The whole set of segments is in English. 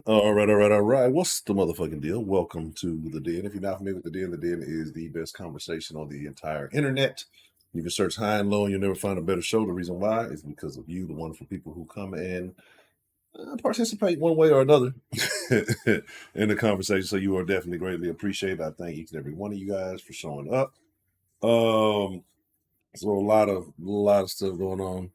All right. What's the motherfucking deal? Welcome to the Den. If you're not familiar with the Den is the best conversation on the entire internet. You can search high and low, and you'll never find a better show. The reason why is because of you, the wonderful people who come and participate one way or another in the conversation. So you are definitely greatly appreciated. I thank each and every one of you guys for showing up. Um, so a lot of stuff going on.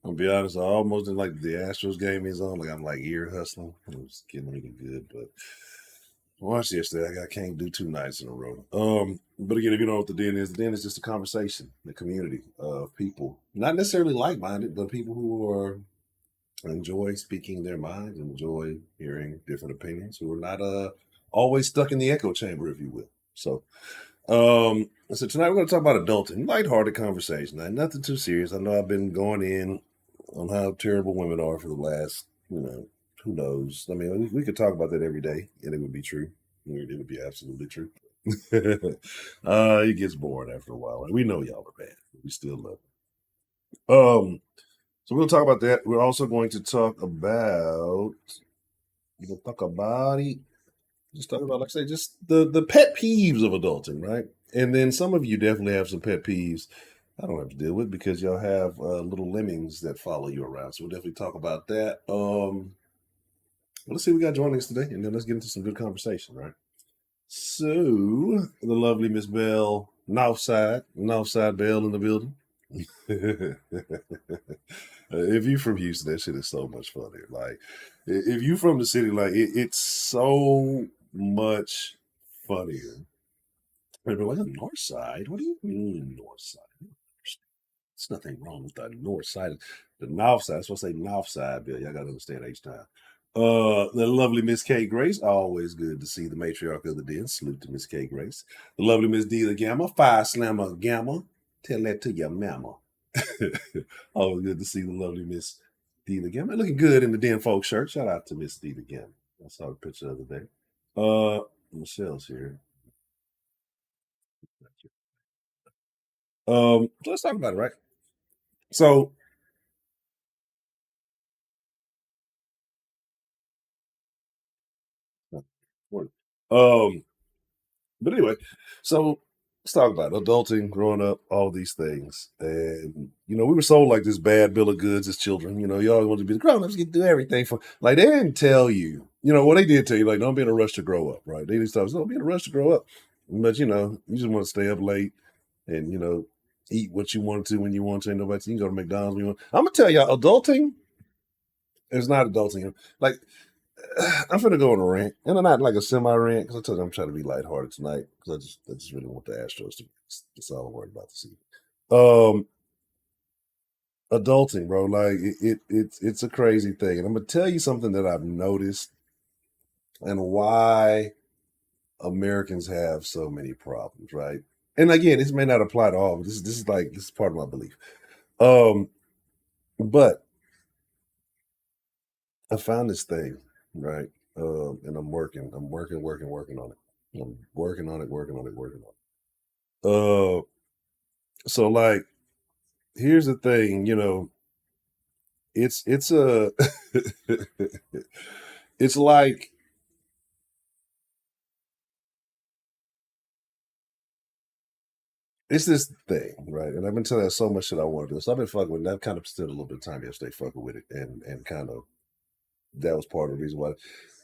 I'll be honest, I almost didn't like the Astros game is on. Like I'm like ear hustling. It was getting really good, but I watched yesterday. I can't do two nights in a row. But again, if you know what the Den is just a conversation, the community of people, not necessarily like minded, but people who are enjoy speaking their minds, enjoy hearing different opinions, who are not always stuck in the echo chamber, if you will. So tonight we're going to talk about adulting, lighthearted conversation. Now, nothing too serious. I know I've been going in on how terrible women are for the last, who knows? I mean, we could talk about that every day, and it would be true. It would be absolutely true. It gets boring after a while. And we know y'all are bad. But we still love it. So we'll talk about that. We're also going to talk about it. Just talk about, like I say, just the pet peeves of adulting, right? And then some of you definitely have some pet peeves I don't have to deal with because y'all have little lemmings that follow you around. So we'll definitely talk about that. Let's see what we got joining us today, and then let's get into some good conversation, right? So the lovely Miss Bell, Northside Bell in the building. If you from Houston, that shit is so much funnier. Like, if you from the city, like it's so much funnier. They'd be like, the North Side? What do you mean North Side? There's nothing wrong with the North Side. The North Side. That's what I say North Side, Bill. Y'all gotta understand each time. The lovely Miss K Grace. Always good to see the matriarch of the den. Salute to Miss K Grace. The lovely Miss D the Gamma. Fire Slammer Gamma. Tell that to your mama. Always good to see the lovely Miss D the Gamma. Looking good in the Den Folk shirt. Shout out to Miss D the Gamma. I saw the picture the other day. Michelle's here. So let's talk about it, right? So um but anyway, so let's talk about it. Adulting, growing up, all these things. And we were sold like this bad bill of goods as children. You always wanted to be the grown ups, get to do everything for like they didn't tell you, they did tell you, like, don't be in a rush to grow up, right? They just tell us, don't be in a rush to grow up. But you just want to stay up late and eat what you want to when you want to. And nobody, you can go to McDonald's when you want. I'm gonna tell y'all, adulting is not adulting. Like I'm gonna go on a rant, and I'm not like a semi rant because I told you I'm trying to be lighthearted tonight because I just really want the Astros to. That's all I'm worried about to see. Um, Adulting, bro, like it's a crazy thing, and I'm gonna tell you something that I've noticed and why Americans have so many problems, right? And again, this may not apply to all, but this is part of my belief. Um, but I found this thing, right? And I'm working on it. I'm working on it, working on it, working on it. So like, here's the thing, it's a, it's like it's this thing, right? And I've been telling you so much shit I want to do. So I've been fucking with it. I've kind of spent a little bit of time yesterday fucking with it, and kind of that was part of the reason why.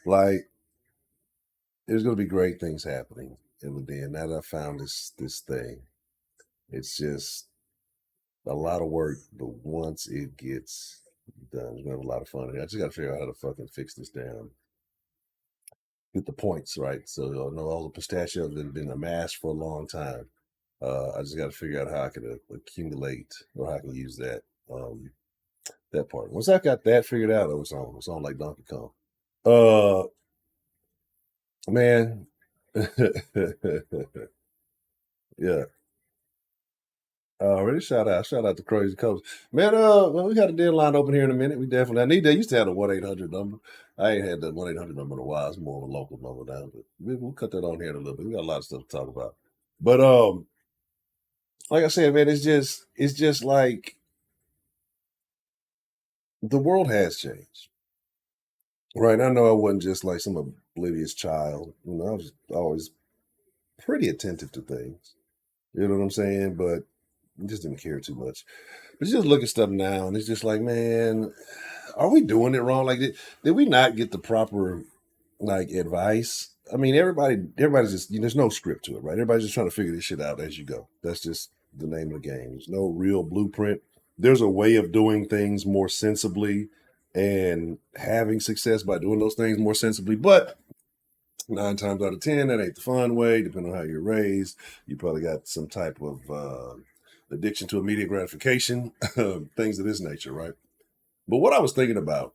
Like, there's gonna be great things happening in the day. And now that I found this thing, it's just a lot of work, but once it gets done, we're gonna have a lot of fun. I just gotta figure out how to fucking fix this down. Get the points right. So I know all the pistachios that have been amassed for a long time. I just got to figure out how I can accumulate or how I can use that part. Once I got that figured out, it was on. It's on like Donkey Kong. Uh, man, yeah. Already shout out to Crazy Coach. Man, we got a deadline open here in a minute. We definitely, I need that. Used to have the 1-800 number. I ain't had that 1-800 number in a while. It's more of a local number now, but we'll cut that on here in a little bit. We got a lot of stuff to talk about. But like I said, man, it's just like the world has changed. Right. I know I wasn't just like some oblivious child. I was always pretty attentive to things. You know what I'm saying? But I just didn't care too much. But you just look at stuff now and it's just like, man, are we doing it wrong? Like, did we not get the proper like advice? I mean, everybody's just, there's no script to it, right? Everybody's just trying to figure this shit out as you go. That's just the name of the game. There's no real blueprint. There's a way of doing things more sensibly and having success by doing those things more sensibly. But 9 times out of 10, that ain't the fun way, depending on how you're raised. You probably got some type of addiction to immediate gratification, things of this nature, right? But what I was thinking about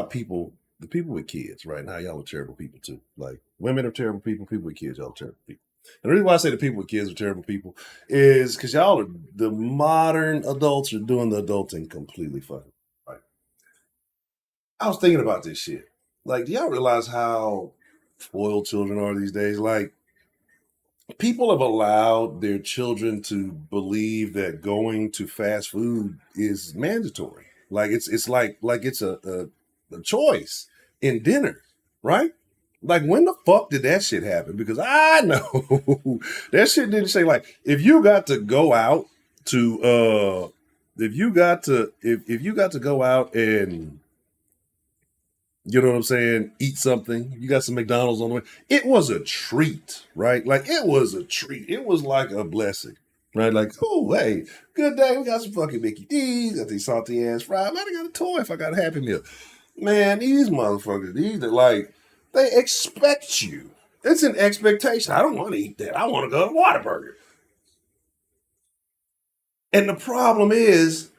people, the people with kids, right? And how y'all are terrible people too. Like women are terrible people with kids, y'all are terrible people. And the reason why I say the people with kids are terrible people is because y'all are, the modern adults are doing the adulting completely fucking right. I was thinking about this shit. Like, do y'all realize how spoiled children are these days? Like, people have allowed their children to believe that going to fast food is mandatory. Like it's it's a choice in dinner, right? Like when the fuck did that shit happen? Because I know that shit didn't say like if you got to go out to if you got to go out and you know what I'm saying? Eat something. You got some McDonald's on the way. It was a treat, right? Like it was a treat. It was like a blessing, right? Like, oh, hey, good day. We got some fucking Mickey D's. Got these salty ass fries. Man, I got a toy if I got a Happy Meal. Man, these motherfuckers, these are like, they expect you. It's an expectation. I don't want to eat that. I want to go to Whataburger. And the problem is,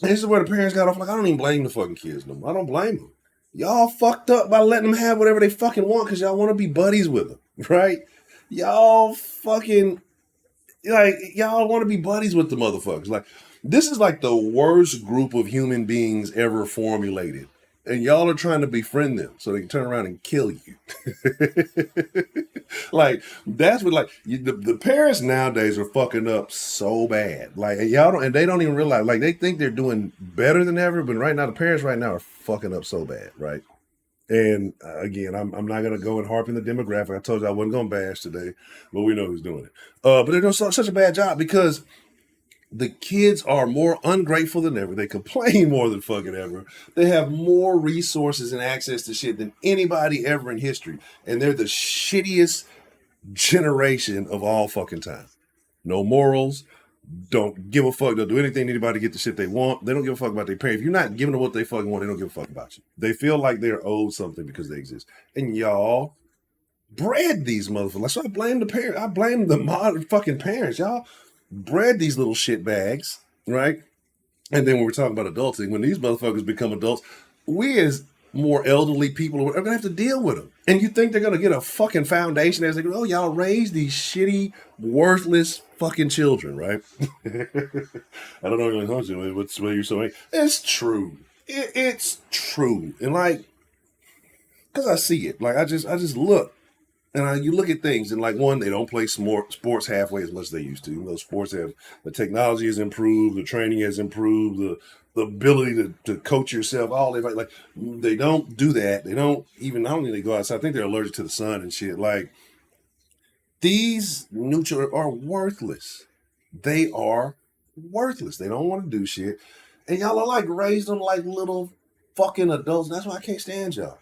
and this is where the parents got off. Like, I don't even blame the fucking kids no more. I don't blame them. Y'all fucked up by letting them have whatever they fucking want because y'all want to be buddies with them, right? Y'all fucking like y'all want to be buddies with the motherfuckers. Like this is like the worst group of human beings ever formulated, and y'all are trying to befriend them so they can turn around and kill you. Like that's what the parents nowadays are fucking up so bad. Like y'all don't, and they don't even realize. Like they think they're doing better than ever, but right now the parents right now are fucking up so bad, right? And again, I'm not gonna go and harp in the demographic. I told you I wasn't gonna bash today, but we know who's doing it. But they're doing such a bad job because the kids are more ungrateful than ever. They complain more than fucking ever. They have more resources and access to shit than anybody ever in history, and they're the shittiest generation of all fucking time. No morals, don't give a fuck. They'll do anything to anybody to get the shit they want. They don't give a fuck about their parents. If you're not giving them what they fucking want, they don't give a fuck about you. They feel like they're owed something because they exist. And y'all bred these motherfuckers. So I blame the parents. I blame the modern fucking parents. Y'all bred these little shit bags, right? And then when we're talking about adulting, when these motherfuckers become adults, we as more elderly people are gonna have to deal with them. And you think they're gonna get a fucking foundation as they go, oh, y'all raise these shitty, worthless fucking children, right? I don't know what you're saying. It's true. It's true. And like, cause I see it. Like I just look. And you look at things and like one, they don't play sports halfway as much as they used to. Those sports have the technology has improved, the training has improved, the ability to coach yourself. All like they don't do that. They don't even. I don't think they go outside. I think they're allergic to the sun and shit. Like these new children are worthless. They are worthless. They don't want to do shit, and y'all are like raised them like little fucking adults. And that's why I can't stand y'all.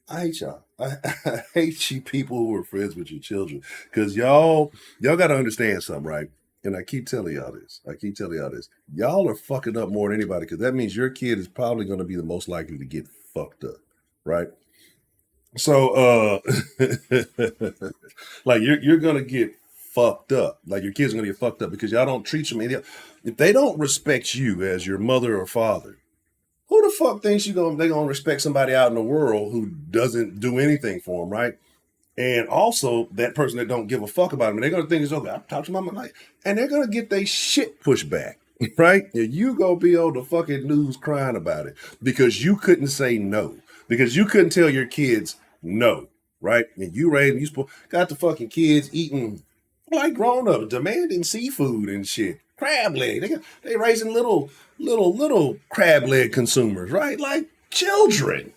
I hate y'all. I hate you people who are friends with your children because y'all got to understand something, right? And I keep telling y'all this. Y'all are fucking up more than anybody because that means your kid is probably going to be the most likely to get fucked up, right? So, like you're going to get fucked up. Like your kids are going to get fucked up because y'all don't treat them. If they don't respect you as your mother or father, who the fuck thinks they gonna respect somebody out in the world who doesn't do anything for them, right? And also that person that don't give a fuck about them, and they're gonna think it's okay. I talk to my mom, like, and they're gonna get their shit pushed back, right? And you gonna be on the fucking news crying about it because you couldn't say no, because you couldn't tell your kids no, right? And you raised, got the fucking kids eating like grown up, demanding seafood and shit. Crab leg. They raising little crab leg consumers, right? Like children.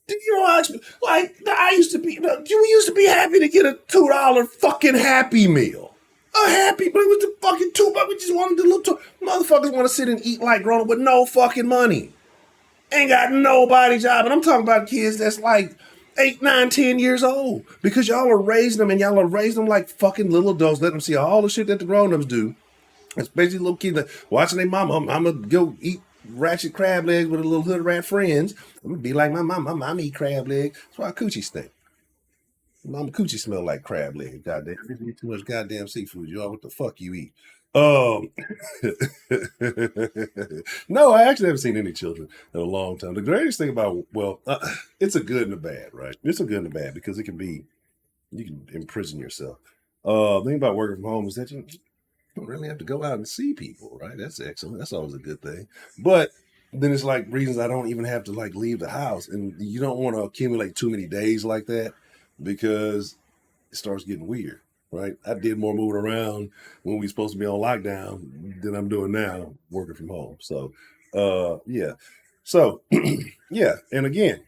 You know, I used to be, we used to be happy to get a $2 fucking Happy Meal. A Happy Meal with the fucking $2. We just wanted the little motherfuckers want to sit and eat like grown up with no fucking money. Ain't got nobody job. And I'm talking about kids that's like 8, 9, 10 years old. Because y'all are raising them and y'all are raising them like fucking little adults. Let them see all the shit that the grown-ups do. Especially little kids that watching their mama. I'm going to go eat ratchet crab legs with a little hood rat friends. I'm going to be like my mom. My mom eat crab legs. That's why coochie stink. Mama coochie smell like crab legs. Goddamn. You eat too much goddamn seafood. You all what the fuck you eat. No, I actually haven't seen any children in a long time. The greatest thing about, it's a good and a bad, right? It's a good and a bad because you can imprison yourself. The thing about working from home is that you don't really have to go out and see people, right? That's excellent. That's always a good thing. But then it's like reasons I don't even have to like leave the house, and you don't want to accumulate too many days like that because it starts getting weird, right? I did more moving around when we supposed to be on lockdown than I'm doing now working from home. So, yeah. So, yeah. And again,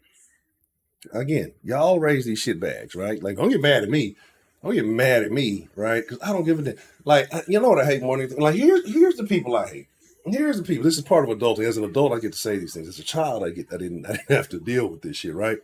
y'all raise these shit bags, right? Like, don't get mad at me. Don't get mad at me, right? Because I don't give a damn. Like, you know what I hate more than anything? Like, here's the people I hate. Here's the people. This is part of adulting. As an adult, I get to say these things. As a child, I didn't have to deal with this shit, right?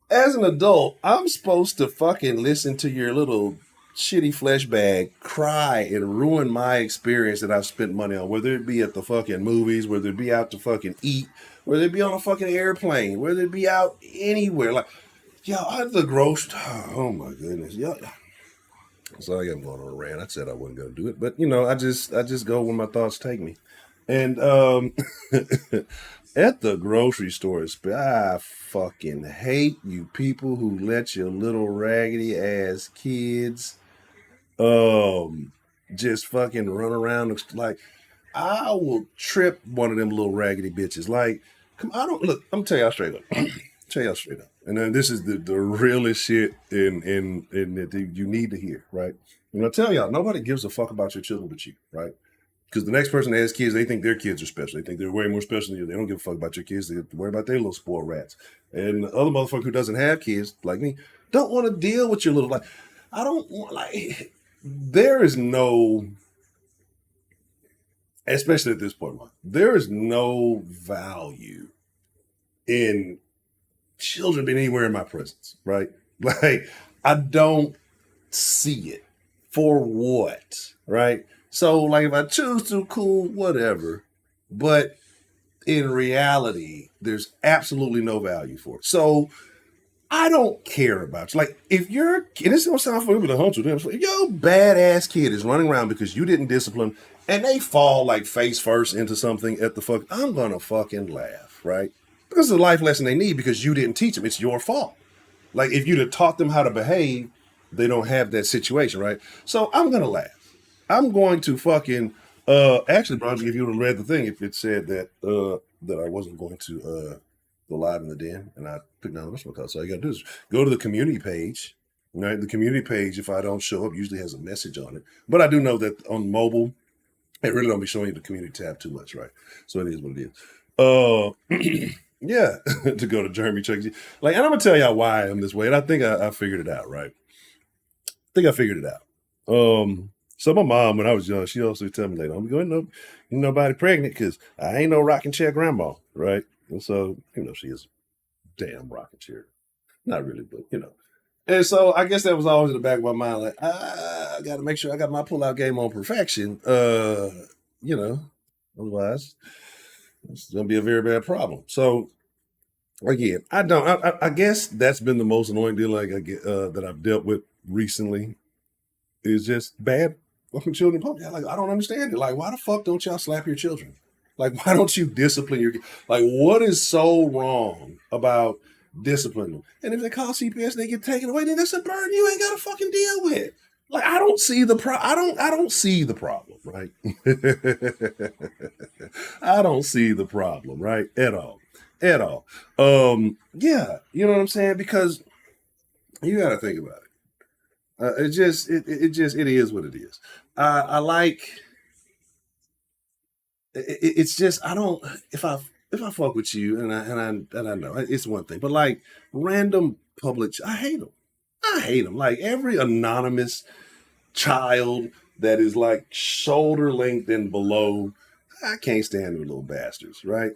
As an adult, I'm supposed to fucking listen to your little shitty flesh bag cry and ruin my experience that I've spent money on, whether it be at the fucking movies, whether it be out to fucking eat, whether it be on a fucking airplane, whether it be out anywhere. Like, y'all, at the grocery. Oh my goodness, y'all. Sorry, I'm going on a rant. I said I wasn't going to do it, but you know, I just go when my thoughts take me. And at the grocery store, I fucking hate you people who let your little raggedy ass kids just fucking run around like I will trip one of them little raggedy bitches. Like, come I don't look, I'm tell y'all straight up. Tell y'all straight up. And then this is the realest shit in that you need to hear, right? And I tell y'all, nobody gives a fuck about your children but you, right? Because the next person that has kids, they think their kids are special. They think they're way more special than you. They don't give a fuck about your kids. They worry about their little spoiled rats. And the other motherfucker who doesn't have kids, like me, don't want to deal with your little, like, I don't want, like, there is no, especially at this point, there is no value in children being anywhere in my presence, right? Like, I don't see it. For what, right? So, like, if I choose to, cool, whatever. But in reality, there's absolutely no value for it. So, I don't care about you. Like, if you're, and this is gonna sound funny with a hunch of them, if your badass kid is running around because you didn't discipline and they fall like face first into something at the fuck, I'm gonna fucking laugh, right? Because it's a life lesson they need because you didn't teach them. It's your fault. Like, if you'd have taught them how to behave, they don't have that situation, right? So I'm gonna laugh. I'm going to fucking actually, Bronze, if you would have read the thing, if it said that that I wasn't going to go live in the den and I picked down the rest of my call. So all you gotta do is go to the community page. Right? The community page, if I don't show up, usually has a message on it. But I do know that on mobile, it really don't be showing you the community tab too much, right? So it is what it is. Yeah, to go to Jeremy Chuck. Like, and I'm gonna tell y'all why I'm this way, and I think I figured it out, right? I think I figured it out. So my mom, when I was young, she also tell me, like, don't be going nobody pregnant because I ain't no rocking chair grandma, right? And so, she is damn rocking chair. Not really, but And so I guess that was always in the back of my mind, like, I got to make sure I got my pull-out game on perfection. Otherwise it's going to be a very bad problem. So again, I guess that's been the most annoying deal that I've dealt with recently is just bad fucking children. Like, I don't understand it. Like, why the fuck don't y'all slap your children? Like, why don't you discipline your kids? Like, what is so wrong about disciplining them? And if they call CPS and they get taken away, then that's a burden you ain't got to fucking deal with. Like, I don't see the I don't see the problem, right? I don't see the problem, right? At all. Yeah, you know what I'm saying? Because you got to think about it. It is what it is. I like. It's just I don't. if I fuck with you, and I know it's one thing, but like random public, I hate them. I hate them. Like every anonymous child that is like shoulder length and below. I can't stand them little bastards, right?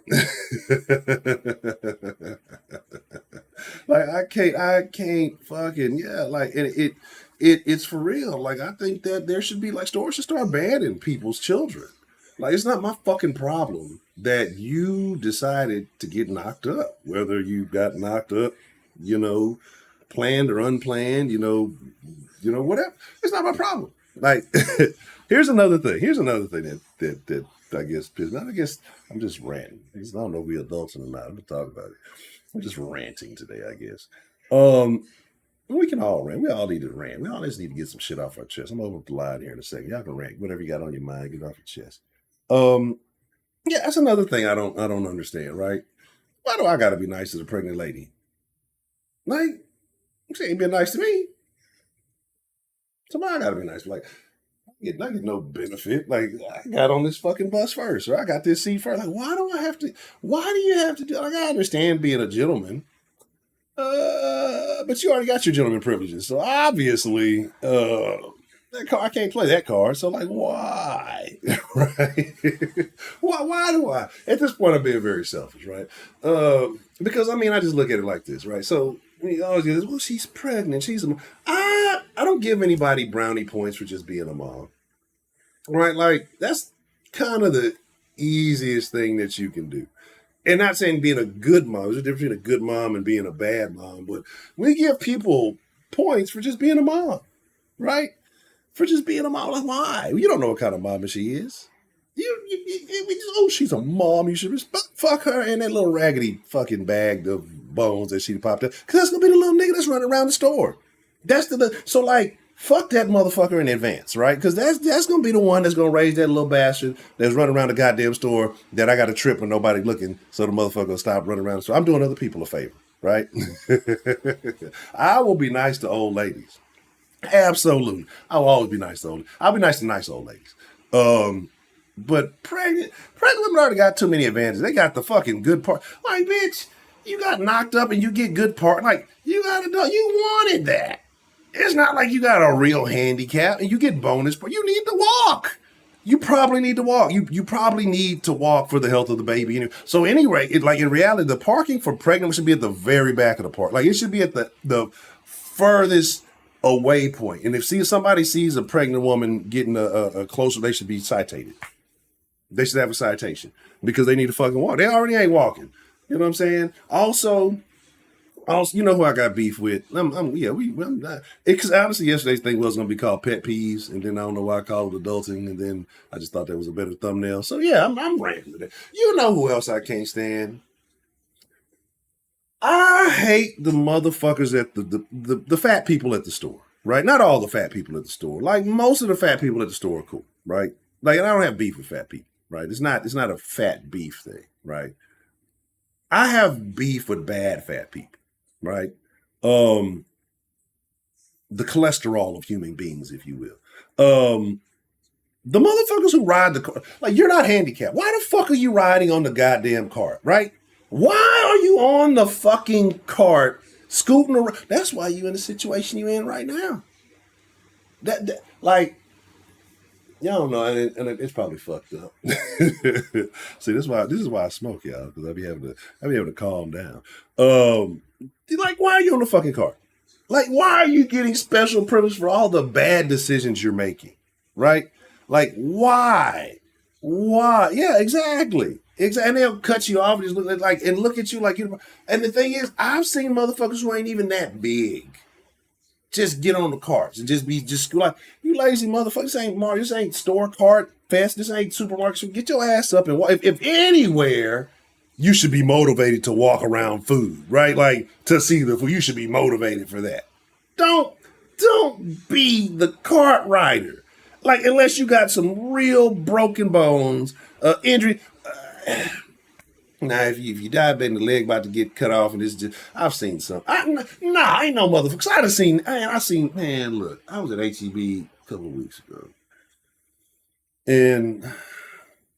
Like I can't fucking yeah, like and it's for real. Like I think that there should be like stores should start banning people's children. Like it's not my fucking problem that you decided to get knocked up, whether you got knocked up, you know, planned or unplanned, whatever. It's not my problem. Like, here's another thing. Here's another thing that I guess pissed me off. I guess I'm just ranting. I don't know if we adults or not. I'm gonna talk about it. I'm just ranting today, I guess. We can all rant. We all need to rant. We all just need to get some shit off our chest. I'm over the line here in a second. Y'all can rant. Whatever you got on your mind, get it off your chest. Yeah, that's another thing I don't understand, right? Why do I gotta be nice to the pregnant lady? Like, she ain't been nice to me. Somebody gotta be nice. Like, I get no benefit. Like, I got on this fucking bus first, or I got this seat first. Like, why do you have to do like I understand being a gentleman. But you already got your gentleman privileges. So obviously, that car I can't play that card. So like, why? Right? Why do I? At this point, I'm being very selfish, right? Because I mean, I just look at it like this, right? So you always get this. Well, she's pregnant. She's a mom. I don't give anybody brownie points for just being a mom, right? Like that's kind of the easiest thing that you can do. And not saying being a good mom. There's a difference between a good mom and being a bad mom. But we give people points for just being a mom, right? For just being a mom. Like, why? You don't know what kind of mama she is. She's a mom. You should fuck her and that little raggedy fucking bag of bones that she popped up. Because that's going to be the little nigga that's running around the store. So like, fuck that motherfucker in advance, right? Because that's going to be the one that's going to raise that little bastard that's running around the goddamn store that I got to trip when nobody looking so the motherfucker will stop running around the store. I'm doing other people a favor, right? I will be nice to old ladies. Absolutely. I will always be nice to old. I'll be nice to nice old ladies. But pregnant women already got too many advantages. They got the fucking good part. Like, bitch, you got knocked up and you get good part. Like, you got to know you wanted that. It's not like you got a real handicap and you get bonus, but you need to walk. You probably need to walk. You probably need to walk for the health of the baby. Anyway. So anyway, like in reality, the parking for pregnant should be at the very back of the park. Like it should be at the furthest away point. And if somebody sees a pregnant woman getting a closer, they should be cited. They should have a citation because they need to fucking walk. They already ain't walking. You know what I'm saying? Also, you know who I got beef with? Because honestly, yesterday's thing was going to be called pet peeves, and then I don't know why I called it adulting, and then I just thought that was a better thumbnail. So yeah, I'm ranting with it. You know who else I can't stand? I hate the motherfuckers at the fat people at the store, right? Not all the fat people at the store. Like most of the fat people at the store are cool, right? Like, and I don't have beef with fat people, right? It's not a fat beef thing, right? I have beef with bad fat people, right? The cholesterol of human beings, if you will. The motherfuckers who ride the car, like you're not handicapped. Why the fuck are you riding on the goddamn cart, right? Why are you on the fucking cart scooting around? That's why you in the situation you're in right now. Like, y'all don't know, and it's probably fucked up. See, this is why I smoke, y'all, because I be able to calm down. Like, why are you on the fucking cart? Like, why are you getting special privilege for all the bad decisions you're making? Right? Like, why? Why? Yeah, exactly. And they'll cut you off and just look at you like you. And the thing is, I've seen motherfuckers who ain't even that big just get on the carts and just like, you lazy motherfuckers. This ain't store cart fest. This ain't supermarket. So get your ass up and walk. If anywhere, you should be motivated to walk around food, right? Like to see the food. You should be motivated for that. Don't be the cart rider. Like, unless you got some real broken bones, injury. Now, if you diabetic and the leg about to get cut off, and it's just, I've seen some. I ain't no motherfuckers. Look, I was at HEB a couple of weeks ago. And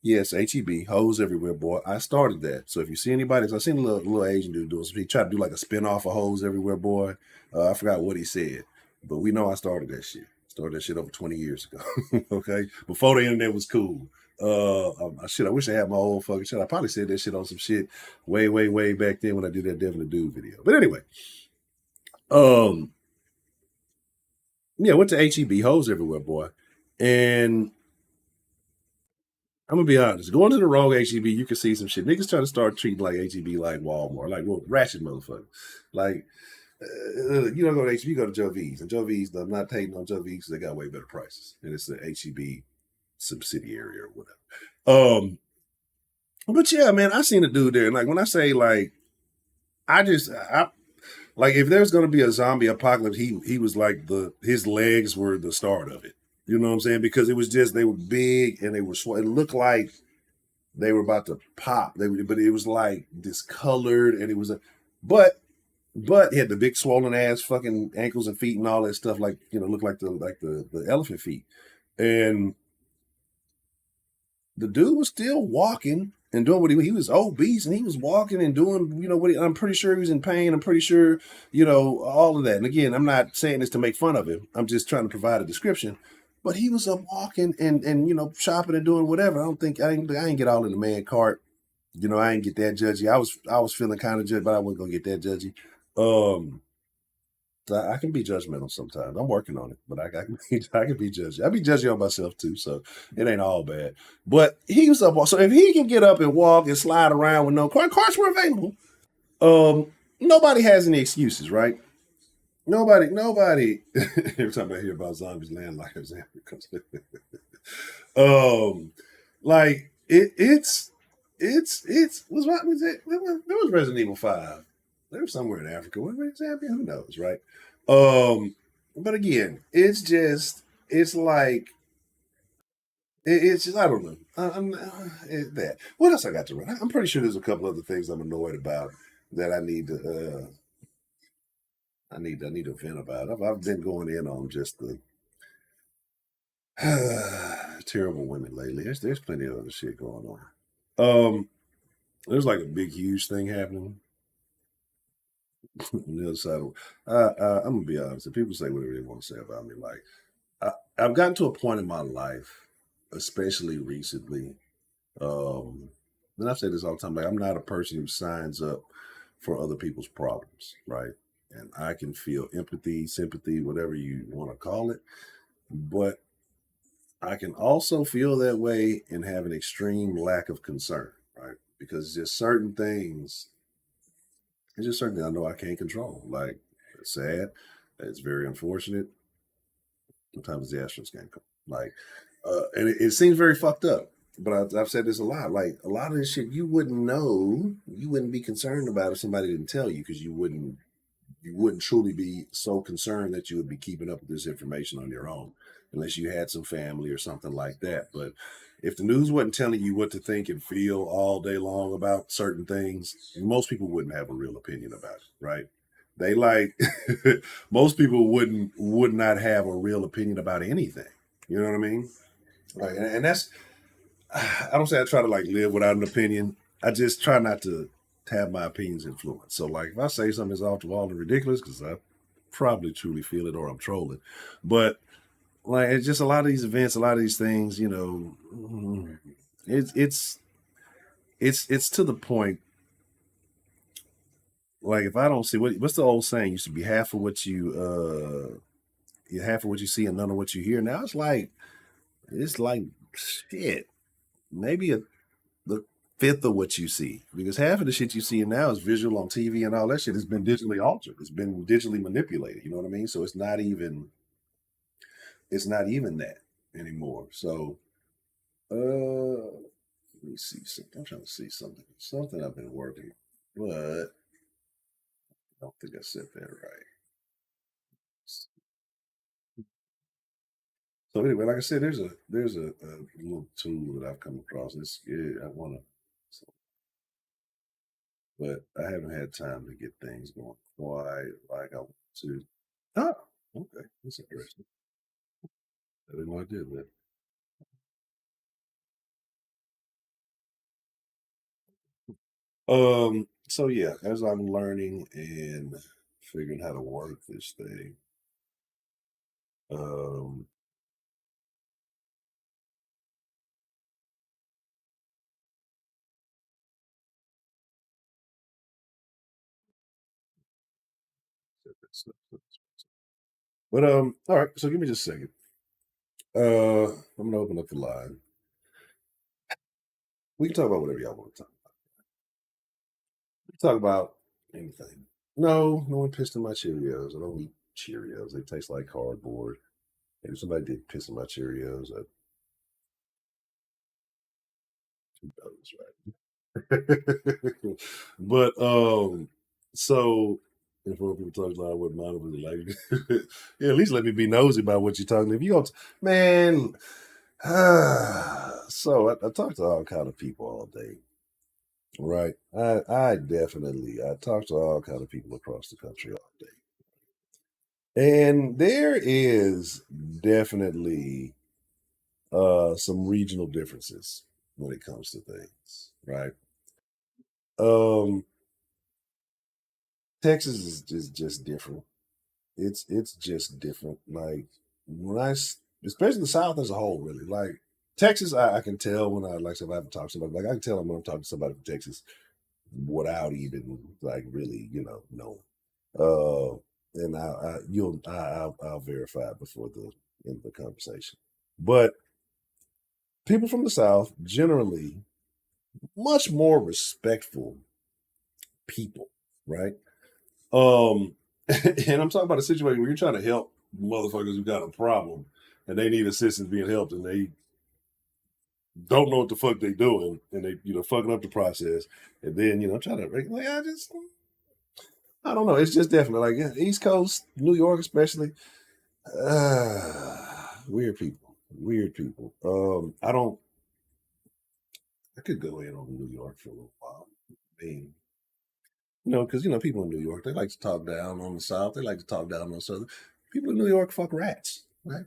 Yes, HEB, hoes everywhere, boy. I started that. So if you see anybody, so I seen a little Asian dude doing some, he tried to do like a spin-off of hoes everywhere, boy. I forgot what he said, but we know I started that shit. Started that shit over 20 years ago. Okay. Before the internet was cool. Shit, I wish I had my old fucking shit. I probably said that shit on some shit way, way, way back then when I did that Devin the Dude video. But anyway, um, yeah, went to HEB, hoes everywhere, boy. And I'm gonna be honest. Going to the wrong HEB, you can see some shit. Niggas trying to start treating like HEB like Walmart, like well, ratchet motherfucker. Like you don't go to HEB, you go to Joe V's. And Joe V's, I'm not hating on Joe V's because they got way better prices, and it's the HEB subsidiary or whatever. But yeah, man, I seen a dude there, and like when I say like, I like if there's gonna be a zombie apocalypse, he was like his legs were the start of it. You know what I'm saying? Because it was just they were big and they were it looked like they were about to pop. But it was like discolored, and it was but he had the big swollen ass fucking ankles and feet and all that stuff, like looked like the elephant feet. And the dude was still walking and doing what he was obese, and he was walking and doing what I'm pretty sure he was in pain. I'm pretty sure all of that. And again, I'm not saying this to make fun of him. I'm just trying to provide a description. But he was up walking and shopping and doing whatever. I didn't get all in the man cart. I ain't get that judgy. I was feeling kind of judgy, but I wasn't gonna get that judgy. Um, so I can be judgmental sometimes. I'm working on it, but I can be judgy. I be judgy on myself too, so it ain't all bad. But he was up. So if he can get up and walk and slide around with no cars were available. Nobody has any excuses, right? Nobody. Every time I hear about zombies, landliners, um, like it's what was it? There was Resident Evil 5. There was somewhere in Africa. What was Zambia? Who knows, right? But again, it's like it's just I don't know. That. What else I got to run? I'm pretty sure there's a couple other things I'm annoyed about that I need to I need to vent about. I've been going in on just the terrible women lately. There's plenty of other shit going on. There's like a big huge thing happening on the other side of. I'm gonna be honest. If people say whatever they want to say about me, like I've gotten to a point in my life, especially recently. Um, and I say this all the time. Like I'm not a person who signs up for other people's problems, right? And I can feel empathy, sympathy, whatever you want to call it, but I can also feel that way and have an extreme lack of concern, right? Because just certain things, it's just certain things I know I can't control. Like it's sad, it's very unfortunate. Sometimes the Astros can't come. Like, and it seems very fucked up. But I've said this a lot. Like a lot of this shit, you wouldn't know, you wouldn't be concerned about if somebody didn't tell you, because you wouldn't truly be so concerned that you would be keeping up with this information on your own, unless you had some family or something like that. But if the news wasn't telling you what to think and feel all day long about certain things, most people wouldn't have a real opinion about it, right? They like most people would not have a real opinion about anything. You know what I mean? Right. And that's I don't say I try to like live without an opinion. I just try not to have my opinions influence. So like if I say something is off the wall and ridiculous, because I probably truly feel it or I'm trolling. But like it's just a lot of these events, a lot of these things, it's it's it's to the point. Like if I don't see what's the old saying used to be half of what half of what you see and none of what you hear. Now it's like shit. Maybe the fifth of what you see, because half of the shit you see now is visual on TV, and all that shit has been digitally altered. It's been digitally manipulated. You know what I mean? So it's not even that anymore. So let me see something. I'm trying to see something I've been working, but I don't think I said that right. So anyway, like I said, there's a little tool that I've come across. It's I want to, but I haven't had time to get things going quite like I want to. Oh, okay, that's interesting. I didn't know I did that. So yeah, as I'm learning and figuring how to work this thing, um, all right. So give me just a second. I'm gonna open up the line. We can talk about whatever y'all want to talk. We can talk about anything. No, no one pissed in my Cheerios. I don't eat Cheerios. They taste like cardboard. And if somebody did piss in my Cheerios, I who knows, right? But so if other people talk about, I wouldn't mind if they like yeah, at least let me be nosy about what you're talking. If you don't, man, so I talk to all kind of people all day, right? I talk to all kind of people across the country all day, and there is definitely some regional differences when it comes to things, right? Um, Texas is just different. It's just different. Like when especially the South as a whole, really. Like Texas, I can tell when I like if I haven't talked to somebody, like I can tell them when I'm talking to somebody from Texas without even like really, knowing. And I'll verify it before the end of the conversation. But people from the South generally much more respectful people, right? Um, and I'm talking about a situation where you're trying to help motherfuckers who got a problem and they need assistance being helped and they don't know what the fuck they doing and they, fucking up the process. And then, trying to like, I don't know. It's just definitely like East Coast, New York, especially. Weird people. Weird people. I could go in on New York for a little while. I mean, because people in New York they like to talk down on the South. They like to talk down on the Southern. People in New York fuck rats, right?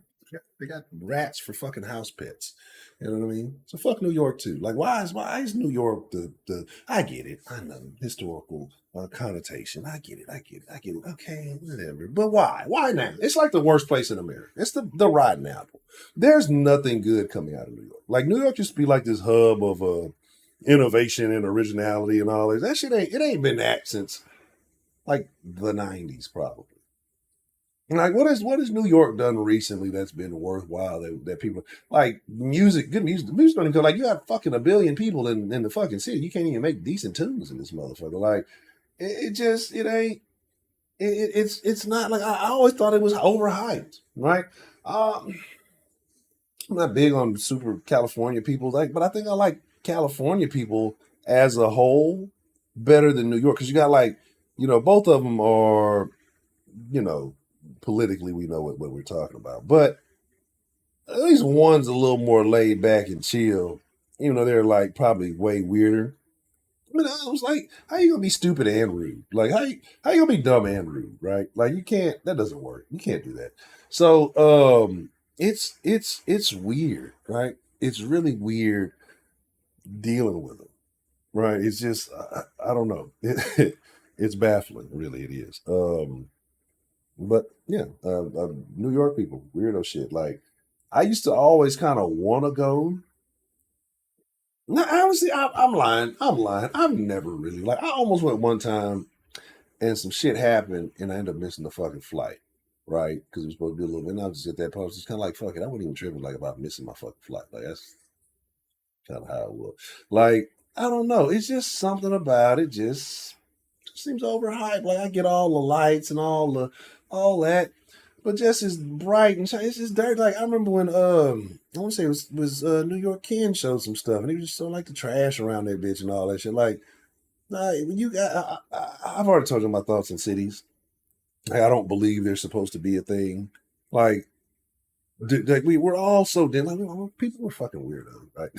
They got rats for fucking house pets. You know what I mean? So fuck New York too. Like why is New York the? I get it. I know historical connotation. I get it. I get it. I get it. Okay, whatever. But why? Why now? It's like the worst place in America. It's the rotten apple. There's nothing good coming out of New York. Like New York used to be like this hub of innovation and originality and all this. That shit ain't been that since like the '90s probably. Like what has New York done recently that's been worthwhile that people like music, good music. The music don't even go like you got fucking a billion people in the fucking city. You can't even make decent tunes in this motherfucker. Like it ain't it's not like I always thought it was overhyped, right? Um, I'm not big on super California people, like, but I think I like California people as a whole better than New York because you got like, both of them are, you know, politically we know what we're talking about, but at least one's a little more laid back and chill. Even though they're like probably way weirder. I mean, I was like, how you gonna be stupid and rude? Like, how you gonna be dumb and rude? Right? Like, you can't. That doesn't work. You can't do that. So, it's weird, right? It's really weird dealing with them, right? It's just, I don't know. It's baffling, really. It is. But yeah, New York people, weirdo shit. Like, I used to always kind of want to go. No, honestly, I'm lying. I'm lying. I've never really like. I almost went one time, and some shit happened, and I ended up missing the fucking flight, right? Because it was supposed to be a little. And I was just at that point, I was just kind of like, fuck it. I wasn't even tripping like about missing my fucking flight. Like that's kind of how it was. Like I don't know. It's just something about it. Just seems overhyped. Like I get all the lights and all that, but just as bright and shiny. It's just dirty. Like I remember when I want to say it was New York Ken showed some stuff, and he was just so like the trash around that bitch and all that shit. Like, nah, when you got, I've already told you my thoughts on cities. Like, I don't believe they're supposed to be a thing. Like, like we're all so like people were fucking weirdos, right?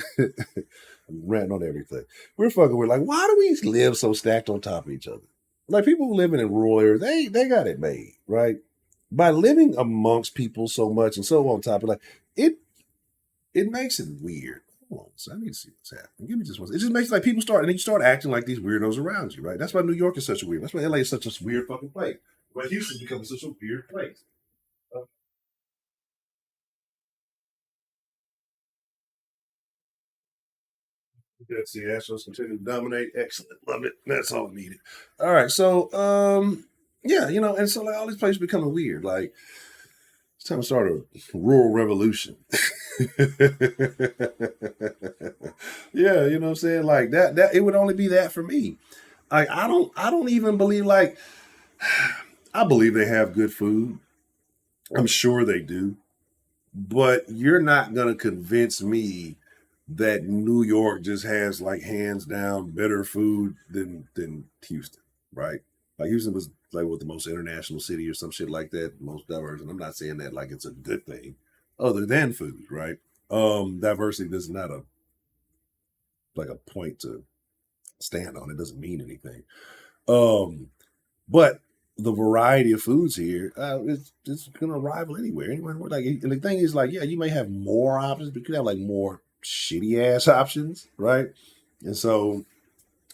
Ranting on everything. We're fucking weird. Like, why do we live so stacked on top of each other? Like people living in rural areas, they got it made, right? By living amongst people so much and so on top of like it makes it weird. Hold on, so I need to see what's happening. Give me just one. It just makes like people start, and then you start acting like these weirdos around you, right? That's why New York is such a weird. That's why LA is such a weird fucking place. But Houston becomes such a weird place. Uh, Let's see, Astros continue to dominate. Excellent, love it. That's all needed. All right, so yeah, and so like all these places becoming weird. Like it's time to start a rural revolution. Yeah, you know what I'm saying? Like that it would only be that for me. Like I don't even believe like I believe they have good food. I'm sure they do. But you're not gonna convince me that New York just has like hands down better food than Houston, right? Like Houston was like what the most international city or some shit like that, most diverse. And I'm not saying that like it's a good thing, other than food, right? Diversity is not a like a point to stand on. It doesn't mean anything. Um, but the variety of foods here, it's gonna rival anywhere. Anywhere, like, and the thing is, like, yeah, you may have more options, but you could have like more shitty ass options, right? And so,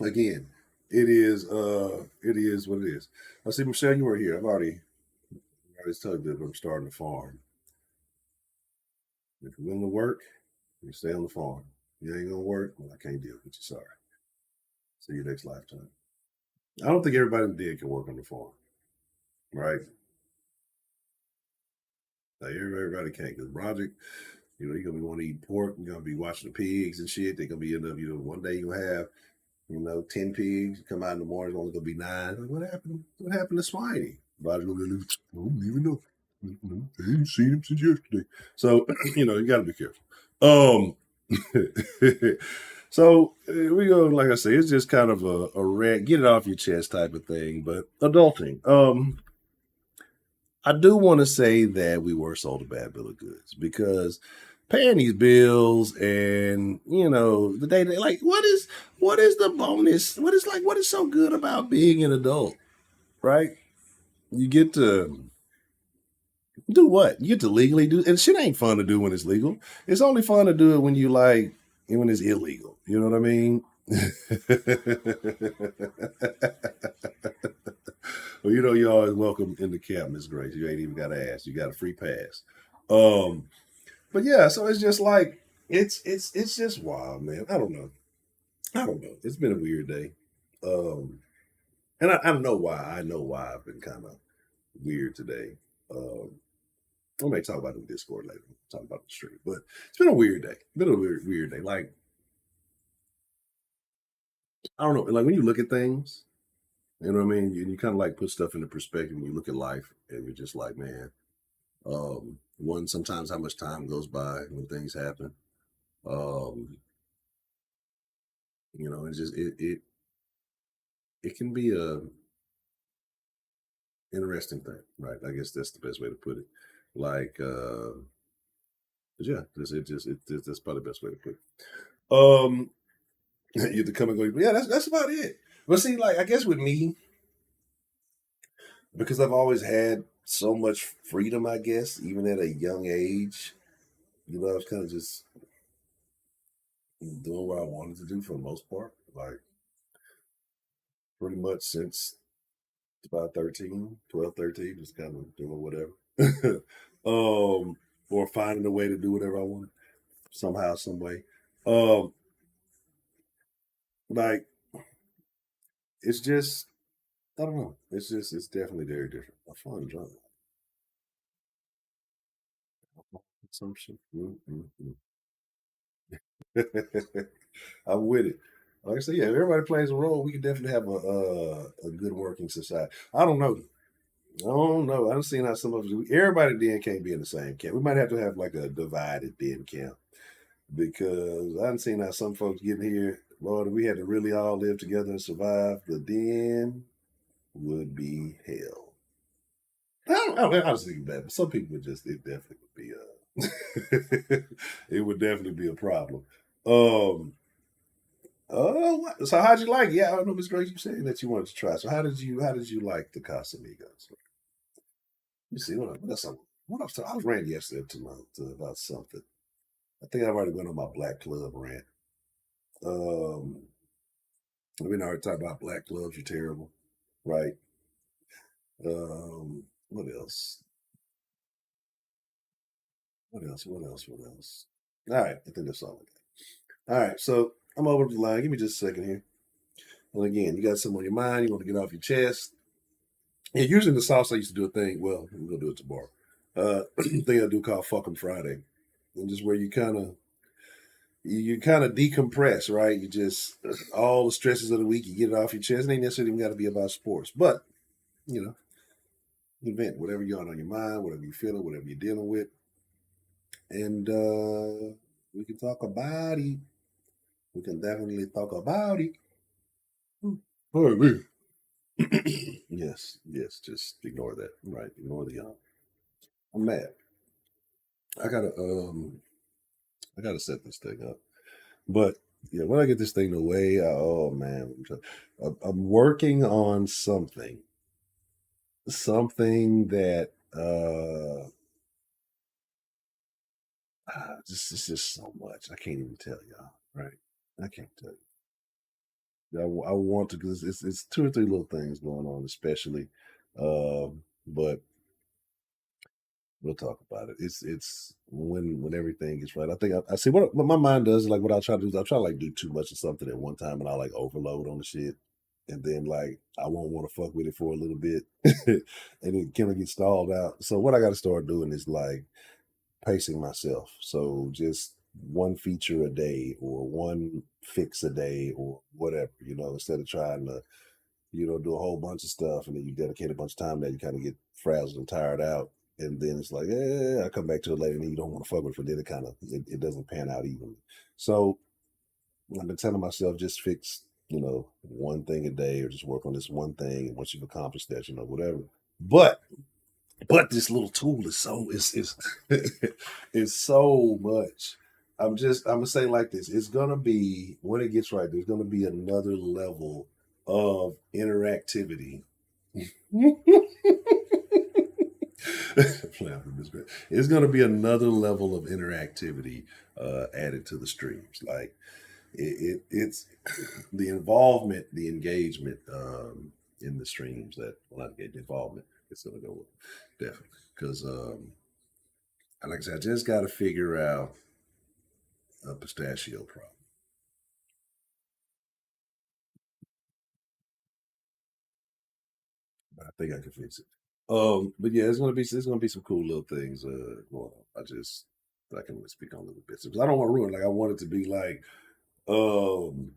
again, it is what it is. I see, Michelle, you were here. I already told you that I'm starting a farm. If you're willing to work, you stay on the farm. You ain't gonna work, well, I can't deal with you. Sorry. See you next lifetime. I don't think everybody in the dead can work on the farm, right? Like everybody can't. Because Project, you're gonna be want to eat pork. You're gonna be watching the pigs and shit. They're gonna be end up, one day you'll have, 10 pigs. Come out in the morning, it's only gonna be nine. Like, what happened? What happened to Swiney? Roger gonna be like, I don't even know. I ain't seen him since yesterday. So, you gotta be careful. Um so we go, like I say, it's just kind of a rant, get it off your chest type of thing, but adulting. I do want to say that we were sold a bad bill of goods because paying these bills and the day like what is the bonus? What is so good about being an adult, right? You get to do what? You get to legally do and shit ain't fun to do when it's legal. It's only fun to do it when you like when it's illegal. You know what I mean? Well, you're always welcome in the camp, Miss Grace. You ain't even got to ask. You got a free pass. Um, but yeah, so it's just like it's just wild, man. I don't know. I don't know. It's been a weird day. Um, and I don't know why. I know why I've been kind of weird today. Um, I may talk about it in Discord later. Talk about the street, but it's been a weird day. Been a weird day. Like I don't know. Like when you look at things, you know what I mean. You kind of like put stuff into perspective when you look at life, and you're just like, man. One sometimes how much time goes by when things happen. Um, it's just it can be a interesting thing, right? I guess that's the best way to put it. Like, but yeah, that's probably the best way to put it. You have to come and go. Yeah, that's about it. But see, like, I guess with me, because I've always had so much freedom, I guess, even at a young age, I was kind of just doing what I wanted to do for the most part. Like, pretty much since about 13, 12, 13, just kind of doing whatever. Or finding a way to do whatever I want somehow, some way. Um, like it's just I don't know. It's definitely very different. A fun genre. Consumption. I'm with it. Like I said, yeah, if everybody plays a role, we can definitely have a good working society. I don't know. I don't know. I don't see how some of us. Everybody then can't be in the same camp. We might have to have like a divided den camp because I haven't seen how some folks get here. Lord, if we had to really all live together and survive, the den would be hell. I was thinking that, but some people would just, it definitely would be it would definitely be a problem. Um, so how'd you like it? Yeah, I don't know, Miss Grace, you saying that you wanted to try. So how did you like the Casamigos? Let me see, what else? What else? I was ranting yesterday to about something. I think I've already gone on my Black Club rant. I mean, I already talked about Black Clubs. You're terrible, right? What else? What else? What else? What else? All right, I think that's all I got. All right, so I'm over the line. Give me just a second here. And again, you got something on your mind. You want to get off your chest. And usually in the South, I used to do a thing. Well, we're gonna do it tomorrow. Thing I do called "Fuck 'em Friday," and just where you kind of decompress, right? You just all the stresses of the week, you get it off your chest. It ain't necessarily even got to be about sports, but you know, event whatever you got on your mind, whatever you're feeling, whatever you're dealing with, and we can talk about it. We can definitely talk about it. Oh, man. Yes, yes. Just ignore that. Right, ignore the. I'm mad. I gotta I gotta set this thing up. But yeah, when I get this thing away, oh man, I'm working on something that just it's just so much. I can't even tell y'all. Right? I can't tell you. I want to because it's two or three little things going on, especially. But we'll talk about it. It's when everything is right. I think I see what my mind does is like what I try to do is I try to like do too much of something at one time and I like overload on the shit. And then like I won't want to fuck with it for a little bit. And it kind of get stalled out. So what I gotta start doing is like pacing myself. So just one feature a day or one fix a day or whatever, instead of trying to do a whole bunch of stuff and then you dedicate a bunch of time that you kind of get frazzled and tired out. And then it's like, I come back to it later and then you don't want to fuck with it, but then it doesn't pan out evenly. So I've been telling myself just fix, one thing a day or just work on this one thing. And once you've accomplished that, whatever. But this little tool is so it's it's so much. I'm gonna say like this. It's gonna be when it gets right, there's gonna be another level of interactivity. It's going to be another level of interactivity added to the streams. Like it's the involvement, the engagement in the streams that well, not the involvement. It's going to go up, definitely because, like I said, I just got to figure out a pistachio problem. I think I can fix it. But yeah, it's gonna be some cool little things going on. I can only speak on little bits because I don't want to ruin. Like I want it to be like um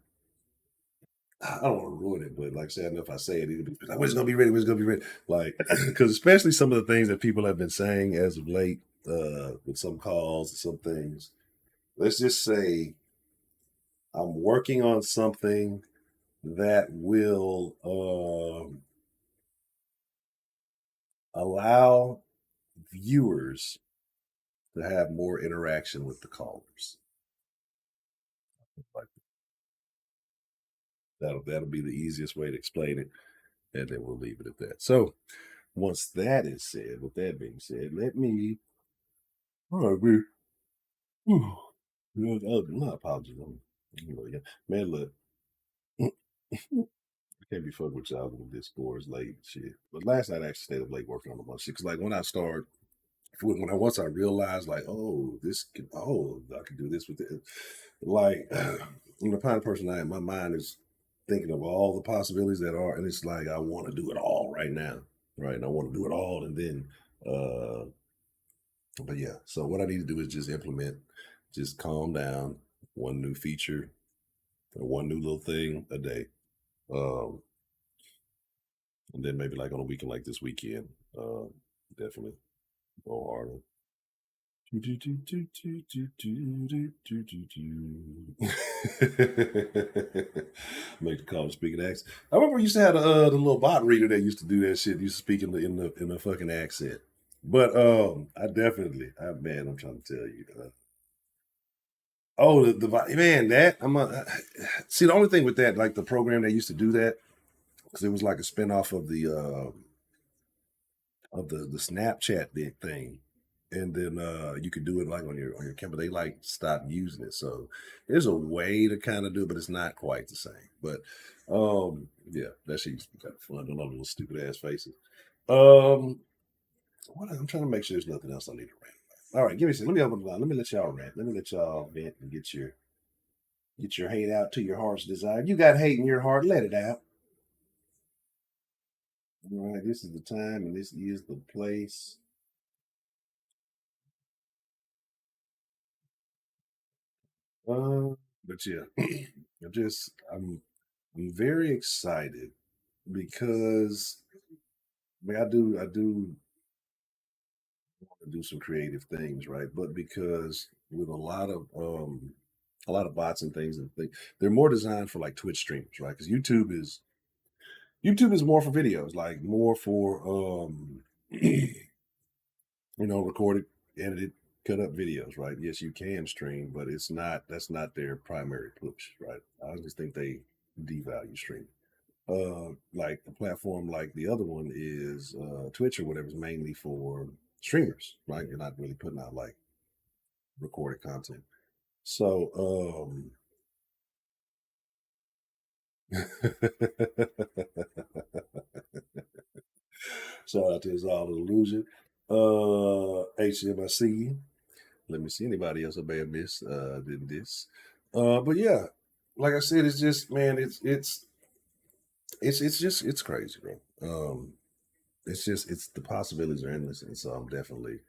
I don't want to ruin it, but like I said, if I say it, it'll be like, "When's it gonna be ready? When's it gonna be ready?" Like, because especially some of the things that people have been saying as of late, with some calls and some things. Let's just say I'm working on something that will allow viewers to have more interaction with the callers. Like that'll be the easiest way to explain it, and then we'll leave it at that. So once that is said, with that being said, let me. All right, we. My apologies. Yeah. Man, look, I can't be fucked with y'all with this scores late and shit. But last night I actually stayed up late working on a bunch of shit. Cause like when I start, when I once I realized like, I can do this with it. Like, I'm the kind of person I am. My mind is thinking of all the possibilities that are, and it's like I want to do it all right now, right? And I want to do it all, and then, but yeah. So what I need to do is just implement, just calm down, one new feature or one new little thing a day, um, and then maybe like on a weekend like this weekend, definitely go harder. Make the call speaking accent. I remember we used to have the little bot reader that used to do that shit. Used to speak in the fucking accent. But I definitely, man, I'm trying to tell you. Oh, man, that see the only thing with that, like the program that used to do that, because it was like a spinoff of the Snapchat big thing. and then you can do it like on your camera. They like stop using it, so there's a way to kind of do it, but it's not quite the same. But yeah, that shit used to be kind of fun. Doing all those stupid ass faces. What I'm trying to make sure there's nothing else I need to rant about. All right, give me a second. Let me open the line. Let me let y'all rant. Let me let y'all vent and get your hate out to your heart's desire. You got hate in your heart, let it out. All right, this is the time and this is the place. But yeah, I'm very excited because I mean, I do want to do some creative things, right? But because with a lot of bots and things they're more designed for like Twitch streamers, right? Because YouTube is more for videos, like more for recorded, edited, cut up videos, right? Yes, you can stream, but that's not their primary push, right? I just think they devalue streaming. Like a platform like the other one is Twitch or whatever is mainly for streamers, right? You're not really putting out like recorded content. So shout out to his all illusion. HM, I see you. Let me see anybody else I may have missed than this. But yeah, like I said, it's just man, it's crazy, bro. It's the possibilities are endless, and so I'm definitely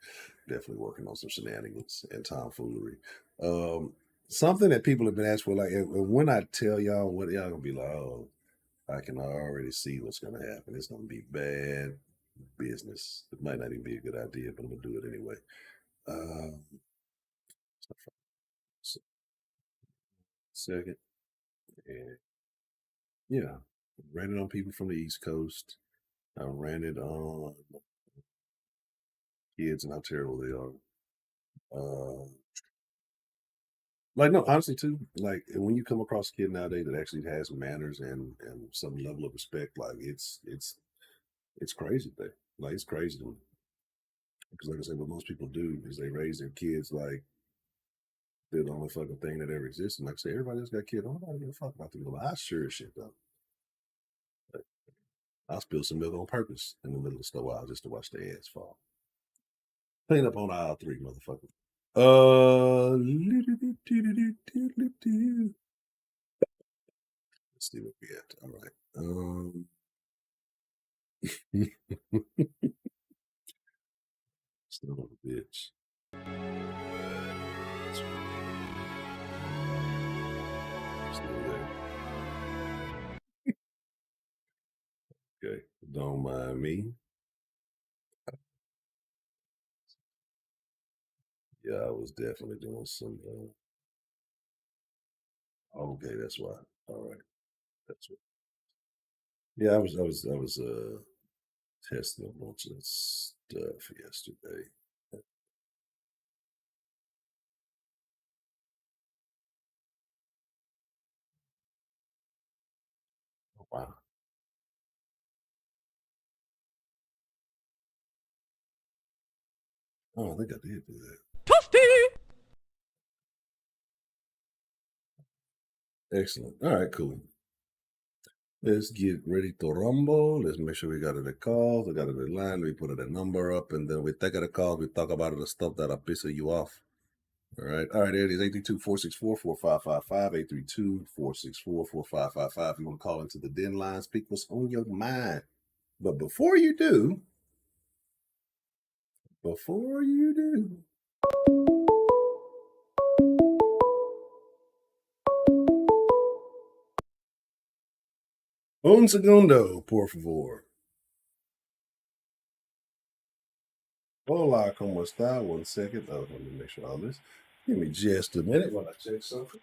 working on some shenanigans and tomfoolery. Um, Something that people have been asking for, like, and when I tell y'all what y'all gonna be like, oh, I can already see what's gonna happen. It's gonna be bad business. It might not even be a good idea, but I'm gonna do it anyway. Um, Second, and yeah, ran it on people from the East Coast. I ran it on kids and how terrible they are. Like no, honestly too. Like when you come across a kid nowadays that actually has manners and some level of respect, like it's crazy thing. Like it's crazy to me. Because like I said, what most people do is they raise their kids like they're the only fucking thing that ever exists. And like I say, everybody else got kids. Nobody give a fuck about them. I sure as shit though. Like, I'll spill some milk on purpose in the middle of the store just to watch the ass fall. Clean up on aisle 3, motherfucker. Let's see what we got. All right. Son of a bitch. Still there. Okay. Don't mind me. Yeah, I was definitely doing some. Okay, that's why. All right, that's what. Yeah, I was testing a bunch of stuff yesterday. Oh, wow. Oh, I think I did do that. Excellent. All right, cool. Let's get ready to rumble. Let's make sure we got it a call. We got it a line. We put it a number up, and then we take it a call. We talk about it, the stuff that'll piss you off. All right. All right. There it is. 832-464-4555. 832-464-4555. If you want to call into the Denline, speak what's on your mind. But before you do, un segundo, por favor. Hola, ¿cómo está? 1 second. Oh, let me make sure all this. Give me just a minute while I check something.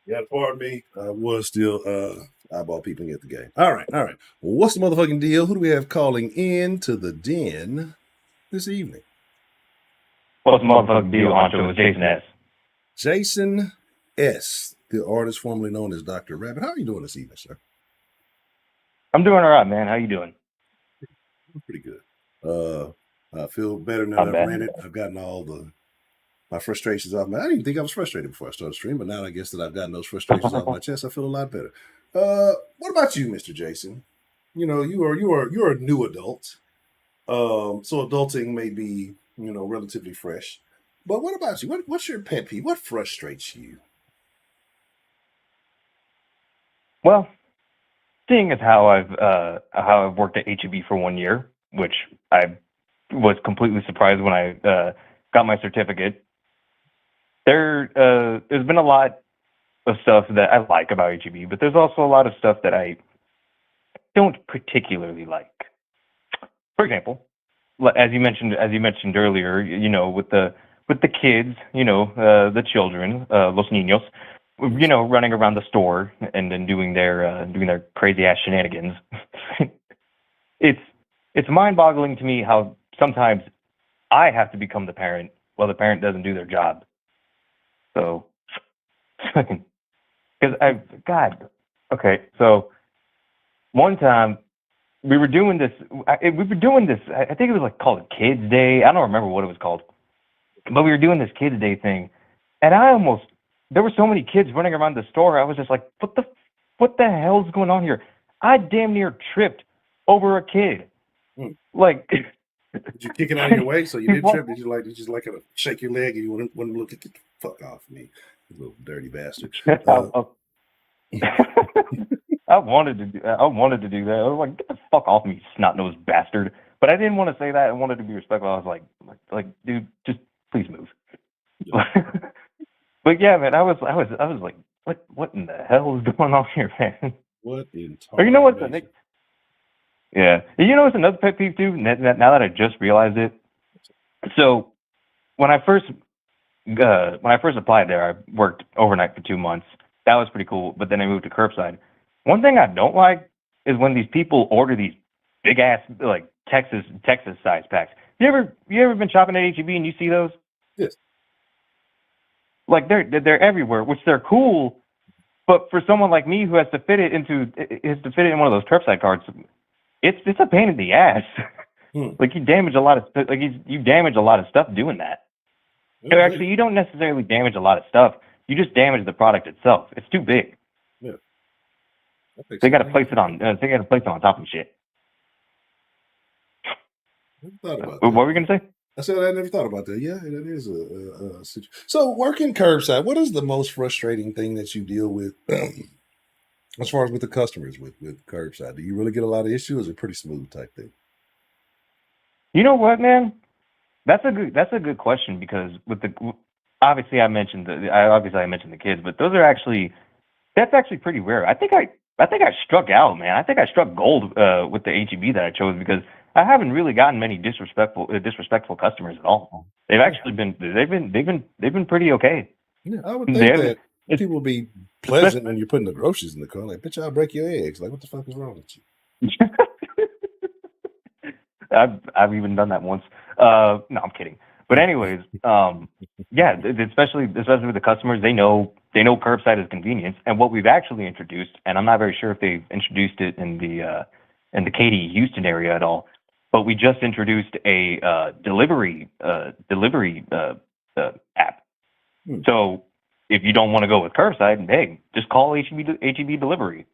Yeah, pardon me. I was still eyeball peeping at the game. All right, all right. Well, what's the motherfucking deal? Who do we have calling in to the den this evening? What's the motherfucking deal, Honcho? It's Jason S. Jason S. the artist formerly known as Dr. Rabbit. How are you doing this evening, sir? I'm doing all right, man. How you doing? I'm pretty good. I feel better now that Not I've bad. ranted. I've gotten all my frustrations off. I didn't think I was frustrated before I started streaming, but now I guess that I've gotten those frustrations off my chest, I feel a lot better. What about you, Mr. Jason? You know, you're a new adult. So adulting may be, relatively fresh. But what about you? What's your pet peeve? What frustrates you? Well, seeing as how I've worked at HEB for 1 year, which I was completely surprised when I got my certificate. There's been a lot of stuff that I like about HEB, but there's also a lot of stuff that I don't particularly like. For example, as you mentioned earlier, with the kids, the children, los niños, running around the store and then doing their crazy ass shenanigans. it's it's mind-boggling to me how sometimes I have to become the parent while the parent doesn't do their job. So, because God, okay, so one time we were doing this. I think it was like called Kids Day. I don't remember what it was called, but we were doing this Kids Day thing, and there were so many kids running around the store. I was just like, what the hell's going on here? I damn near tripped over a kid. Hmm. Like, Did you kick it out of your way so you didn't trip? Did you just like kind of shake your leg and you want to look at the fuck off me, you little dirty bastard? I wanted to do that. I was like, get the fuck off me, snot nosed bastard. But I didn't want to say that. I wanted to be respectful. I was like, dude, just please move. Yeah. But yeah, man, I was like, what in the hell is going on here, man? What in Or you know what? tarnation? Yeah, you know what's another pet peeve too? Now that I just realized it. So when I first applied there, I worked overnight for 2 months. That was pretty cool. But then I moved to Curbside. One thing I don't like is when these people order these big ass like Texas size packs. You ever been shopping at HEB and you see those? Yes. Like they're everywhere, which they're cool. But for someone like me who has to fit it in one of those Curbside carts, it's a pain in the ass. Like you damage a lot of you damage a lot of stuff doing that. Or actually, you don't necessarily damage a lot of stuff. You just damage the product itself. It's too big. Yeah. They got to place it on. They got to place it on top of shit. I never thought about What that. were we gonna say? I said I never thought about that. Yeah, that is a situation. So working curbside, what is the most frustrating thing that you deal with as far as with the customers with curbside? Do you really get a lot of issues? Or is it pretty smooth type thing? You know what, man? That's a good question because obviously I mentioned the kids, but that's actually pretty rare. I think I struck out, man. I think I struck gold with the HEB that I chose because I haven't really gotten many disrespectful customers at all. They've been pretty okay. Yeah, I would They think haven't, that it's people would be pleasant especially when you're putting the groceries in the car. Like, bitch, I'll break your eggs. Like, what the fuck is wrong with you? I've even done that once. No, I'm kidding. But anyways, yeah, especially with the customers, they know curbside is convenience, and what we've actually introduced, and I'm not very sure if they've introduced it in the Katy Houston area at all, but we just introduced a delivery app. So if you don't want to go with curbside, hey, just call HEB delivery.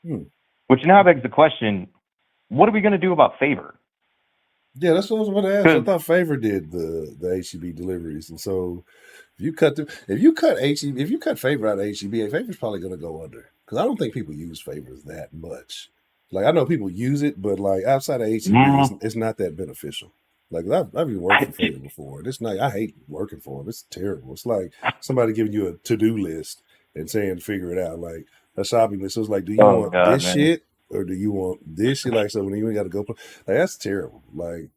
Which now begs the question: what are we going to do about Favor? Yeah, that's what I was going to ask. I thought Favor did the HEB deliveries, and so if you cut Favor out of HEB, Favor's probably going to go under because I don't think people use Favors that much. Like I know people use it, but like outside of HEB, it's not that beneficial. Like I've been working for Favor before. It's not. I hate working for them. It's terrible. It's like somebody giving you a to-do list and saying figure it out. Like a shopping list. So it's like, do you want God, this man. shit or do you want this shit? Like so when you got to go, like that's terrible. Like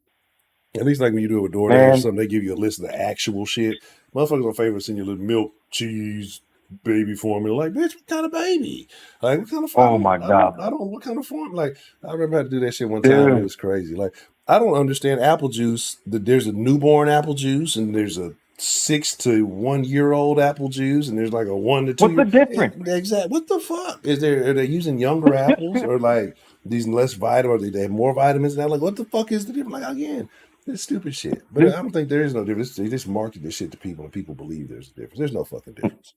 at least like when you do it with DoorDash or something, they give you a list of the actual shit. Motherfuckers on Favor send you a little milk, cheese, baby formula. Like, bitch, what kind of baby? Like, what kind of Oh my God. I don't what kind of form? Like, I remember I had to do that shit one time and it was crazy. Like, I don't understand apple juice. There's a newborn apple juice and there's a 6 to 1 year old apple juice, and there's like a 1 to 2 What's the year. difference? Exactly. What the fuck is there? Are they using younger apples or like these less vitamin? Or they have more vitamins now? Like what the fuck is the difference? Like again, this stupid shit. But I don't think there is no difference. They just market this shit to people, and people believe there's a difference. There's no fucking difference.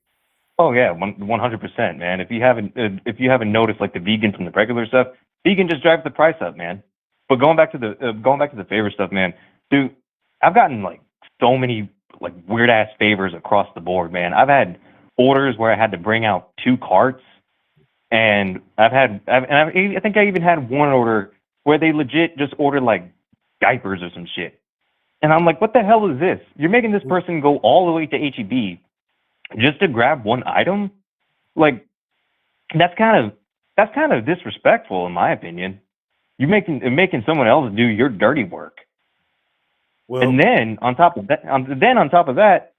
Oh yeah, 100%, man. If you haven't noticed like the vegan from the regular stuff, vegan just drives the price up, man. But going back to the favor stuff, man, dude, I've gotten like so many like weird ass favors across the board, man. I've had orders where I had to bring out 2 carts, and I think I even had one order where they legit just ordered like diapers or some shit, and I'm like, what the hell is this? You're making this person go all the way to HEB just to grab one item? Like that's kind of disrespectful in my opinion. You're making someone else do your dirty work. Well, And then on top of that,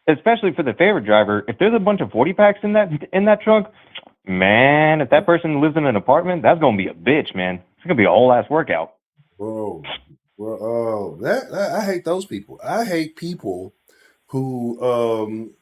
especially for the favorite driver, if there's a bunch of 40 packs in that trunk, man, if that person lives in an apartment, that's gonna be a bitch, man. It's gonna be a whole ass workout. bro, that I hate those people. I hate people who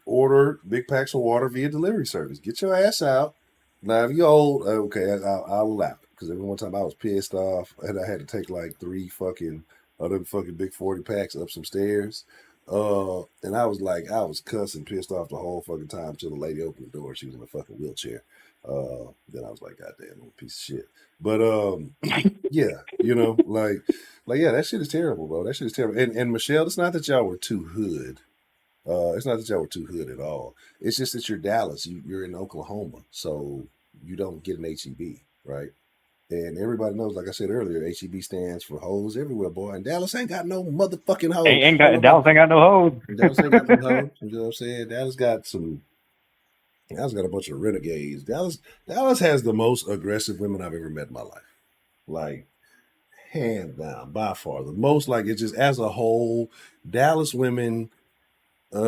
order big packs of water via delivery service. Get your ass out. Now, if you're old, okay, I'll allow it. Because every one time I was pissed off, and I had to take like 3 fucking other fucking big 40 packs up some stairs. And I was cussing, pissed off the whole fucking time until the lady opened the door. She was in a fucking wheelchair. Then I was like, God damn, I'm a piece of shit. But yeah, yeah, that shit is terrible, bro. That shit is terrible. And Michelle, it's not that y'all were too hood. It's not that y'all were too hood at all. It's just that you're Dallas. You're in Oklahoma, so you don't get an HEB, right? And everybody knows, like I said earlier, HEB stands for hoes everywhere, boy. And Dallas ain't got no motherfucking hoes. Dallas ain't got no hose. Dallas ain't got no hoes. You know what I'm saying? Dallas got a bunch of renegades. Dallas has the most aggressive women I've ever met in my life. Like, hands down, by far. The most, like, it's just as a whole, Dallas women, they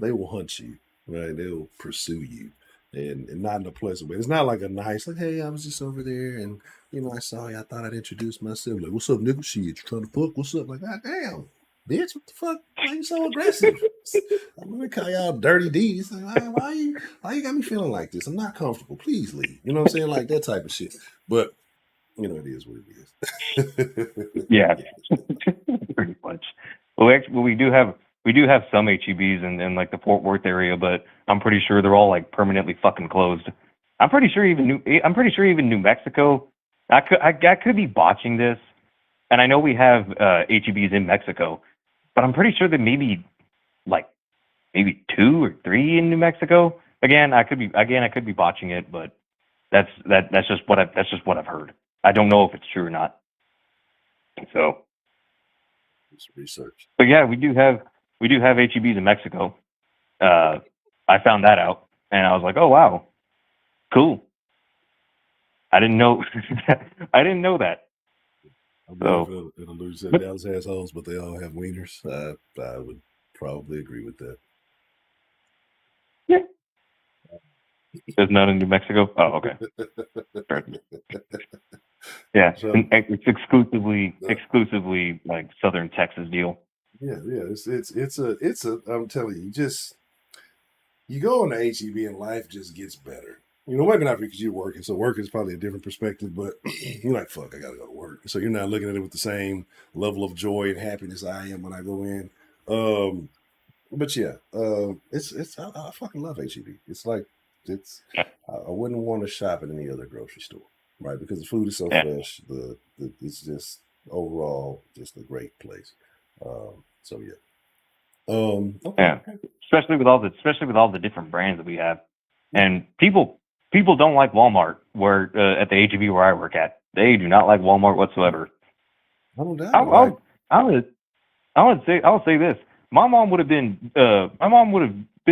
will hunt you, right? They'll pursue you, and not in a pleasant way. It's not like a nice, like, hey, I was just over there, and I saw you. I thought I'd introduce myself. Like, what's up, nigga? Shit, you trying to fuck? What's up? Like, God damn, bitch, what the fuck? Why you so aggressive? I'm gonna call y'all dirty D's. Like, why you got me feeling like this? I'm not comfortable. Please leave. You know what I'm saying? Like that type of shit. But it is what it is. Yeah, pretty much. Well, actually, we do have some HEBs in like the Fort Worth area, but I'm pretty sure they're all like permanently fucking closed. I'm pretty sure even New Mexico. I could be botching this, and I know we have HEBs in Mexico, but I'm pretty sure that maybe 2 or 3 in New Mexico. Again, I could be botching it, but that's just what I've heard. I don't know if it's true or not. So It's research. But yeah, we do have HEBs in Mexico. I found that out, and I was like, oh wow, cool. I didn't know. I didn't know that. So it'll lose that Dallas assholes, but they all have wieners. I would probably agree with that. Yeah. There's none in New Mexico. Oh, okay. Yeah, So, it's exclusively like Southern Texas deal. yeah. It's a. I'm telling you, you go on the HEB and life just gets better. Maybe not because you're working. So work is probably a different perspective, but you're like, fuck, I gotta go to work. So you're not looking at it with the same level of joy and happiness I am when I go in. But yeah, I fucking love HEB. It's like I wouldn't want to shop at any other grocery store, right? Because the food is so fresh. It's just overall just a great place. So yeah. Okay. Yeah, especially with all the different brands that we have, and people don't like Walmart. Where at the HEB where I work at, they do not like Walmart whatsoever. I don't doubt. I'll say this: my mom would have been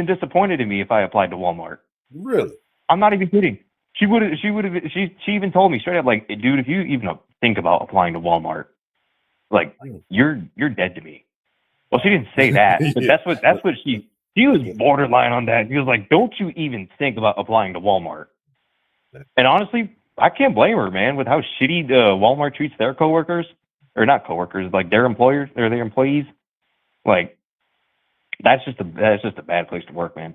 disappointed in me if I applied to Walmart. Really? I'm not even kidding. She even told me straight up, like, dude, if you even think about applying to Walmart, like, you're dead to me. Well, she didn't say that, but Yeah. that's what she was borderline on that. She was like, don't you even think about applying to Walmart. And honestly, I can't blame her, man, with how shitty Walmart treats their coworkers, or not coworkers, like their employers or their employees. Like that's just a bad place to work, man.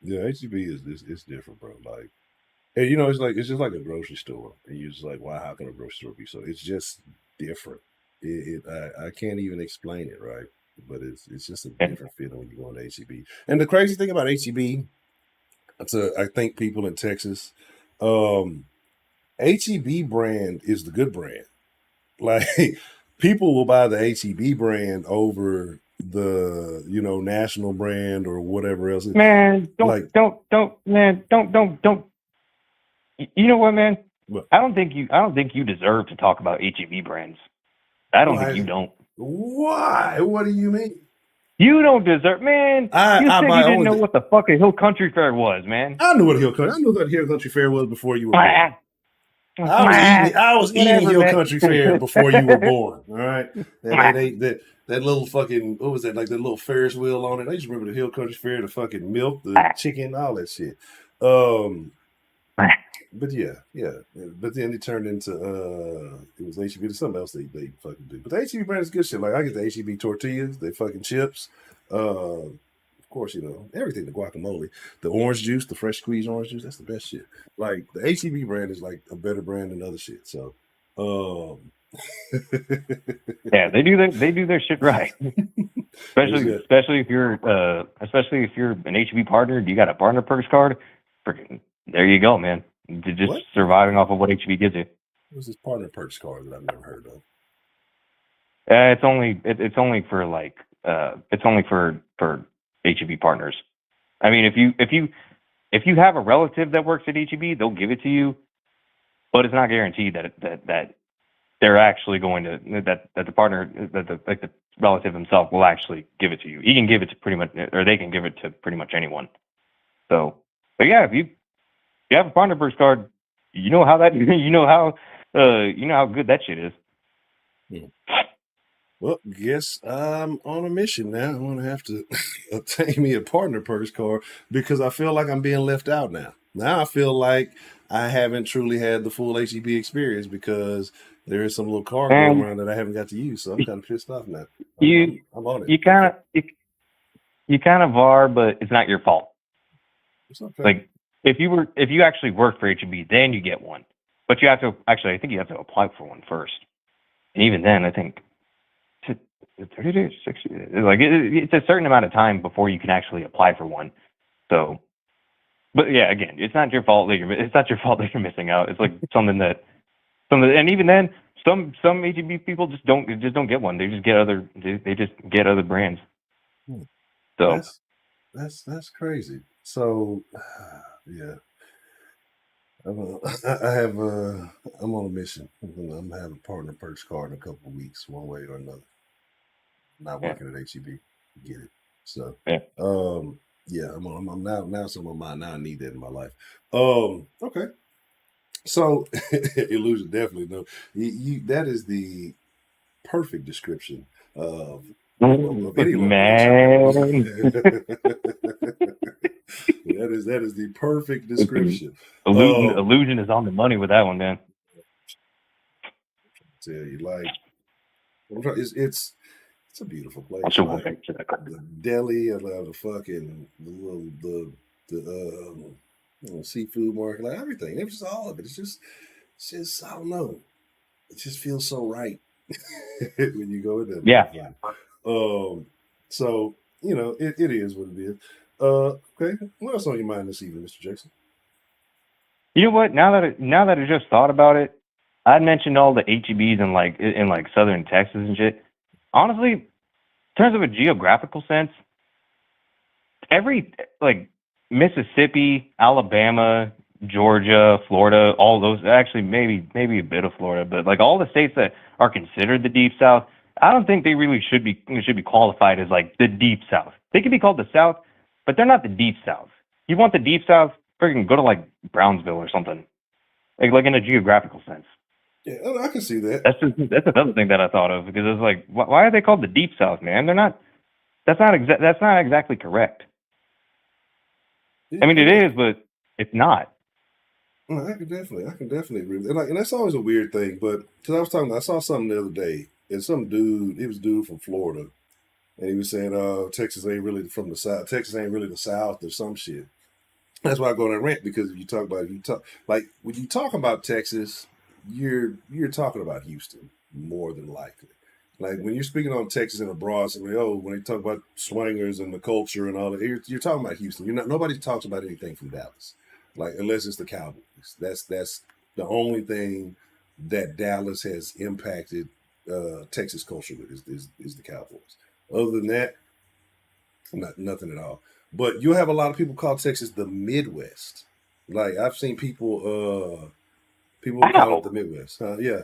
Yeah, HEB is it's different, bro. Like, and you know, it's just like a grocery store, and you're just like, why? How can a grocery store be so? It's just different. I can't even explain it, right? But it's just a And different feeling when you go into HEB. And the crazy thing about HEB, I think people in Texas, um, HEB brand is the good brand. Like people will buy the HEB brand over the national brand or whatever else. man, Like, don't. You know what, man? what? I don't think you deserve to talk about HEB brands. I don't think you Why? don't. Why? What do you mean? You don't deserve, man. You I said buy you didn't know only. what the fuck a Hill Country Fair was, man. I knew what Hill Country. I knew what Hill Country Fair was before you were born. I was eating Whatever, Hill man. Country Fair before you were born. All right, and they ate that little fucking, what was that, like that little Ferris wheel on it. I just remember the Hill Country Fair, the fucking milk, the chicken, all that shit. But yeah. But then it turned into it was HEB. There's something else they fucking do. But the HEB brand is good shit. Like I get the HEB tortillas, they fucking chips. Of course, everything, the guacamole, the orange juice, the fresh squeezed orange juice, that's the best shit. Like the HEB brand is like a better brand than other shit. So Yeah, they do their shit right. Especially if you're an HEB partner, you got a partner perks card. Freaking, there you go, man. Just What? surviving off of what HEB gives you. What's this partner perks card that I've never heard of? It's only for like it's only for HEB partners. I mean, if you have a relative that works at HEB, they'll give it to you, but it's not guaranteed that they're actually going to that the partner that the relative himself will actually give it to you. He can give it to pretty much, or they can give it to pretty much anyone. So, but yeah, if you have a partner perks card, you know how good that shit is. Hmm. Well, guess I'm on a mission now. I'm gonna have to obtain me a partner perks card because I feel like I'm being left out now. Now I feel like I haven't truly had the full HEB experience because there is some little card going And around that I haven't got to use. So I'm kind of pissed off now. you I'm on it. you kind of you kind of are, but it's not your fault. It's okay. Like if you actually work for HEB, then you get one. But you have to actually, I think you have to apply for one first. And even then, I think 30 days, 60 days. Like it's a certain amount of time before you can actually apply for one. So, but yeah, again, it's not your fault that you're missing out. It's like and even then, some HEB people just don't get one. They just get other brands. Hmm. So That's crazy. So yeah. I have I'm on a mission. I'm gonna have a partner perks card in a couple of weeks, one way or another. Not yeah, working at HEB, get it. So yeah. yeah, I'm now it's on my mind. Now I need that in my life. Okay. So illusion, definitely no. That is the perfect description of any location. Man, That is the perfect description. illusion is on the money with that one, man. Tell you, like, it's a beautiful I place. should walk Like back to that. the deli, the fucking seafood market, like everything. It's just all of it. It's just I don't know. It just feels so right when you go in there. Yeah. So it is what it is. Okay. What else on your mind this evening, Mr. Jackson? You know what? Now that I just thought about it, I mentioned all the HEBs in like southern Texas and shit. Honestly, in terms of a geographical sense, every like Mississippi, Alabama, Georgia, Florida, all those, actually maybe a bit of Florida, but like all the states that are considered the deep south, I don't think they really should be qualified as like the deep south. They could be called the south, but they're not the deep south. You want the deep south, freaking go to like Brownsville or something. Like in a geographical sense. Yeah, I can see that. That's another thing that I thought of, because it's like, why are they called the deep south, man? They're not. That's not exactly correct. Yeah, I mean, it is, but it's not. I can definitely agree with it. And that's always a weird thing. But because I saw something the other day, and some dude, it was a dude from Florida, and he was saying, Texas ain't really from the South. Texas ain't really the South or some shit. That's why I go on that rant, because if you talk about like when you talk about Texas, you're talking about Houston more than likely. Like when you're speaking on Texas in a broad, when they talk about swingers and the culture and all that, you're talking about Houston. Nobody talks about anything from Dallas, like unless it's the Cowboys. That's the only thing that Dallas has impacted Texas culture with is the Cowboys. Other than that, nothing at all. But you'll have a lot of people call Texas the Midwest. Like I've seen people call it How? the Midwest. Yeah,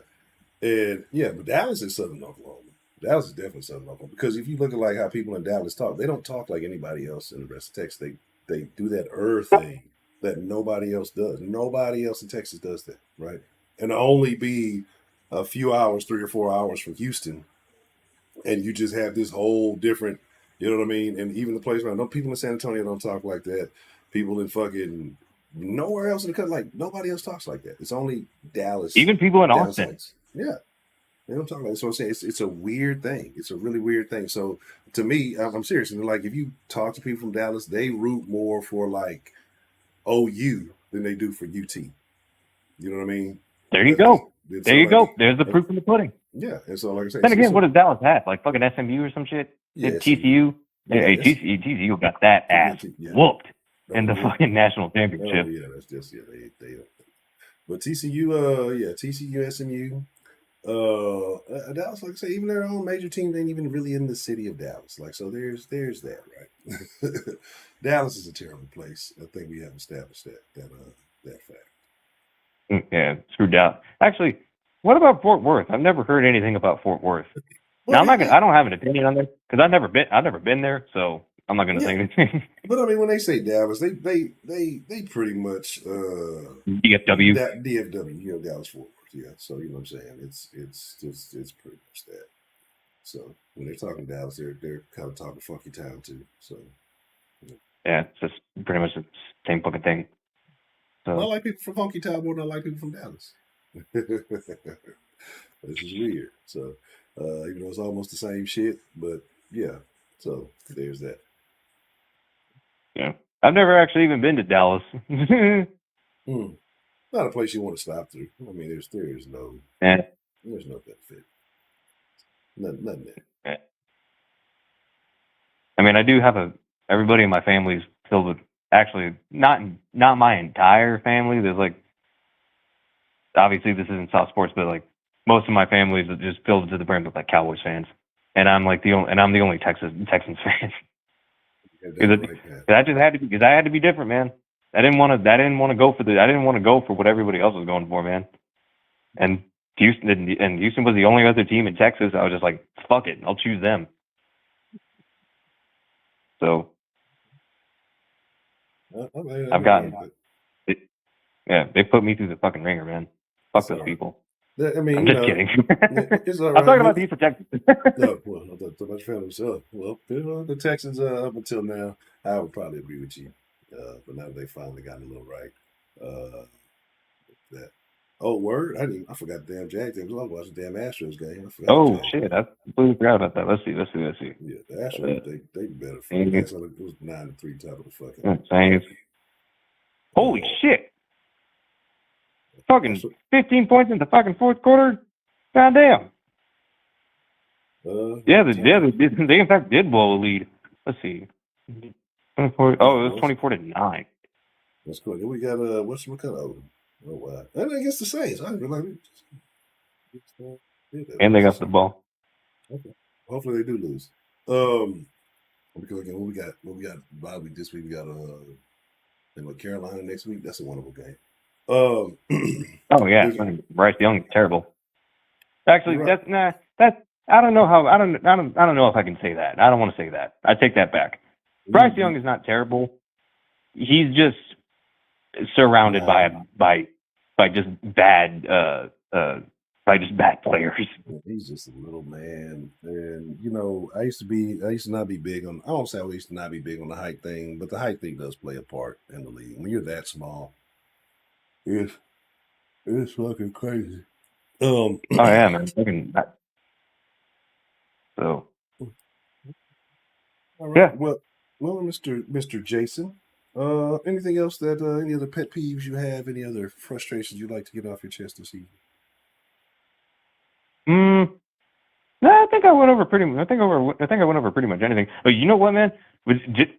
and yeah, but Dallas is Southern Oklahoma. Dallas is definitely Southern Oklahoma, because if you look at like how people in Dallas talk, they don't talk like anybody else in the rest of Texas. They do that thing that nobody else does. Nobody else in Texas does that, right? And only be a few hours, 3 or 4 hours from Houston, and you just have this whole different, you know what I mean? And even the place around, no, people in San Antonio don't talk like that. People in fucking nowhere else in the country, like nobody else talks like that. It's only Dallas, Even people in Dallas Austin. lights. Yeah, they don't talk like that. So I'm saying it's a weird thing. It's a really weird thing. So to me, I'm serious. And like if you talk to people from Dallas, they root more for like OU than they do for UT. You know what I mean? There you go. There So you like, go. There's the proof in the pudding. yeah. And so like I say, Then again, what does Dallas have? Like fucking SMU or some shit? yeah, TCU? yeah, Hey, TCU got that ass yeah. whooped in Oh, the yeah. fucking national Oh championship. yeah, that's just they don't. But TCU, TCU, SMU, Dallas, like I say, even their own major team ain't even really in the city of Dallas. Like, so there's that, right? Dallas is a terrible place. I think we have established that fact. Yeah, screw Dallas. Actually, what about Fort Worth? I've never heard anything about Fort Worth. Well, Now I'm not gonna. I don't have an opinion on there because I've never been there, so I'm not gonna yeah, say anything. but I mean, when they say Dallas, they pretty much DFW. that DFW, Dallas Fort Worth, yeah. So you know what I'm saying? It's pretty much that. So when they're talking Dallas, they're kind of talking funky town too. So Yeah, it's just pretty much the same fucking thing. So I like people from funky town more than I like people from Dallas. This is weird. So even though it's almost the same shit, but yeah. So there's that. yeah, I've never actually even been to Dallas. Not a place you want to stop through. I mean, there's no Yeah. there's no benefit. Nothing there. Yeah. I mean, I do have everybody in my family's filled with, actually not my entire family. There's like, obviously this isn't South Sports, but like most of my family is just filled to the brim with like Cowboys fans, and I'm like the only Texans fan. Because I just had to, because I had to be different, man. I didn't want to go for what everybody else was going for, man. And Houston was the only other team in Texas. I was just like, fuck it, I'll choose them. So I've gotten it. Yeah, they put me through the fucking ringer, man. Fuck those people. I mean, I'm just kidding. It's all right. I'm talking about the Houston Texans. No, well, I thought so much fan himself. Well, the Texans up until now, I would probably agree with you. But now they finally got a little right. That. Oh, word! I forgot the damn Jags. I was watching the damn Astros game. I forgot. Oh shit! I completely forgot about that. Let's see. Yeah, the Astros they better. It was 9-3 top of the fucking. Holy shit! Fucking 15 points in the fucking fourth quarter. Goddamn. They in fact did blow a lead. Let's see. 24, it was 24-9. That's cool. Then we got what's we cut over? Oh wow! And I guess the Saints. I didn't realize. And they got the ball. Okay. Hopefully they do lose. Because again, what we got bye week this week. We got Carolina next week. That's a wonderful game. Oh yeah, Bryce Young is terrible. Actually, right. That's I don't know if I can say that. I don't want to say that. I take that back. Bryce Young is not terrible. He's just surrounded by just bad players. He's just a little man, and I used to not be big on. I don't say I used to not be big on the height thing, but the height thing does play a part in the league when you're that small. It's fucking crazy. Oh yeah, man. So All right. yeah. Well, Mr. Jason. Anything else that any other pet peeves you have? Any other frustrations you'd like to get off your chest this evening? No, I think I went over pretty. I think I went over pretty much anything. Oh, you know what, man? Was just,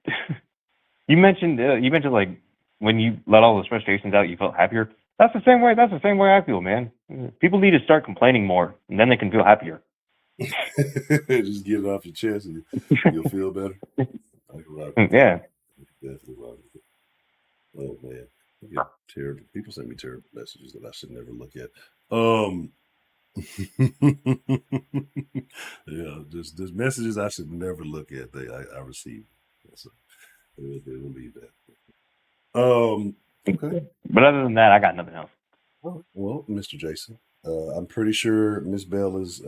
you mentioned like when you let all those frustrations out, you felt happier. That's the same way. That's the same way I feel, man. People need to start complaining more, and then they can feel happier. Just get it off your chest and you'll feel better. I can rock with that. Yeah. Definitely rock with it. Oh man, I get terrible. People send me terrible messages that I should never look at. Yeah, just messages I should never look at. I receive. So they will leave that. Okay. But other than that, I got nothing else. Well, Mr. Jason, I'm pretty sure Miss Bell is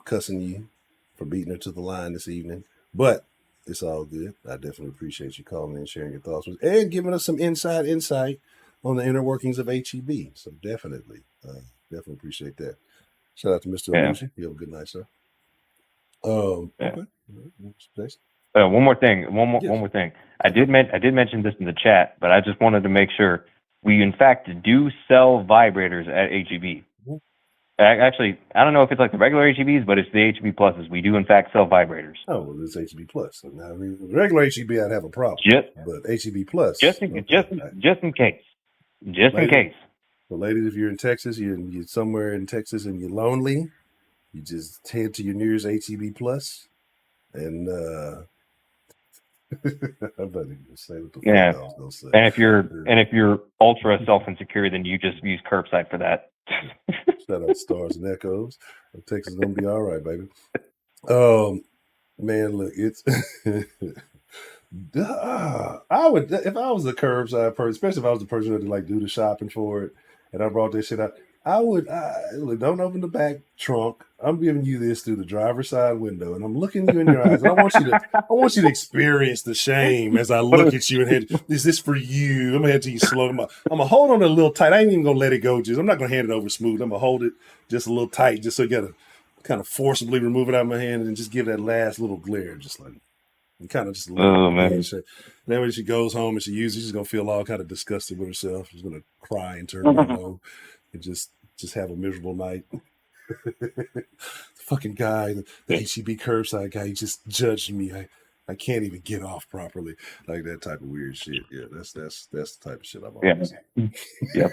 cussing you for beating her to the line this evening, but it's all good. I definitely appreciate you calling in and sharing your thoughts with and giving us some insight on the inner workings of HEB. So definitely appreciate that. Shout out to Mr. Yeah. Illusion. You have a good night, sir. Yeah. Okay. Mr. Jason. One more thing. One more thing. I did mention this in the chat, but I just wanted to make sure we in fact do sell vibrators at HEB. Actually, I don't know if it's like the regular HEBs, but it's the HEB Pluses. We do in fact sell vibrators. Oh, well, it's HEB Plus. So now, I mean, regular HEB, I'd have a problem. But HEB Plus, just in case. So, ladies, if you're in Texas, you're somewhere in Texas and you're lonely, you just head to your nearest HEB Plus, and I'm not even gonna say what the fuck I was gonna say. And if you're ultra self-insecure, then you just use Curbside for that. Shout out Stars and Echoes. Texas is gonna be all right, baby. Man, look, it's I would if I was a curbside person, especially if I was the person that like do the shopping for it, and I brought this shit out. I would look, don't open the back trunk. I'm giving you this through the driver's side window, and I'm looking you in your eyes. And I want you to experience the shame as I look at you and head. Is this for you? I'm gonna head to you slow. I'm gonna hold on a little tight. I ain't even gonna let it go. I'm not gonna hand it over smooth. I'm gonna hold it just a little tight, just so you gotta kind of forcibly remove it out of my hand and just give that last little glare, just like. And kind of just man. Then when she goes home and she uses, she's gonna feel all kind of disgusted with herself. She's gonna cry and turn around and just have a miserable night. The fucking guy, the HEB curbside guy, he just judged me. I can't even get off properly, like that type of weird shit. Yeah, that's the type of shit I'm always. Yep.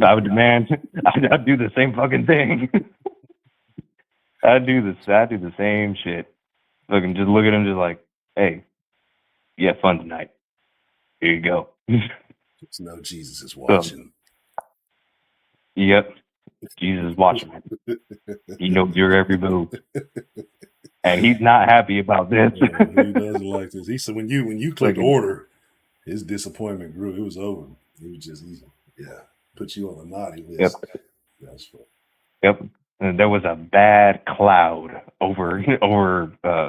I would demand. I'd do the same fucking thing. I'd do the same shit. Just look at him, just like, hey, you have fun tonight. Here you go. Just know Jesus is watching. Yep. Jesus is watching. He knows your every move. And he's not happy about this. He doesn't like this. He said when you clicked order, his disappointment grew. It was over. It was just easy. Yeah. Put you on a naughty list. Yep. That's funny. Yep. And there was a bad cloud over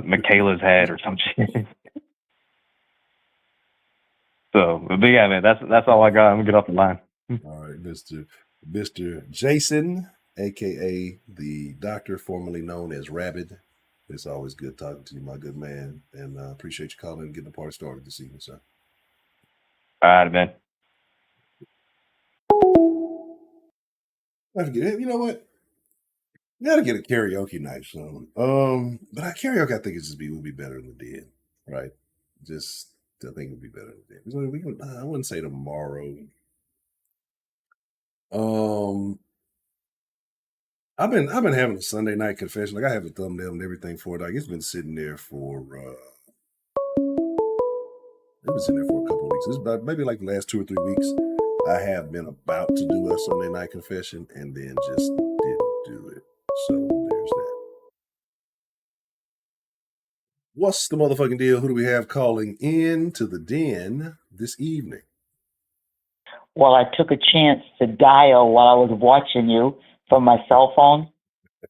Michaela's head or some shit. So, but yeah, man, that's all I got. I'm gonna get off the line. All right, Mr. Jason, aka the doctor formerly known as Rabid. It's always good talking to you, my good man, and I appreciate you calling and getting the party started this evening, sir. All right, man. I forget. You know what? You gotta get a karaoke night soon. But karaoke, I think will be better than the Den, right? I think it'll be better than the Den. I wouldn't say tomorrow. I've been having a Sunday night confession. Like I have a thumbnail and everything for it. Like it's been sitting there for it was in there for a couple of weeks. It's about maybe like the last 2 or 3 weeks. I have been about to do a Sunday night confession and then just didn't do it. So there's that. What's the motherfucking deal? Who do we have calling in to the Den this evening? Well, I took a chance to dial while I was watching you from my cell phone,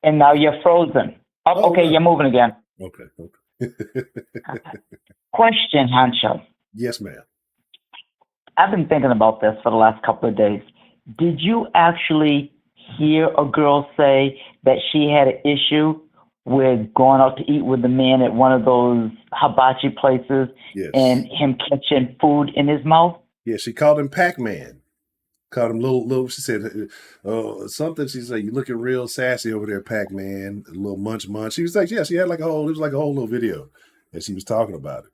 and now you're frozen. Oh, okay, you're moving again. Okay. Question, Hancho. Yes, ma'am. I've been thinking about this for the last couple of days. did you actually hear a girl say that she had an issue with going out to eat with the man at one of those hibachi places and Yes. him catching food in his mouth? Yeah, she called him Pac-Man. Called him little. She said something. She said, "You looking real sassy over there, Pac-Man." A little munch. She was like, "Yeah." She had like a whole. It was like a whole little video, and she was talking about it.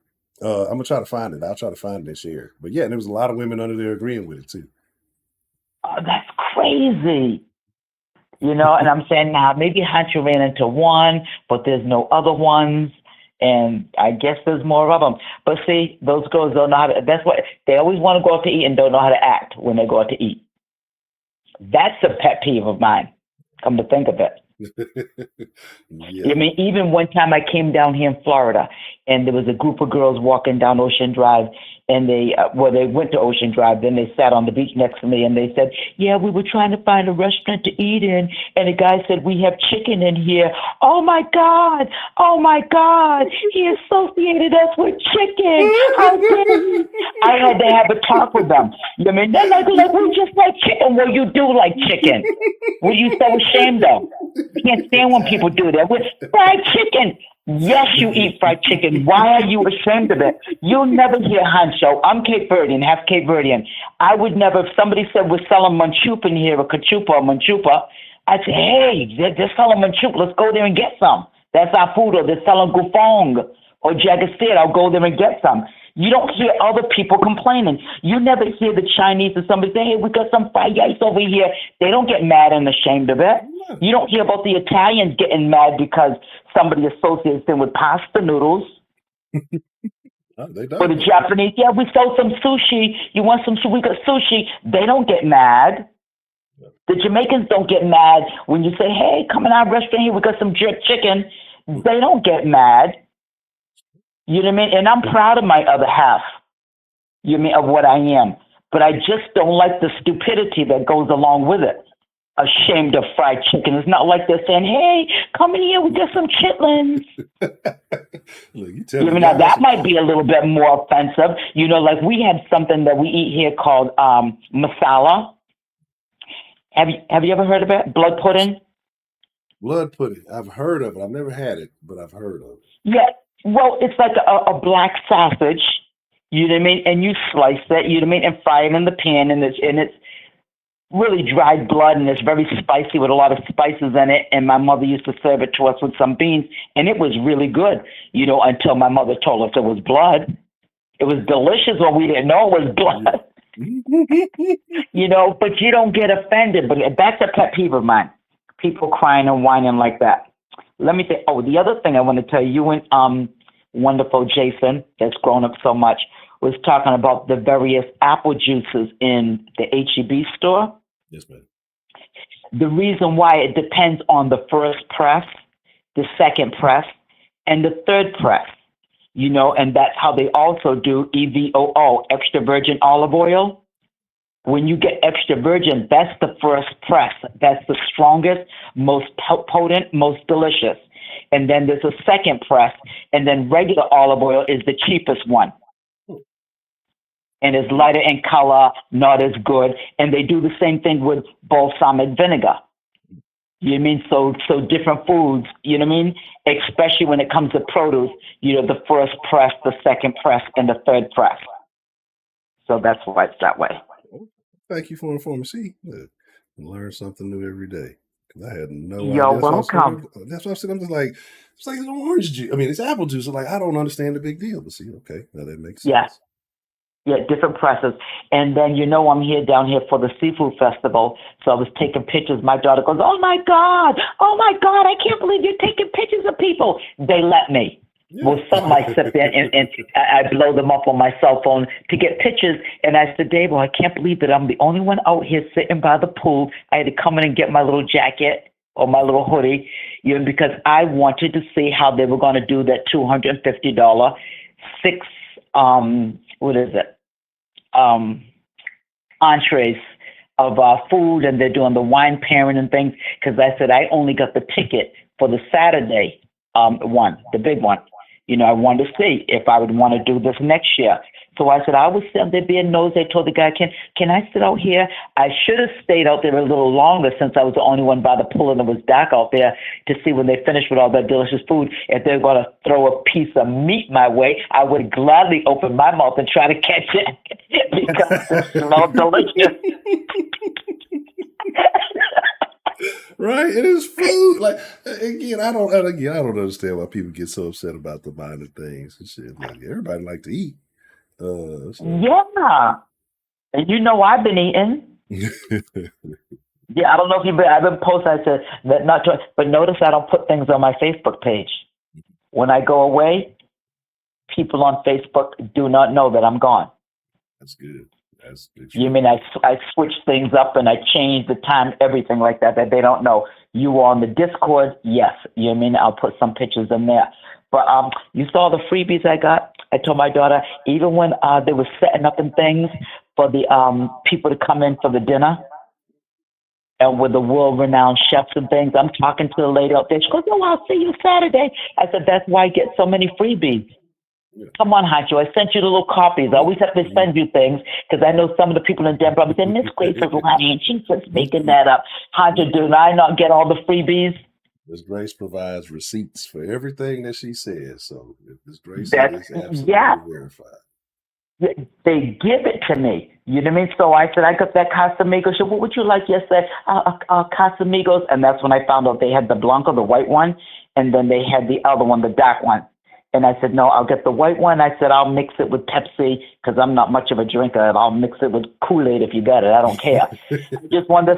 I'm gonna try to find it. I'll try to find it and share it. But yeah, and there was a lot of women under there agreeing with it too. Oh, that's crazy. You know, and I'm saying now maybe Hunter ran into one, but there's no other ones. And I guess there's more of them. But see, those girls don't know how to, that's what, they always want to go out to eat and don't know how to act when they go out to eat. That's a pet peeve of mine, come to think of it. Yeah. I mean, even one time I came down here in Florida, and there was a group of girls walking down Ocean Drive, and they went to Ocean Drive, then they sat on the beach next to me, and they said, "Yeah, we were trying to find a restaurant to eat in," and the guy said, "We have chicken in here." Oh my God! Oh my God! He associated us with chicken. How dare he? I had to have a talk with them. I mean, they're like, we just like chicken. Well, you do like chicken. What are you so ashamed of? I can't stand when people do that. With fried chicken. Yes, you eat fried chicken. Why are you ashamed of it? You'll never hear Hancho. I'm Cape Verdean, half Cape Verdean. I would never, if somebody said we're selling manchupa in here, or cachupa or manchupa, I'd say, hey, they're selling manchupa. Let's go there and get some. That's our food. Or they're selling gufong or jagastid. I'll go there and get some. You don't hear other people complaining. You never hear the Chinese or somebody say, hey, we got some fried rice over here. They don't get mad and ashamed of it. You don't hear about the Italians getting mad because somebody associates them with pasta noodles. They don't. Or the Japanese, yeah, we sell some sushi. You want some sushi? We got sushi. They don't get mad. The Jamaicans don't get mad when you say, hey, come in our restaurant here. We got some jerk chicken. They don't get mad. You know what I mean? And I'm proud of my other half, you know, of what I am. But I just don't like the stupidity that goes along with it. Ashamed of fried chicken. It's not like they're saying, hey, come in here, we got some chitlins. Look, you tell You know, me now that might be a little bit more offensive. You know, like we have something that we eat here called masala. Have you ever heard of it? Blood pudding? Blood pudding. I've heard of it. I've never had it, but I've heard of it. Yeah. Well, it's like a black sausage, you know what I mean? And you slice it, you know what I mean, and fry it in the pan, and it's really dried blood, and it's very spicy with a lot of spices in it. And my mother used to serve it to us with some beans, and it was really good, you know, until my mother told us it was blood. It was delicious when we didn't know it was blood. You know, but you don't get offended. But that's a pet peeve of mine. People crying and whining like that. Let me say, the other thing I want to tell you, and wonderful Jason, that's grown up so much, was talking about the various apple juices in the H-E-B store. Yes, ma'am. The reason why it depends on the first press, the second press, and the third press, you know, and that's how they also do EVOO, extra virgin olive oil. When you get extra virgin, that's the first press. That's the strongest, most potent, most delicious. And then there's a second press, and then regular olive oil is the cheapest one. And it's lighter in color, not as good. And they do the same thing with balsamic vinegar. You know what I mean? So different foods, you know what I mean? Especially when it comes to produce, you know, the first press, the second press, and the third press. So that's why it's that way. Thank you for informing me. See, learn something new every day. Because I had no idea. You're welcome. That's what I said. I'm just like, it's like orange juice. I mean, it's apple juice. So like, I don't understand the big deal. But see, okay, now that makes sense. Yeah. Yeah, different presses. And then, you know, I'm here down here for the seafood festival. So I was taking pictures. My daughter goes, oh my God, I can't believe you're taking pictures of people. They let me. Yeah. Well, some I sit there and I blow them up on my cell phone to get pictures. And I said, Dave, I can't believe that I'm the only one out here sitting by the pool. I had to come in and get my little jacket or my little hoodie, you know, because I wanted to see how they were going to do that $250 entrees of food, and they're doing the wine pairing and things. Because I said I only got the ticket for the Saturday one, the big one. I wanted to see if I would want to do this next year. So I said, I was sitting there being nosy. I told the guy, can I sit out here? I should have stayed out there a little longer since I was the only one by the pool and it was dark out there to see when they finished with all that delicious food. If they're going to throw a piece of meat my way, I would gladly open my mouth and try to catch it because it smelled delicious. Right, it is food. Like I don't understand why people get so upset about the minor things and shit. Like everybody like to eat. So. Yeah, and I've been eating. Yeah, I don't know if I've been posting. I said that not to, but notice I don't put things on my Facebook page. When I go away, people on Facebook do not know that I'm gone. That's good. You mean I switch things up and I change the time, everything like that they don't know. You are on the Discord, yes. You mean I'll put some pictures in there. But you saw the freebies I got. I told my daughter, even when they were setting up and things for the people to come in for the dinner, and with the world-renowned chefs and things, I'm talking to the lady out there. She goes, "Oh, I'll see you Saturday." I said, "That's why I get so many freebies." Yeah. Come on, Hancho. I sent you the little copies. I always have to send you things because I know some of the people in Denver probably say, "Miss Grace is lying. She's just making that up." Hancho, do I not get all the freebies? Miss Grace provides receipts for everything that she says. So Miss Grace is absolutely verified. They give it to me. You know what I mean? So I said, I got that Casamigos. She said, "What would you like yesterday?" Casamigos. And that's when I found out they had the Blanco, the white one, and then they had the other one, the dark one. And I said, "No, I'll get the white one." I said, "I'll mix it with Pepsi because I'm not much of a drinker. I'll mix it with Kool-Aid if you got it. I don't care." I just wanted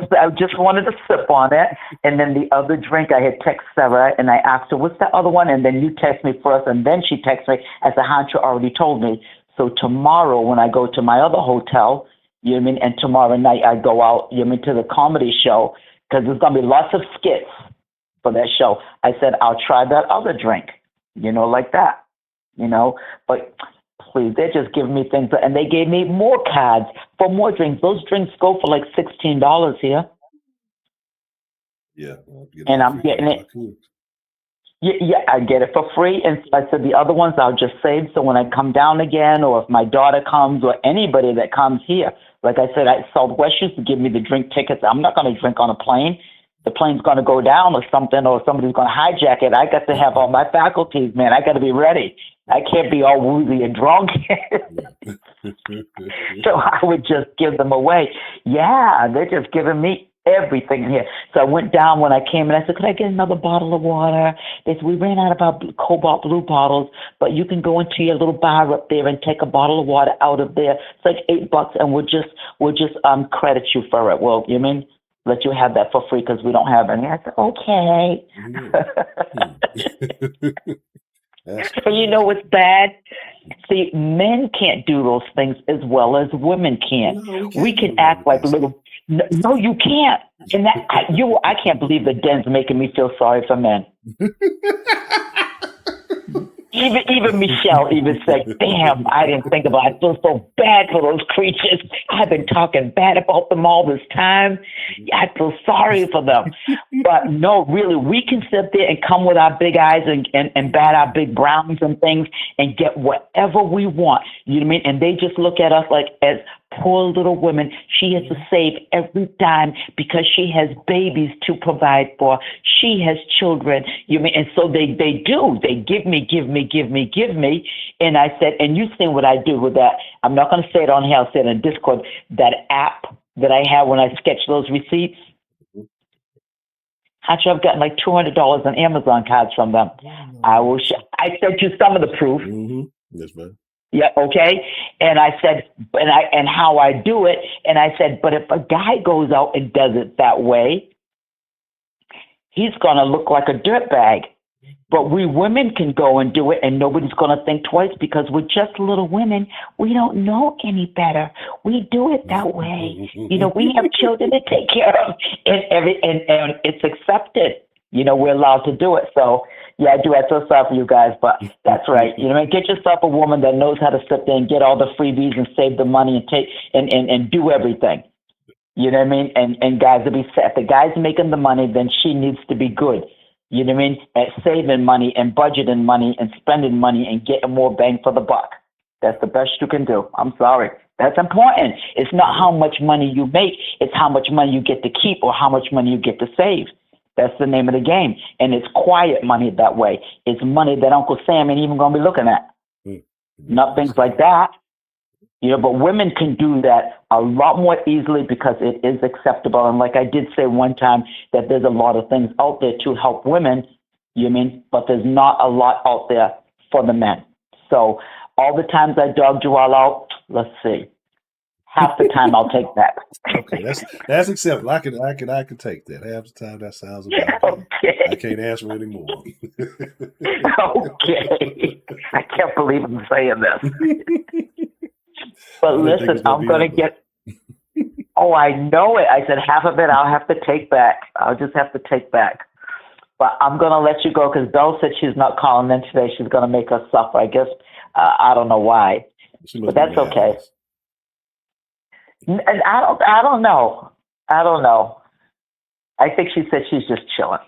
to sip on it. And then the other drink, I had text Sarah and I asked her, "What's that other one?" And then you text me first, and then she texted me. I said, "Hancho already told me." So tomorrow when I go to my other hotel, you know what I mean, and tomorrow night I go out, you know what I mean, to the comedy show because there's going to be lots of skits for that show. I said, "I'll try that other drink." Like that, but please, they're just giving me things. And they gave me more cards for more drinks. Those drinks go for like $16 here. Yeah. And I'm getting it. Yeah, I get it for free. And so I said the other ones I'll just save. So when I come down again, or if my daughter comes or anybody that comes here, like I said, Southwest used to give me the drink tickets. I'm not going to drink on a plane. The plane's going to go down or something, or somebody's going to hijack it. I got to have all my faculties, man. I got to be ready. I can't be all woozy and drunk. So I would just give them away. Yeah, they're just giving me everything here. So I went down when I came and I said, "Could I get another bottle of water?" They said, "We ran out of our Cobalt Blue bottles, but you can go into your little bar up there and take a bottle of water out of there. It's like $8 and we'll just credit you for it." Well, you mean let you have that for free because we don't have any. I said, "Okay." And you know what's bad? See, men can't do those things as well as women can. No, we can act like little. No, you can't. And I can't believe that Den's making me feel sorry for men. Even Michelle even said, "Damn, I didn't think about it. I feel so bad for those creatures. I've been talking bad about them all this time. I feel sorry for them." But no, really, we can sit there and come with our big eyes and bat our big browns and things and get whatever we want. You know what I mean? And they just look at us like as poor little women. She has to save every dime because she has babies to provide for. She has children. You mean? And so they do. They give me. And I said, and you've seen what I do with that. I'm not going to say it on here. I'll say it in Discord. That app that I have when I sketch those receipts. Actually, I've gotten like $200 on Amazon cards from them. I sent you some of the proof. Yes, ma'am. Yeah, okay. And I said, and how I do it. And I said, but if a guy goes out and does it that way, he's going to look like a dirtbag. But we women can go and do it, and nobody's going to think twice because we're just little women. We don't know any better. We do it that way. We have children to take care of, and it's accepted. We're allowed to do it. So, yeah, I do. I feel sorry for you guys, but that's right. Get yourself a woman that knows how to sit there and get all the freebies and save the money and take and do everything. You know what I mean? And guys will be set. If the guy's making the money, then she needs to be good. You know what I mean? At saving money and budgeting money and spending money and getting more bang for the buck. That's the best you can do. I'm sorry. That's important. It's not how much money you make, it's how much money you get to keep or how much money you get to save. That's the name of the game. And it's quiet money that way. It's money that Uncle Sam ain't even going to be looking at. Not things like that. You know, but women can do that a lot more easily because it is acceptable. And like I did say one time, that there's a lot of things out there to help women, you mean, but there's not a lot out there for the men. So all the times I dogged you all out, let's see. Half the time I'll take that. Okay, that's acceptable. I can take that. Half the time that sounds about right. Okay. I can't answer anymore. Okay. I can't believe I'm saying this. But listen, I'm going to get. Oh, I know it. I said half of it I'll have to take back. I'll just have to take back. But I'm going to let you go because Belle said she's not calling in today. She's going to make us suffer. I guess I don't know why, but that's okay. And I don't know. I don't know. I think she said she's just chilling.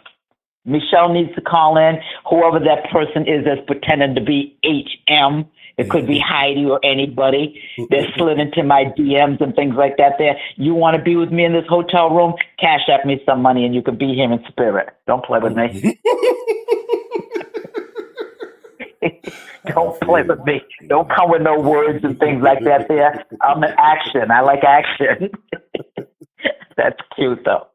Michelle needs to call in. Whoever that person is that's pretending to be HM. It could be Heidi or anybody that slid into my DMs and things like that there. You want to be with me in this hotel room? Cash at me some money and you can be here in spirit. Don't play with me. Don't play with me. Don't come with no words and things like that there. I'm an action. I like action. That's cute though.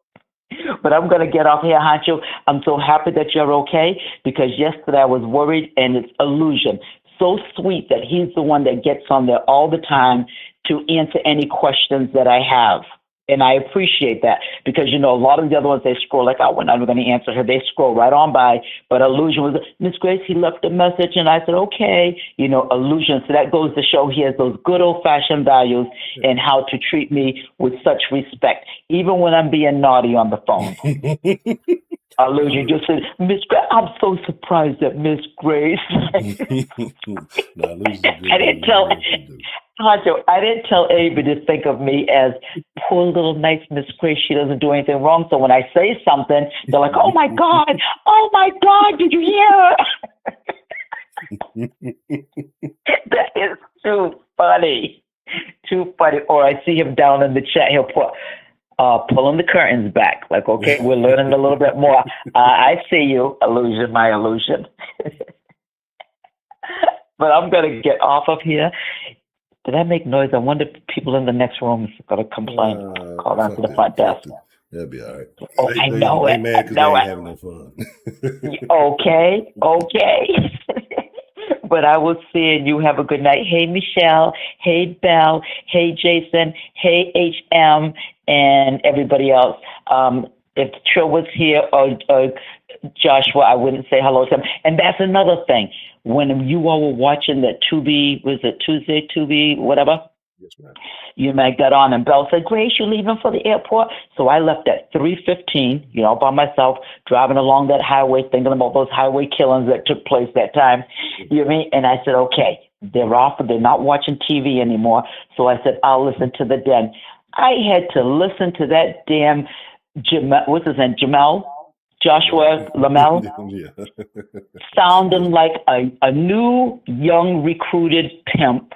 But I'm going to get off here, Hancho. I'm so happy that you're okay because yesterday I was worried and it's illusion. So sweet that he's the one that gets on there all the time to answer any questions that I have. And I appreciate that because, you know, a lot of the other ones, they scroll like, oh, we're not going to answer her. They scroll right on by. But Illusion was, Miss Grace, he left a message. And I said, okay, you know, Illusion. So that goes to show he has those good old fashioned values and how to treat me with such respect, even when I'm being naughty on the phone. Illusion just said, Miss Grace, I'm so surprised at Miss Grace. I didn't tell Hancho, I didn't tell anybody to think of me as poor little nice Miss Grace. She doesn't do anything wrong. So when I say something, they're like, oh my God, did you hear? That is too funny. Too funny. Or I see him down in the chat, he'll put, pulling the curtains back. Like, okay, we're learning a little bit more. I see you, Illusion, my illusion. But I'm going to get off of here. Did I make noise? I wonder if people in the next room are going to complain. Call down to the front desk. That'll be all right. Oh, I know it. They mad because they ain't having no fun. Okay. But I will see and you have a good night. Hey, Michelle. Hey, Belle. Hey, Jason. Hey, HM. And everybody else. If Trill was here or Joshua, I wouldn't say hello to him. And that's another thing. When you all were watching that Tubi, was it Tuesday, Tubi, whatever? Yes, ma'am. You might got on and Belle said, Grace, you leaving for the airport? So I left at 3:15, you know, by myself, driving along that highway, thinking about those highway killings that took place that time. You know what I mean? And I said, okay, they're off, they're not watching TV anymore. So I said, I'll listen to the den. I had to listen to that damn what's his name? Joshua Lamel, Yeah. sounding like a new, young, recruited pimp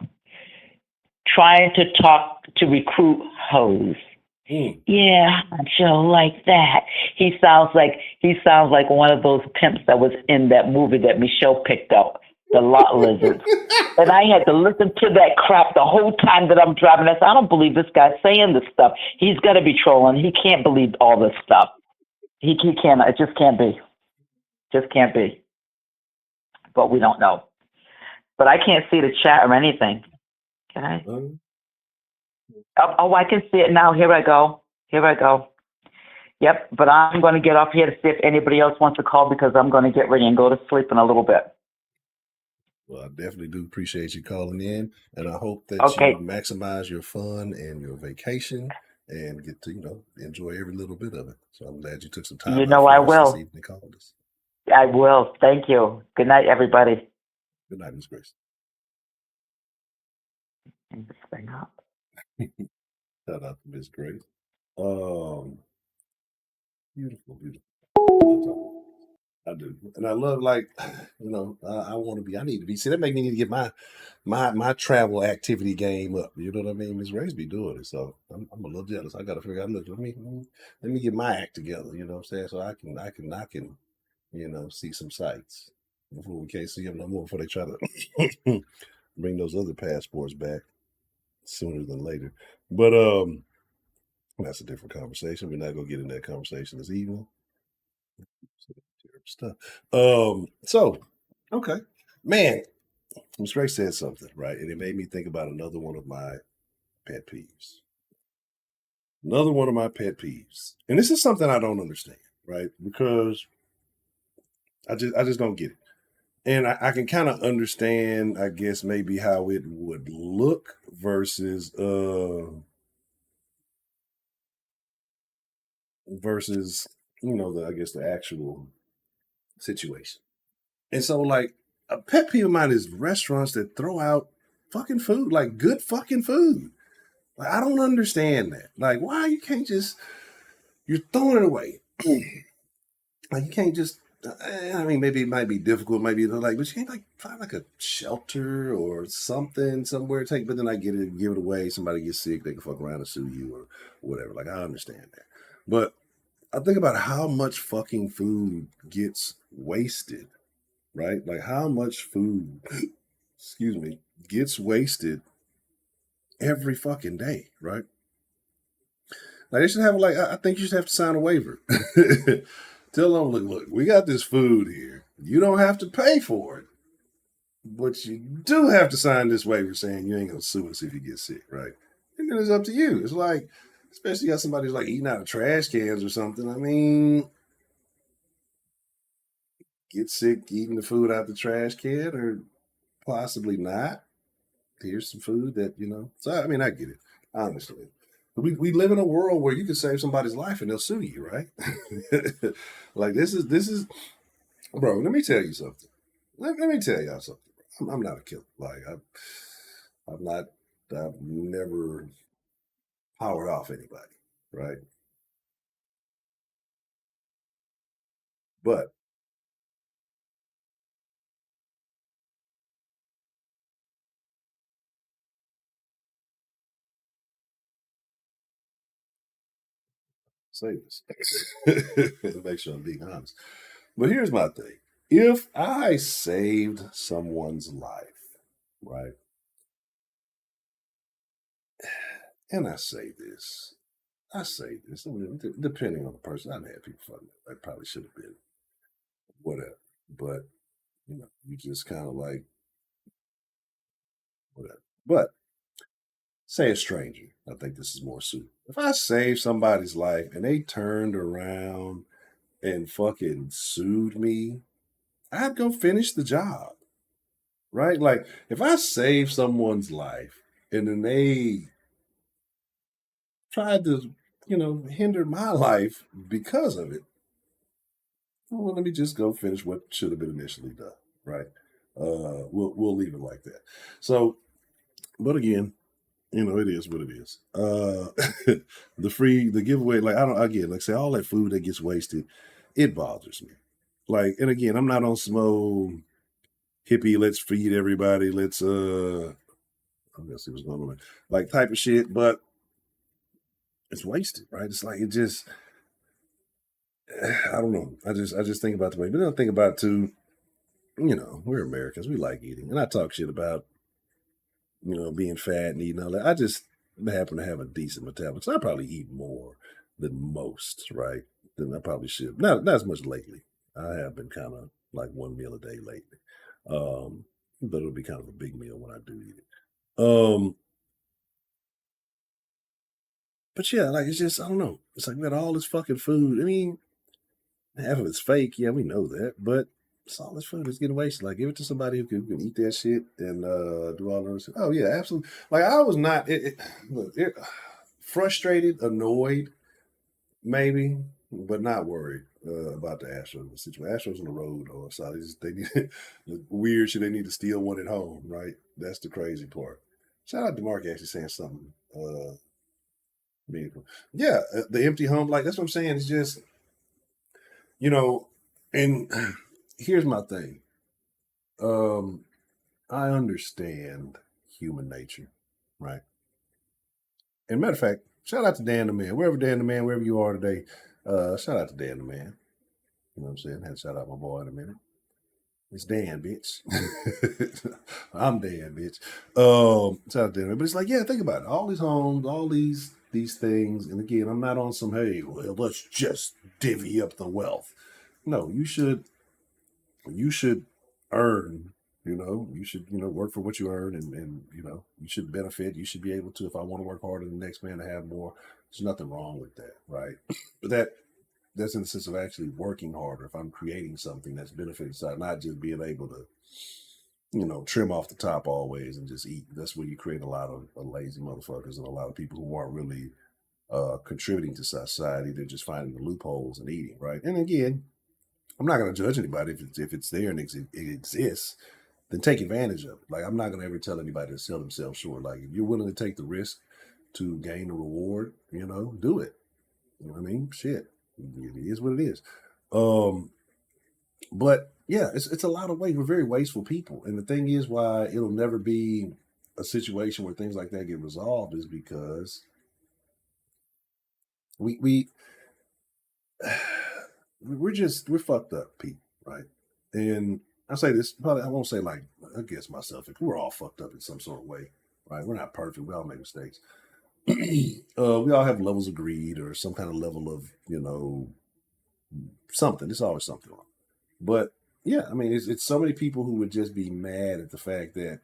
trying to talk to recruit hoes. Yeah, I sure like that. He sounds like one of those pimps that was in that movie that Michelle picked out, The Lot Lizards. And I had to listen to that crap the whole time that I'm driving. I said, I don't believe this guy's saying this stuff. He's got to be trolling. He can't believe all this stuff. He can't. It just can't be. Just can't be. But we don't know. But I can't see the chat or anything. Can I? Oh, I can see it now. Here I go. Yep. But I'm going to get off here to see if anybody else wants to call because I'm going to get ready and go to sleep in a little bit. Well, I definitely do appreciate you calling in, and I hope that you maximize your fun and your vacation and get to, you know, enjoy every little bit of it. So I'm glad you took some time. You know, I will. This evening, called us. I will. Thank you. Good night, everybody. Good night, Miss Grace. Hang this thing up. Shout out to Miss Grace. Beautiful. I do, and I love like I want to be. I need to be. See, that make me need to get my travel activity game up. You know what I mean? Miss Ray's be doing it, so I'm a little jealous. I got to figure out. Look, let me get my act together. You know what I'm saying? So I can see some sights before we can't see them no more. Before they try to bring those other passports back sooner than later. But that's a different conversation. We're not gonna get in that conversation this evening. Terrible stuff. So okay, man. Miss Ray said something, right? And it made me think about another one of my pet peeves. Another one of my pet peeves. And this is something I don't understand, right? Because I just don't get it. And I can kind of understand, I guess, maybe how it would look versus the I guess the actual situation. And so like a pet peeve of mine is restaurants that throw out fucking food, like good fucking food. Like I don't understand that. Like why you can't just you're throwing it away. Like you can't just. I mean, maybe it might be difficult, maybe like, but you can't like find like a shelter or something somewhere to take. But then I get it, give it away. Somebody gets sick, they can fuck around and sue you or whatever. Like I understand that, but I think about how much fucking food gets wasted, right? Like how much food, excuse me, gets wasted every fucking day, right? Like they should have like I think you should have to sign a waiver. Tell them, look, we got this food here. You don't have to pay for it, but you do have to sign this waiver saying you ain't gonna sue us if you get sick, right? And then it's up to you. It's like, especially got somebody who's like eating out of trash cans or something. I mean, get sick eating the food out the trash can, or possibly not. Here's some food that. So I mean, I get it, honestly. We live in a world where you can save somebody's life and they'll sue you, right? Like this is bro. Let me tell you something. Let me tell y'all something. I'm not a killer. Like I'm not. I've never powered off anybody, right? But say this. Make sure I'm being honest. But here's my thing. If I saved someone's life, right, and I say this, I mean, depending on the person, I've had people fucking that probably should have been whatever. But you just kind of like whatever. But say a stranger. I think this is more suitable. If I saved somebody's life and they turned around and fucking sued me, I'd go finish the job. Right? Like if I save someone's life and then they tried to, hinder my life because of it, well, let me just go finish what should have been initially done. Right? We'll leave it like that. So, but again, it is what it is. The giveaway, like I don't again, like say all that food that gets wasted, it bothers me. Like, and again, I'm not on some hippie, let's feed everybody, let's I'm gonna see what's going on, like type of shit, but it's wasted, right? It's like it just I don't know. I just think about the way, but then I think about too, we're Americans, we like eating. And I talk shit about being fat and eating all that. I just happen to have a decent metabolism. So I probably eat more than most, right? Than I probably should. Not as much lately. I have been kind of like one meal a day lately. But it'll be kind of a big meal when I do eat it. But yeah, like it's just I don't know. It's like we got all this fucking food. I mean, half of it's fake. Yeah, we know that, but it's all this food that's getting wasted. Like, give it to somebody who can eat that shit and do all those. Oh yeah, absolutely. Like I was not look, frustrated, annoyed, maybe, but not worried about the Astros situation. Astros on the road, or so they need weird shit. They need to steal one at home, right? That's the crazy part. Shout out to Mark actually saying something meaningful. Yeah, the empty home. Like that's what I'm saying. It's just you know And here's my thing. I understand human nature, right? And matter of fact, shout out to Dan the Man, wherever you are today. Shout out to Dan the Man. You know what I'm saying? Had to shout out my boy in a minute. It's Dan, bitch. I'm Dan, bitch. Shout out to Dan. But it's like, yeah, think about it. All these homes, all these things. And again, I'm not on some, hey, well, let's just divvy up the wealth. No, you should earn, you should, work for what you earn and you should benefit. You should be able to, if I want to work harder than the next man to have more, there's nothing wrong with that, right? But that's in the sense of actually working harder. If I'm creating something that's benefiting society, not just being able to, trim off the top always and just eat. That's where you create a lot of lazy motherfuckers and a lot of people who aren't really contributing to society. They're just finding the loopholes and eating, right? And again, I'm not going to judge anybody if it's there and it exists. Then take advantage of it. Like, I'm not going to ever tell anybody to sell themselves short. Like, if you're willing to take the risk to gain a reward, do it. You know what I mean? Shit, it is what it is. But yeah, it's a lot of waste. We're very wasteful people, and the thing is, why it'll never be a situation where things like that get resolved is because we we're fucked up people, right? And I say this probably, I won't say like against myself. If we're all fucked up in some sort of way, right? We're not perfect. We all make mistakes. We all have levels of greed or some kind of level of something. There's always something wrong. But yeah, I mean, it's so many people who would just be mad at the fact that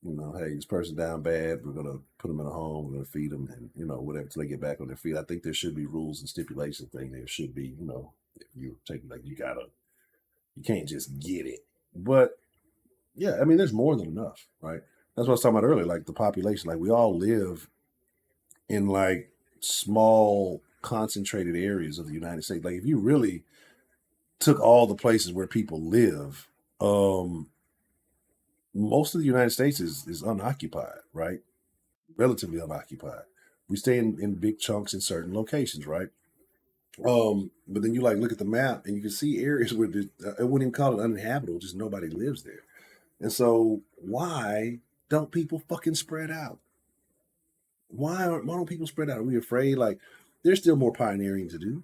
hey, this person down bad. We're gonna put them in a home. We're gonna feed them, and whatever till they get back on their feet. I think there should be rules and stipulations. There should be, if you're taking like you can't just get it. But yeah, I mean, there's more than enough, right? That's what I was talking about earlier. Like the population, like we all live in like small concentrated areas of the United States. Like if you really took all the places where people live, most of the United States is unoccupied, right? Relatively unoccupied. We stay in big chunks in certain locations, right? But then you like look at the map and you can see areas where I wouldn't even call it uninhabitable, just nobody lives there. And so why don't people fucking spread out? Why don't people spread out? Are we afraid? Like there's still more pioneering to do.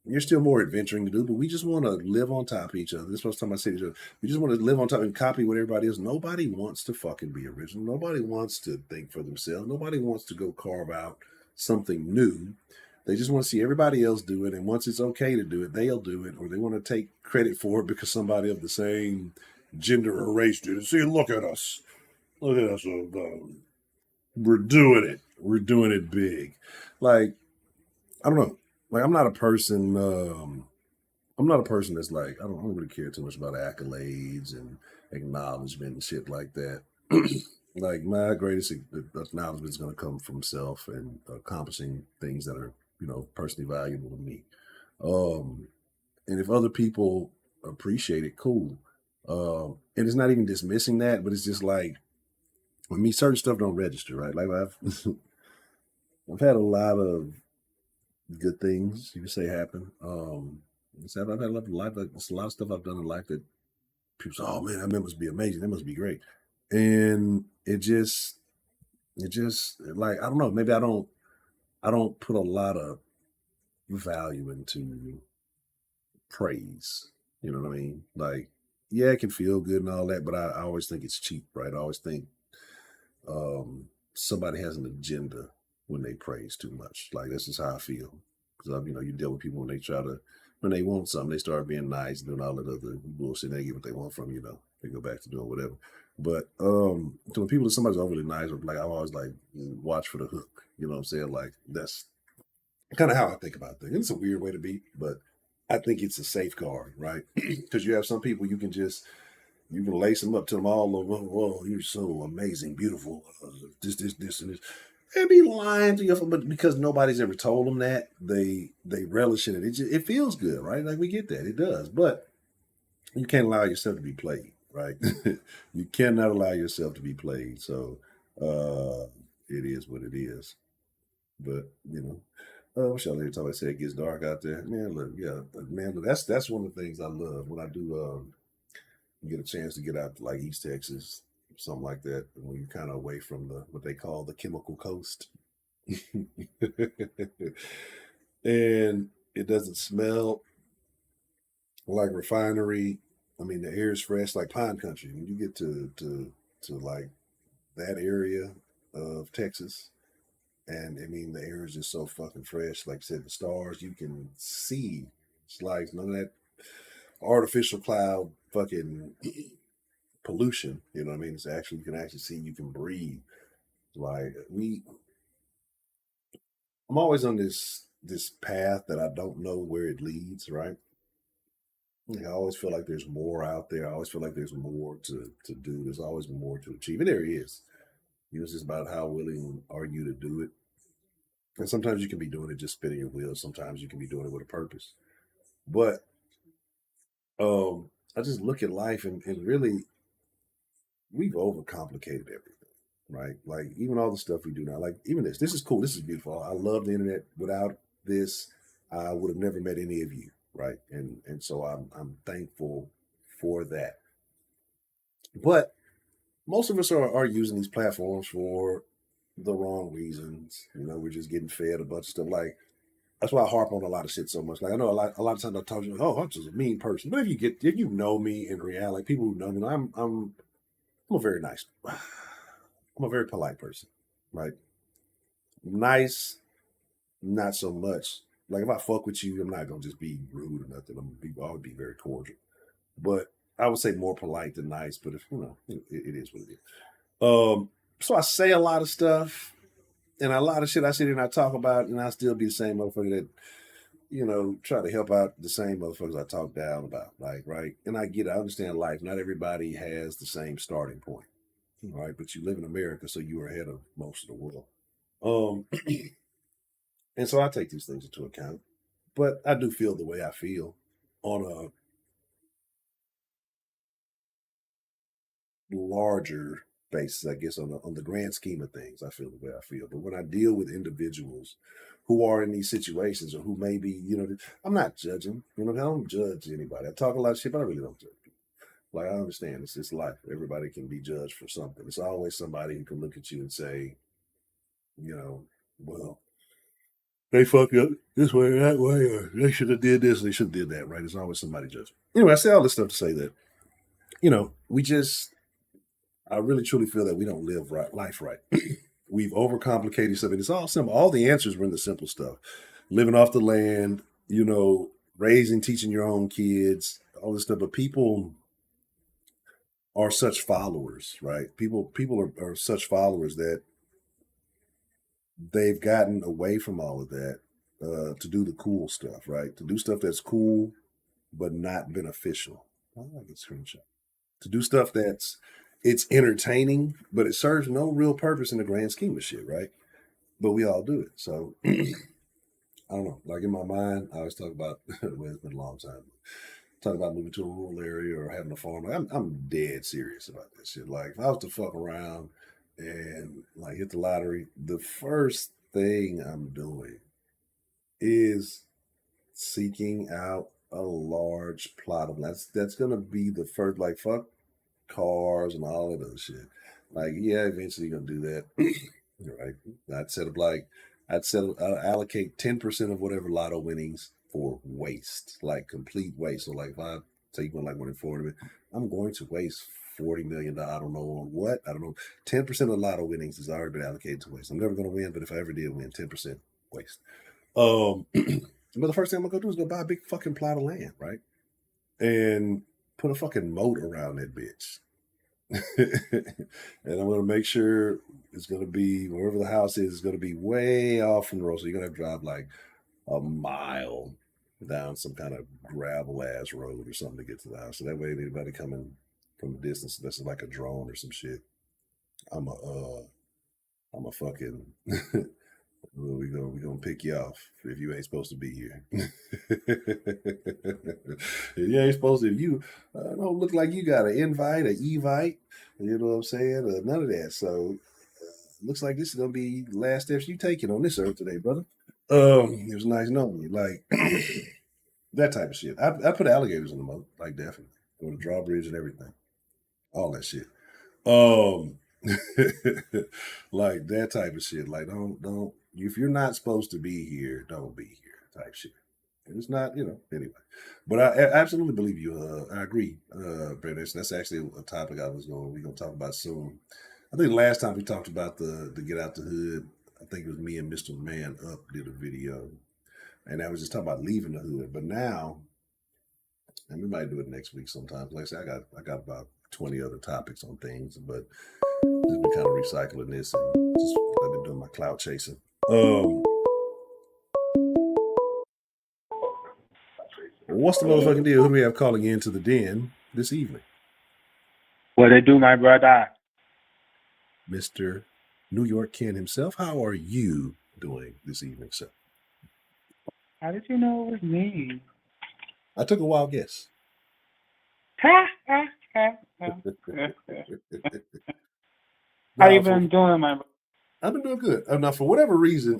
There's still more adventuring to do, but we just want to live on top of each other. This is what I'm talking about cities. We just want to live on top and copy what everybody is. Nobody wants to fucking be original. Nobody wants to think for themselves. Nobody wants to go carve out something new. They just want to see everybody else do it. And once it's okay to do it, they'll do it. Or they want to take credit for it because somebody of the same gender or race did it. See, look at us. Look at us. We're doing it. We're doing it big. Like, I don't know. Like I'm not a person that's like I don't really care too much about accolades and acknowledgement and shit like that. Like my greatest acknowledgement is going to come from self and accomplishing things that are personally valuable to me. And if other people appreciate it, cool. And it's not even dismissing that, but it's just like with me, certain stuff don't register, right? Like I've had a lot of good things you could say happen. I've had a lot of life. Like, it's a lot of stuff I've done in life that people say, "Oh man, that must be amazing. That must be great." And it just like I don't know. Maybe I don't put a lot of value into praise. You know what I mean? Like, yeah, it can feel good and all that, but I always think it's cheap, right? I always think somebody has an agenda when they praise too much. Like this is how I feel because you deal with people when they want something, they start being nice and doing all that other bullshit. They get what they want from they go back to doing whatever. But to when people, somebody's overly nice, or like I always like watch for the hook. You know what I'm saying? Like that's kind of how I think about things. It's a weird way to be, but I think it's a safeguard, right? Because you have some people you can lace them up to them all over. Whoa, you're so amazing, beautiful. This, and this. They'd be lying to you, but because nobody's ever told them that, they relish in it. It feels good, right? Like we get that, it does. But you can't allow yourself to be played, right? You cannot allow yourself to be played. So it is what it is. But What y'all talking about? Say it gets dark out there. Man, look, yeah, man, look, that's one of the things I love when I do get a chance to get out to like East Texas, something like that, when you're kind of away from the what they call the chemical coast. And it doesn't smell like refinery. I mean, the air is fresh, like pine country. When you get to like that area of Texas, and I mean, the air is just so fucking fresh. Like I said, the stars you can see. It's like none of that artificial cloud fucking pollution. You know what I mean? It's actually you can actually see, you can breathe. Like I'm always on this path that I don't know where it leads. Right? Like, I always feel like there's more out there. I always feel like there's more to do. There's always more to achieve, and there is. You know, it's just about how willing are you to do it. And sometimes you can be doing it just spinning your wheels. Sometimes you can be doing it with a purpose. But I just look at life and really we've overcomplicated everything, right? Like even all the stuff we do now, like even this is cool. This is beautiful. I love the internet. Without this, I would have never met any of you, right? And so I'm thankful for that. But most of us are using these platforms for the wrong reasons. You know, we're just getting fed a bunch of stuff. Like that's why I harp on a lot of shit so much. Like I know a lot of times I talk to you, oh, I'm just a mean person. But if you know me in reality, like people who know me, I'm a very nice, I'm a very polite person, right? Nice, not so much. Like if I fuck with you, I'm not gonna just be rude or nothing. I would be very cordial, but I would say more polite than nice. But if you know, it is what it is. So I say a lot of stuff, and a lot of shit I sit here and I talk about, and I still be the same motherfucker that try to help out the same motherfuckers I talk down about, like, right? And I get it, I understand life. Not everybody has the same starting point, right? But you live in America, so you are ahead of most of the world. Um, and so I take these things into account. But I do feel the way I feel on a larger basis, I guess, on the grand scheme of things. I feel the way I feel. But when I deal with individuals who are in these situations or who may be, I'm not judging. I don't judge anybody. I talk a lot of shit, but I really don't judge people. Like I understand it's just life. Everybody can be judged for something. It's always somebody who can look at you and say, well, they fucked up this way or that way, or they should have did this, they should have did that, right? There's always somebody judging. Anyway, I say all this stuff to say that, I really truly feel that we don't live life right. We've overcomplicated stuff, and it's all simple. All the answers were in the simple stuff. Living off the land, raising, teaching your own kids, all this stuff. But people are such followers, right? People are such followers that they've gotten away from all of that to do the cool stuff, right? To do stuff that's cool but not beneficial. I like it screenshot. To do stuff it's entertaining, but it serves no real purpose in the grand scheme of shit, right? But we all do it. So I don't know. Like in my mind, I always talk about well, it's been a long time. Talk about moving to a rural area or having a farm. I'm dead serious about this shit. Like if I was to fuck around and like hit the lottery, the first thing I'm doing is seeking out a large plot of land. That's gonna be the first. Like fuck cars and all of those shit. Like yeah, eventually you're gonna do that, right? I'd allocate 10% of whatever lotto winnings for waste, like complete waste. So like if I take one like winning 40 million, I'm going to waste $40 million. I don't know on what. I don't know. 10% of the lotto winnings has already been allocated to waste. I'm never gonna win, but if I ever did win, 10% waste. But the first thing I'm gonna go do is go buy a big fucking plot of land, right? And put a fucking moat around that bitch. And I'm gonna make sure it's gonna be wherever the house is, it's gonna be way off from the road. So you're gonna have to drive like a mile down some kind of gravel ass road or something to get to the house. So that way anybody coming from a distance that's like a drone or some shit, I'm a fucking we gonna pick you off if you ain't supposed to be here. If you ain't supposed to, if you don't look like you got an invite, an evite, you know what I'm saying? None of that. So looks like this is gonna be the last steps you taking on this earth today, brother. It was nice knowing you. Like that type of shit. I put alligators in the moat, like definitely. With a drawbridge and everything. All that shit. Um like that type of shit. Like don't if you're not supposed to be here, don't be here type shit. And it's not, anyway. But I absolutely believe you. I agree, Brett. That's actually a topic we're gonna talk about soon. I think the last time we talked about the get out the hood, I think it was me and Mr. Man Up did a video. And I was just talking about leaving the hood. But now, and we might do it next week sometimes. Like I said, I got about 20 other topics on things, but just been kind of recycling this and just I've been doing my cloud chasing. What's the motherfucking deal? Who do we have calling into the den this evening? What it do, my brother? Mr. New York Ken himself. How are you doing this evening, sir? How did you know it was me? I took a wild guess. How you been doing, my brother? I've been doing good. Now, for whatever reason,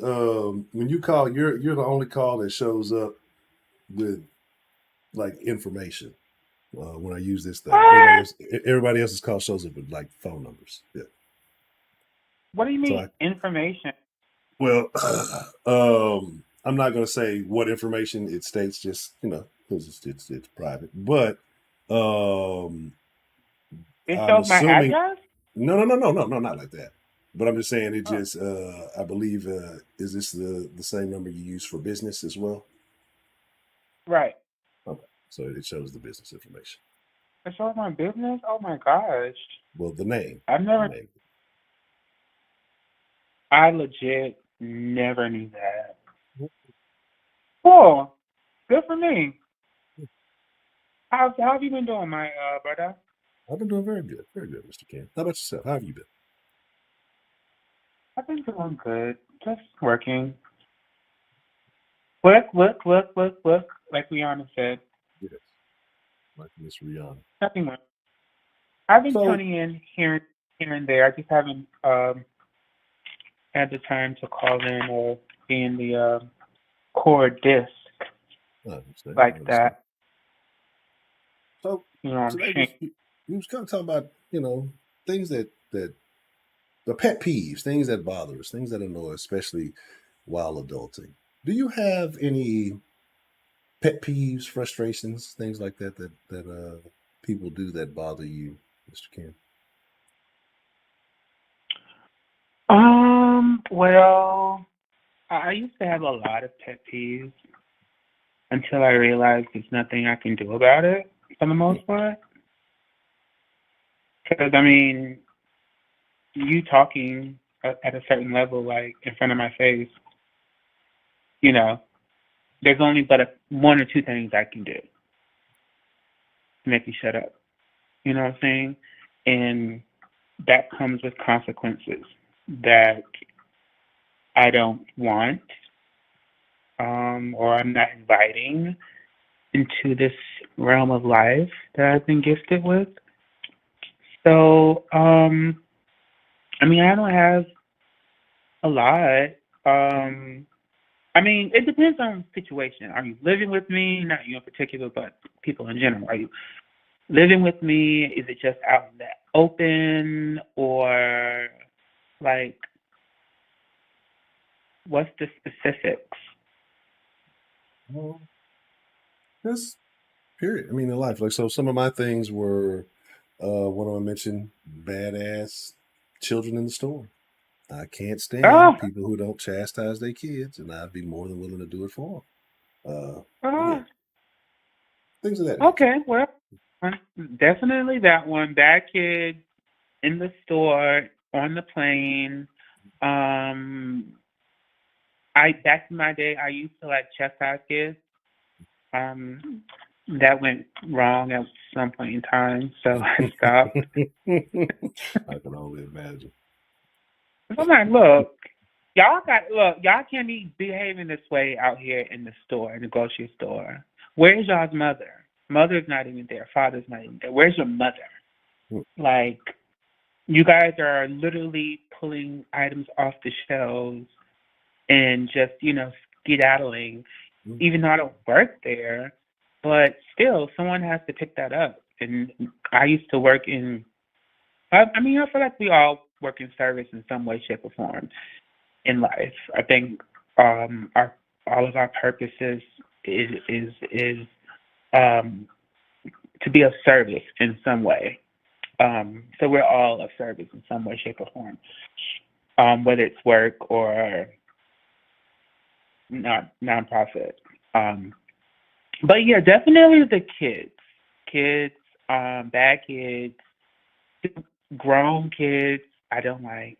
when you call, you're the only call that shows up with like information. When I use this thing, everybody else's call shows up with like phone numbers. Yeah. What do you mean information? Well, I'm not going to say what information it states, just because it's private. But it I'm shows my assuming address. No, not like that. But I'm just saying it just. I believe is this the same number you use for business as well? Right. Okay, so it shows the business information. It shows my business. Oh my gosh. Well, the name. I've never. The name. I legit never knew that. Cool. Good for me. How have you been doing, my brother? I've been doing very good, Mr. Ken. How about yourself? How have you been? I've been doing good. Just working. Work, like Rihanna said. Yes, like Miss Rihanna. Nothing much. I've been tuning in here and there. I just haven't had the time to call in or be in the core disc like that. So today we was kind of talking about things that the pet peeves, things that bother us, things that annoy, especially while adulting. Do you have any pet peeves, frustrations, things like that people do that bother you, Mr. Ken? Well, I used to have a lot of pet peeves until I realized there's nothing I can do about it for the most part. Because, I mean, you talking at a certain level, like in front of my face, there's only but one or two things I can do to make you shut up. You know what I'm saying? And that comes with consequences that I don't want or I'm not inviting into this realm of life that I've been gifted with. So, I mean, I don't have a lot. I mean, it depends on the situation. Are you living with me? Not you in particular, but people in general. Are you living with me? Is it just out in the open? Or, like, what's the specifics? Well, this period. I mean, in life, like, so some of my things were, what do I mention? Badass children in the store. I can't stand people who don't chastise their kids, and I'd be more than willing to do it for them. Yeah. Things of that nature. Okay, well, definitely that one. Bad kid in the store, on the plane. Back in my day, I used to like chastise kids. That went wrong at some point in time, so I stopped. I can only imagine. I'm like, look, y'all can't be behaving this way out here in the store, in the grocery store. Where's y'all's mother? Mother's not even there. Father's not even there. Where's your mother? Like, you guys are literally pulling items off the shelves and just, skedaddling, Mm. even though I don't work there. But still, someone has to pick that up. And I used to work in. I mean, I feel like we all work in service in some way, shape, or form in life. I think our all of our purposes is to be of service in some way. So we're all of service in some way, shape, or form, whether it's work or not nonprofit. But yeah, definitely the kids, bad kids, grown kids. I don't like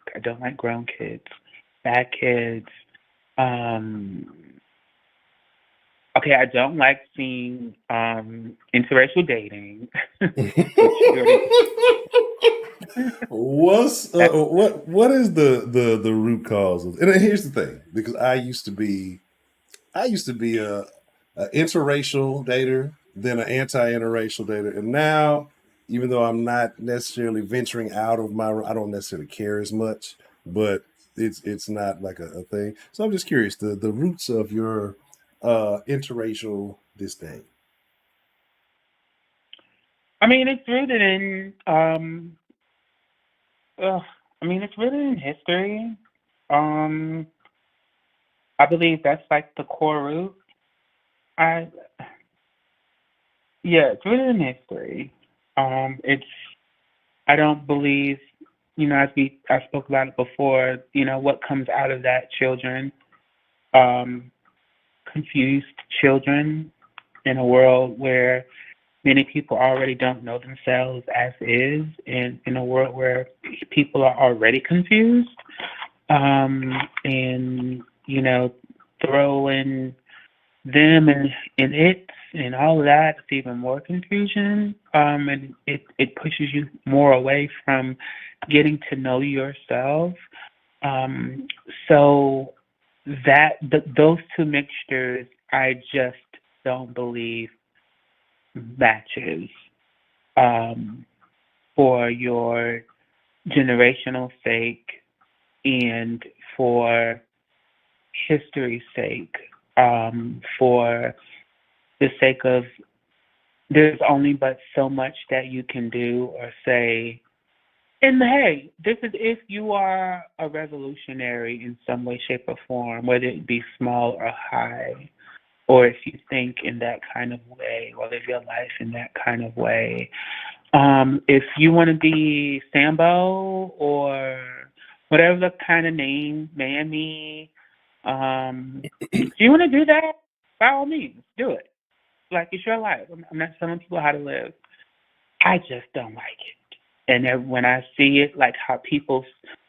grown kids, bad kids. Um, okay, I don't like seeing interracial dating. What's That- what is the root cause of? And here's the thing, because I used to be a interracial dater, then an anti-interracial dater, and now, even though I'm not necessarily venturing out of I don't necessarily care as much, but it's not like a thing. So I'm just curious the roots of your interracial disdain. I mean, it's rooted in. It's rooted in history. Um, I believe that's like the core root. I Yeah, it's rooted in history. It's I don't believe, as I spoke about it before, what comes out of that, children, um, confused children in a world where many people already don't know themselves as is, and in a world where people are already confused, and throw in them and it and all of that, it's even more confusion. And it pushes you more away from getting to know yourself. Um, so those two mixtures, I just don't believe matches for your generational sake and for history's sake, for the sake of there's only but so much that you can do or say. And hey, this is if you are a revolutionary in some way, shape, or form, whether it be small or high, or if you think in that kind of way or live your life in that kind of way. If you want to be Sambo or whatever the kind of name, Mammy, if you want to do that, by all means, do it. Like, it's your life. I'm not telling people how to live. I just don't like it. And then when I see it, like how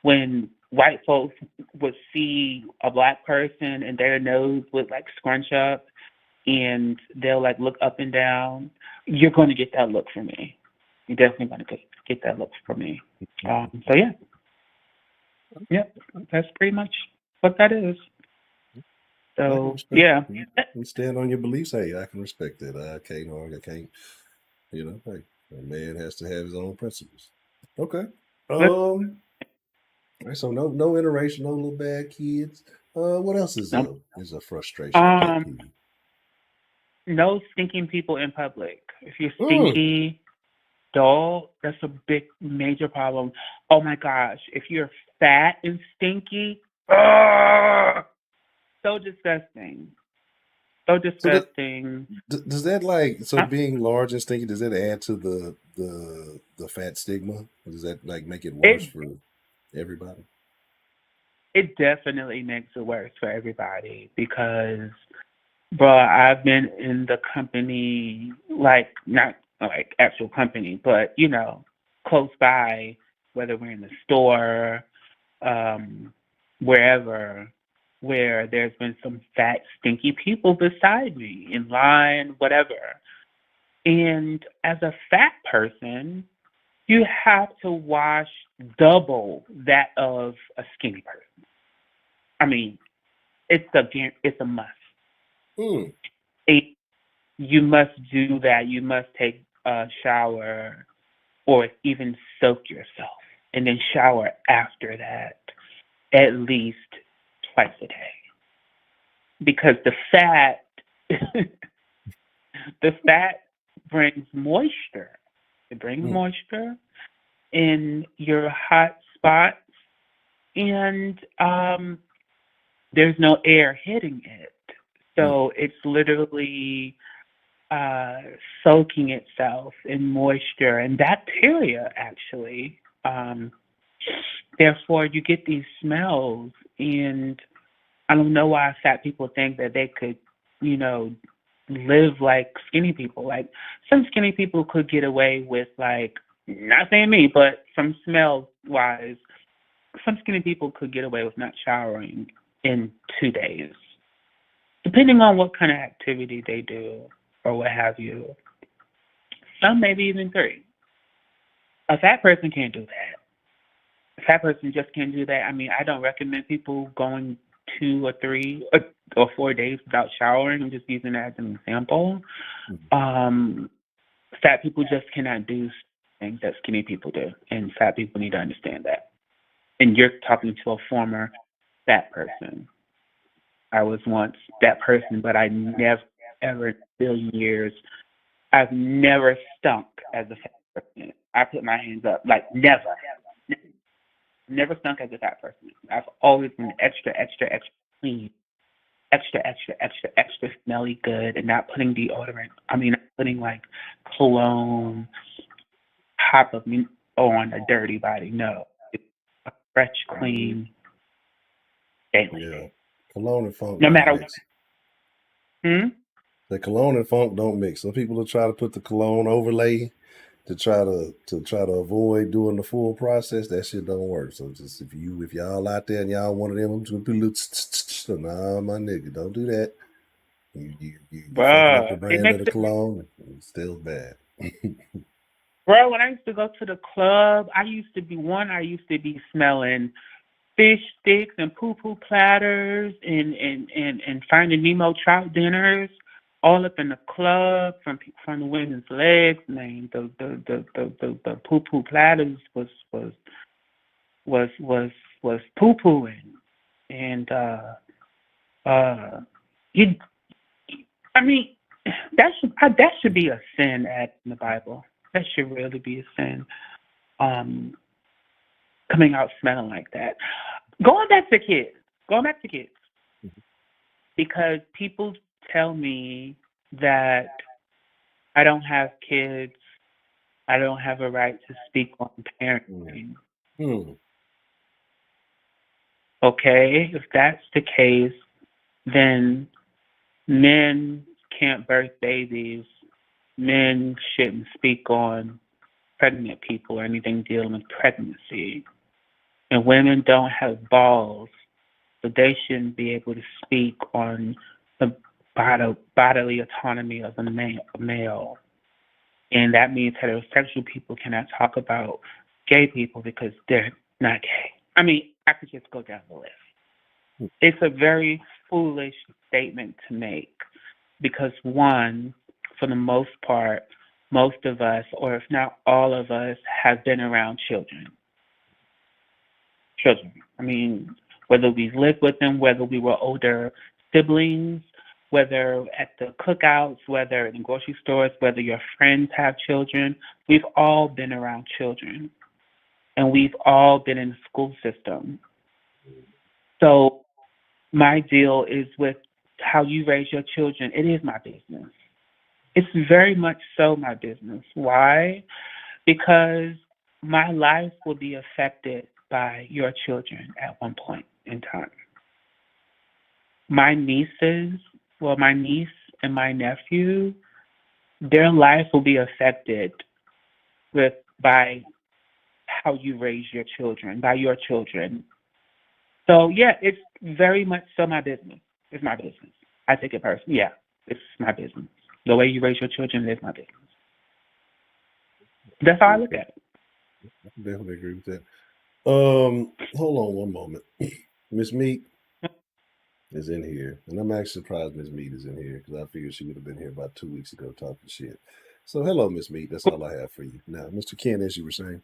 when white folks would see a black person and their nose would like scrunch up and they'll like look up and down, you're going to get that look from me. You're definitely going to get that look from me. So yeah, that's pretty much what that is. So yeah, You stand on your beliefs. Hey, I can respect that. I can't. Hey, a man has to have his own principles. Okay. All right, so no interracial, no little bad kids. What else is a frustration, a pet peeve? No stinking people in public. If you're stinky, dull, that's a big major problem. Oh my gosh, if you're fat and stinky, so disgusting. So disgusting. Does that being large and stinky, does that add to the fat stigma? Does that like make it worse for everybody? It definitely makes it worse for everybody because, bro, I've been in the company, like not like actual company, but close by, whether we're in the store, wherever, where there's been some fat, stinky people beside me in line, whatever. And as a fat person, you have to wash double that of a skinny person. I mean, it's a must. You must do that. You must take a shower or even soak yourself and then shower after that at least twice a day. because the fat the fat brings moisture. It brings moisture in your hot spots, and there's no air hitting it. So it's literally soaking itself in moisture and bacteria, actually. Therefore, you get these smells, and I don't know why fat people think that they could, live like skinny people. Like, some skinny people could get away with, like, not saying me, but some smell wise, some skinny people could get away with not showering in 2 days, depending on what kind of activity they do or what have you. Some maybe even 3. A fat person can't do that. A fat person just can't do that. I mean, I don't recommend people going 2 or 3 or 4 days without showering. I'm just using that as an example. Fat people just cannot do things that skinny people do, and fat people need to understand that. And you're talking to a former fat person. I was once that person, but I never, ever in a billion years, I've never stunk as a fat person. I put my hands up, like never. Never stunk as a fat person. I've always been extra, extra, extra clean, extra, extra, extra, extra smelly good, and not putting deodorant. I mean, not putting like cologne, top of me on a dirty body. No, it's a fresh, clean, daily. Yeah. Cologne and funk No don't matter mix. what. The cologne and funk don't mix. Some people will try to put the cologne overlay to try to avoid doing the full process. That shit don't work. So just if y'all out there and y'all one of them, I'm just gonna do a little nah, my nigga, don't do that. You fucking up the Bruh, it brand of makes the it. cologne. It's still bad. Bro, when I used to go to the club, I used to be smelling fish sticks and poo-poo platters and Finding Nemo trout dinners all up in the club from the women's legs. Man, the poo-poo platters was poo-pooing, and you. I mean, that should be a sin in the Bible. That should really be a sin. Coming out smelling like that. Going back to kids, because people tell me that I don't have kids, I don't have a right to speak on parenting. Okay, if that's the case, then men can't birth babies. Men shouldn't speak on pregnant people or anything dealing with pregnancy. And women don't have balls, so they shouldn't be able to speak on the bodily autonomy of a male. And that means heterosexual people cannot talk about gay people because they're not gay. I mean, I could just go down the list. It's a very foolish statement to make because, one, for the most part, most of us, or if not all of us, have been around children. I mean, whether we lived with them, whether we were older siblings, whether at the cookouts, whether in the grocery stores, whether your friends have children, we've all been around children. And we've all been in the school system. So my deal is with how you raise your children. It is my business. It's very much so my business. Why? Because my life will be affected by your children at one point in time. My niece and my nephew, their life will be affected by how you raise your children, by your children. So yeah, it's very much so my business. It's my business. I take it personally. Yeah, it's my business. The way you raise your children is my business. That's how I look at it. I definitely agree with that. Hold on one moment. Miss Meat is in here, and I'm actually surprised Miss Meat is in here because I figured she would have been here about 2 weeks ago talking shit. So hello, Miss Meat. That's all I have for you. Now, Mr. Ken, as you were saying,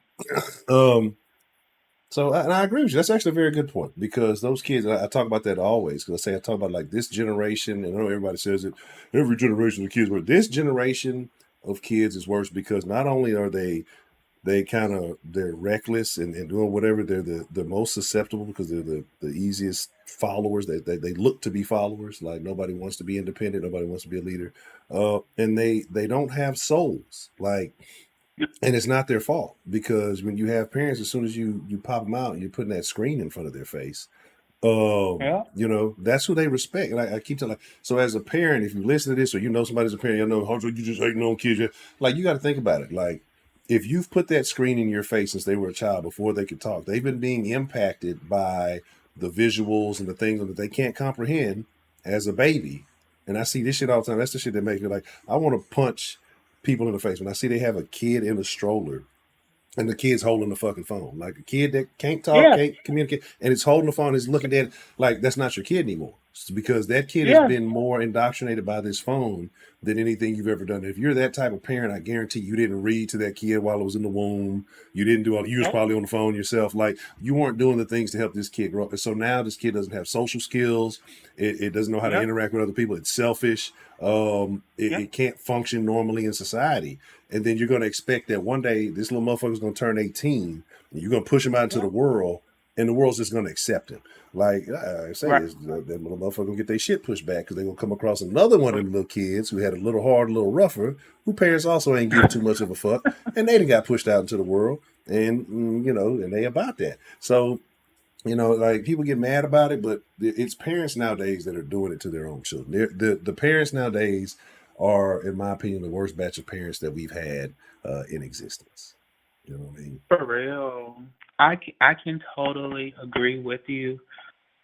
So, and I agree with you. That's actually a very good point, because those kids, I talk about that always. Because I talk about like this generation, and I know everybody says it, every generation of kids, but this generation of kids is worse, because not only are they're reckless and doing whatever, they're the most susceptible, because they're the easiest followers. They look to be followers. Like, nobody wants to be independent, nobody wants to be a leader, and they don't have souls. Like, and it's not their fault, because when you have parents, as soon as you pop them out, you're putting that screen in front of their face. Yeah. That's who they respect. And I keep telling, so as a parent, if you listen to this, or you know somebody's a parent, you know, you just hating on kids. Like, you got to think about it. Like, if you've put that screen in your face since they were a child, before they could talk, they've been being impacted by the visuals and the things that they can't comprehend as a baby. And I see this shit all the time. That's the shit that makes me like, I want to punch people in the face when I see they have a kid in a stroller and the kid's holding the fucking phone. Like, a kid that can't talk, Yeah. can't communicate, and it's holding the phone, is looking at it like that's not your kid anymore. It's because that kid has Yeah. been more indoctrinated by this phone than anything you've ever done. If you're that type of parent, I guarantee you didn't read to that kid while it was in the womb. You didn't do all. You was Nope. probably on the phone yourself. Like, you weren't doing the things to help this kid grow up. And so now this kid doesn't have social skills. It doesn't know how to Yep. interact with other people. It's selfish. It can't function normally in society. And then you're going to expect that one day this little motherfucker's going to turn 18, and you're going to push him out into the world, and the world's just going to accept him. Like I say, Right. that little motherfucker going to get their shit pushed back, because they're going to come across another one of them little kids who had a little hard, a little rougher, who parents also ain't give too much of a fuck, and they done got pushed out into the world, and and they about that. So, like, people get mad about it, but it's parents nowadays that are doing it to their own children. The parents nowadays are, in my opinion, the worst batch of parents that we've had in existence. You know what I mean? For real. I can totally agree with you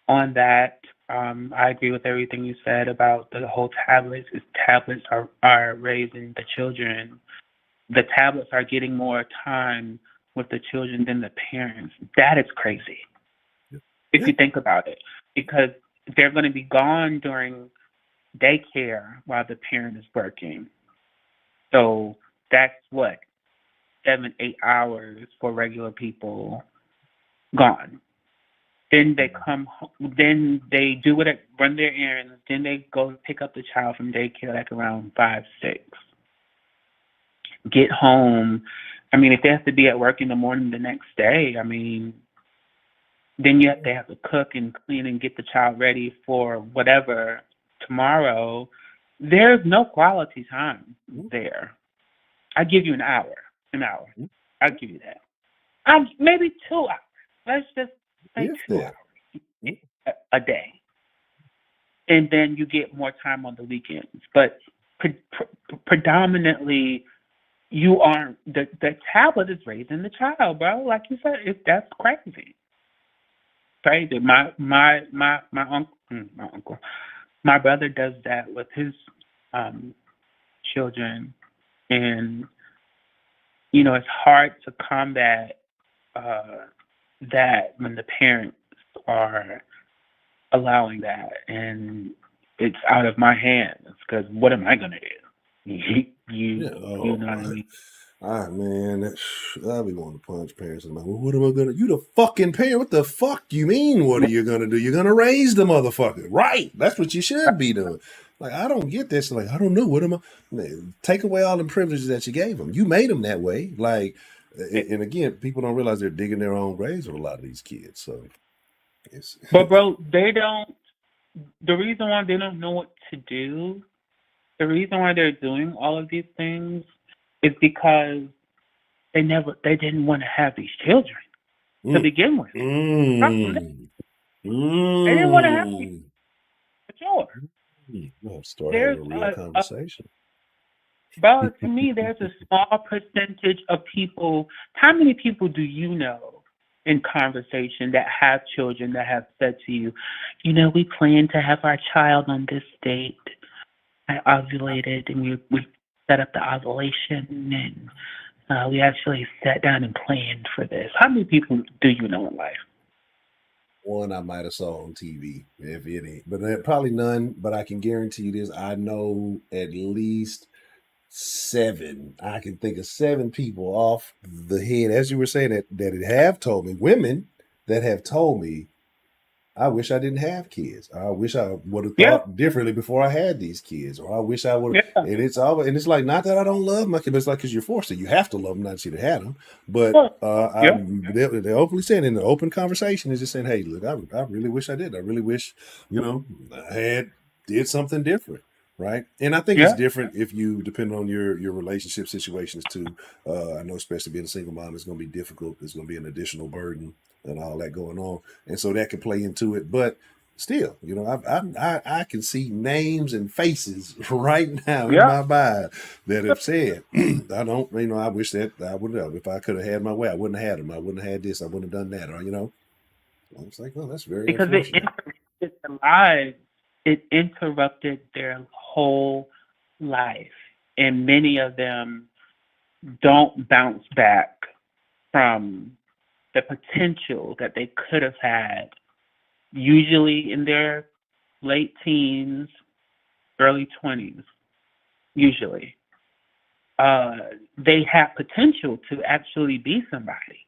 on that. I agree with everything you said about the whole tablets. Tablets are raising the children. The tablets are getting more time with the children than the parents. That is crazy, if you think about it, because they're going to be gone during daycare while the parent is working. So that's what, 7-8 hours for regular people gone. Then they come home, then they do it, run their errands, then they go pick up the child from daycare like around 5, 6. Get home. I mean, if they have to be at work in the morning the next day, I mean, then they have to cook and clean and get the child ready for whatever tomorrow. There's no quality time there. I give you an hour. I'll give you that. Maybe 2 hours. Let's just say 2 hours a day. And then you get more time on the weekends. But predominantly, you aren't. The tablet is raising the child, bro. Like you said, that's crazy. Crazy. My uncle, my brother does that with his children, and it's hard to combat that when the parents are allowing that, and it's out of my hands, because what am I gonna do? You know what I mean? Man, I'll be wanting to punch parents. I'm like, well, what am I gonna? You the fucking parent? What the fuck you mean? What are you gonna do? You're gonna raise the motherfucker, right? That's what you should be doing. Like, I don't get this. Like, I don't know. What am I? Take away all the privileges that you gave them. You made them that way. Like, and again, people don't realize they're digging their own graves with a lot of these kids. So, but bro, they don't. The reason why they don't know what to do, the reason why they're doing all of these things, is because they didn't want to have these children to begin with. They didn't want to have these. For sure. We'll start having a real conversation. Bro, to me, there's a small percentage of people. How many people do you know in conversation that have children that have said to you, we plan to have our child on this date. I ovulated, and we set up the ovulation, and we actually sat down and planned for this. How many people do you know in life? One I might have saw on TV, if any, but probably none. But I can guarantee you this: I know at least 7. I can think of 7 people off the head, as you were saying, that have told me, women that have told me, I wish I didn't have kids. I wish I would have Yeah, thought differently before I had these kids, or I wish I would. yeah, And it's like not that I don't love my kids, but it's like because you're forced to. You have to love them, not to see to have them. But yeah, yeah. they're openly saying in the open conversation is just saying, "Hey, look, I really wish I did. I really wish, I had did something different." Right. And I think it's Yeah. different if you depend on your relationship situations too. I know especially being a single mom is going to be difficult. There's going to be an additional burden and all that going on. And so that can play into it. But still, I can see names and faces right now in Yeah, my mind that have said, I don't, I wish that I would have, if I could have had my way, I wouldn't have had them. I wouldn't have had this. I wouldn't have done that. Or, I was like, well, that's very because it unfortunate. interrupted their lives. It interrupted their whole life, and many of them don't bounce back from the potential that they could have had. Usually in their late teens, early 20s. Usually, they have potential to actually be somebody.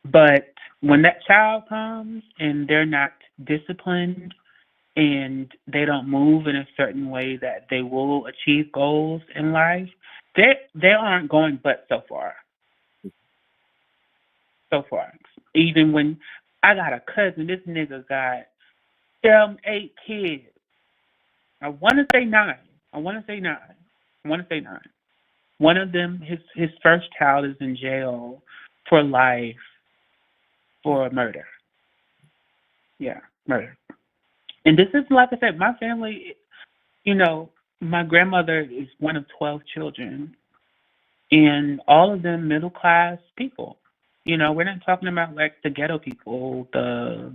But when that child comes and they're not disciplined and they don't move in a certain way that they will achieve goals in life, they aren't going but so far. So far. Even when I got a cousin, this nigga got 8 kids. I want to say 9. I want to say 9. One of them, his first child is in jail for life for murder. Yeah, murder. And this is, like I said, my family, my grandmother is one of 12 children, and all of them middle class people. We're not talking about like the ghetto people, the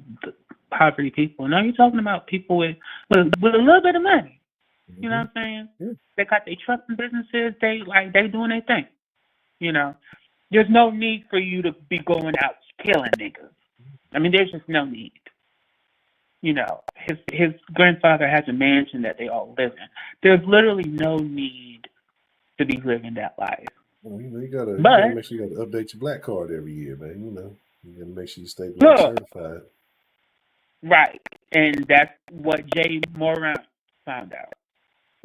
poverty people. No, you're talking about people with a little bit of money. You know what I'm saying? Yeah. They got their trucking businesses. They doing their thing. There's no need for you to be going out killing niggas. I mean, there's just no need. His grandfather has a mansion that they all live in. There's literally no need to be living that life. Well, you gotta But make sure you gotta update your black card every year, man. You gotta make sure you stay black look, certified. right, and that's what Jay Moran found out,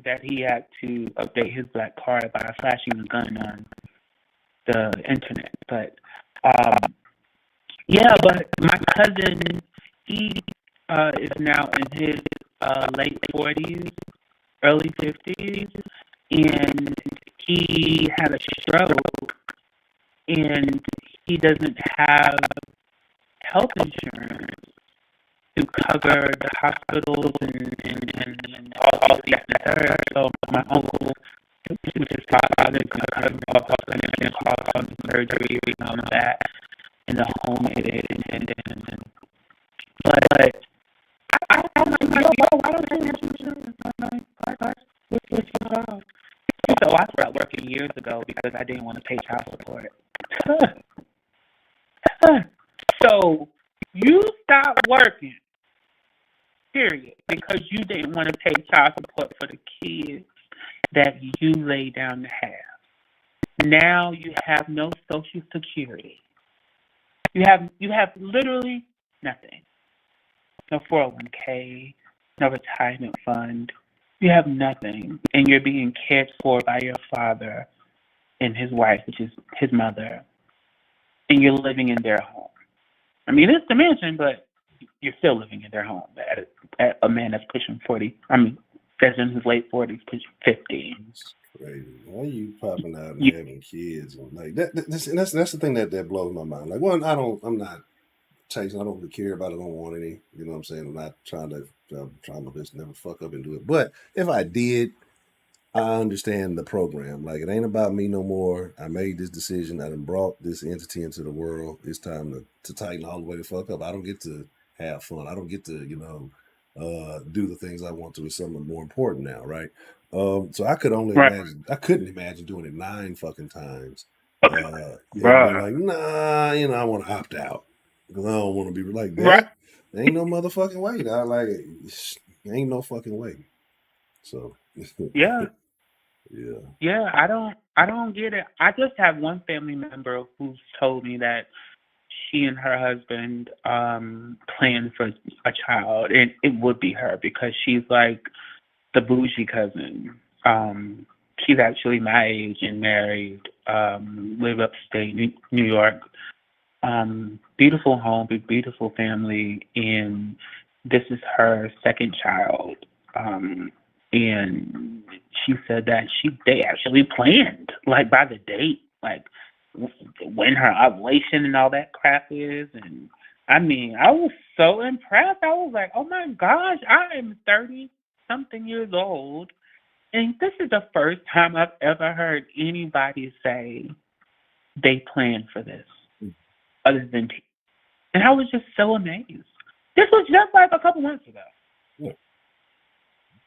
that he had to update his black card by flashing a gun on the internet. But but my cousin, he is now in his late 40s, early 50s, and he had a stroke, and he doesn't have health insurance to cover the hospitals and all the necessary. So my uncle, which is father, is going to cover all the costs on surgery and all of that, and the home aid and but I'm like, yo, why don't you have insurance? I'm like, what's your problem? So I stopped working years ago because I didn't want to pay child support. So you stopped working, period, because you didn't want to pay child support for the kids that you lay down to have. Now you have no Social Security. You have literally nothing. No 401k, no retirement fund. You have nothing, and you're being cared for by your father and his wife, which is his mother, and you're living in their home. I mean, it's the mansion, but you're still living in their home at a man that's pushing 40. I mean, that's in his late 40s, pushing 50. It's crazy. Why are you popping out and having kids and like that? That's the thing that blows my mind. Like, one, I'm not chasing. I don't really care about it. I don't want any. You know what I'm saying? I'm not trying my best to never fuck up and do it. But if I did, I understand the program. Like, it ain't about me no more. I made this decision. I done brought this entity into the world. It's time to tighten all the way the fuck up. I don't get to have fun. I don't get to, do the things I want to. It's something more important now, right? So I could only imagine. I couldn't imagine doing it 9 fucking times. And be like, nah, I want to opt out because I don't want to be like that. Right. There ain't no motherfucking way. Ain't no fucking way. So Yeah. yeah. Yeah, I don't get it. I just have one family member who's told me that she and her husband planned for a child, and it would be her because she's like the bougie cousin. She's actually my age and married, live upstate New York. Beautiful home, beautiful family, and this is her second child. And she said that they actually planned like by the date, like when her ovulation and all that crap is. And I mean, I was so impressed. I was like, oh my gosh, I am 30 something years old, and this is the first time I've ever heard anybody say they planned for this other than TV. And I was just so amazed. This was just like a couple months ago. Yeah.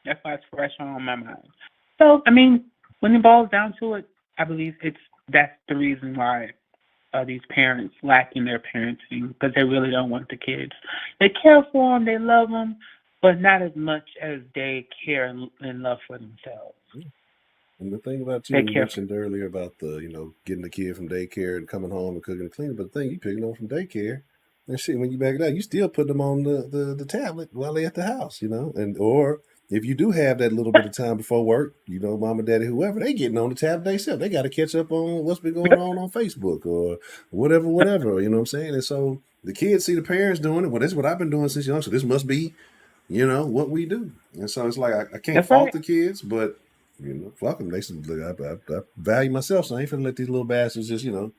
That's why it's fresh on my mind. So, I mean, when it boils down to it, I believe that's the reason why these parents lack in their parenting, because they really don't want the kids. They care for them, they love them, but not as much as they care and love for themselves. And the thing about you mentioned earlier about getting the kid from daycare and coming home and cooking and cleaning, but the thing you picking them from daycare and shit, when you back it out, you still put them on the tablet while they're at the house, and or if you do have that little bit of time before work, mom and daddy, whoever, they getting on the tablet themselves. They got to catch up on what's been going on Facebook or whatever, you know what I'm saying? And so the kids see the parents doing it. Well, that's what I've been doing since young, so this must be, what we do. And so it's like, I can't fault the kids, but fuck them. They said, look, I value myself, so I ain't finna let these little bastards just, do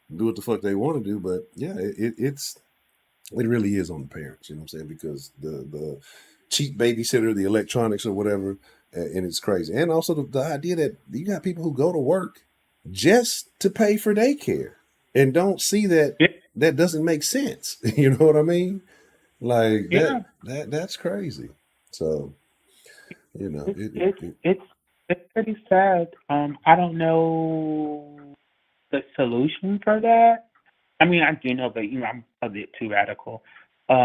what the fuck they want to do. But yeah, it really is on the parents, you know what I'm saying? Because the cheap babysitter, the electronics or whatever, and it's crazy. And also the idea that you got people who go to work just to pay for daycare and don't see that that doesn't make sense. You know what I mean? Like that's crazy. So, it's pretty sad. I don't know the solution for that. I mean, I do know, but I'm a bit too radical. So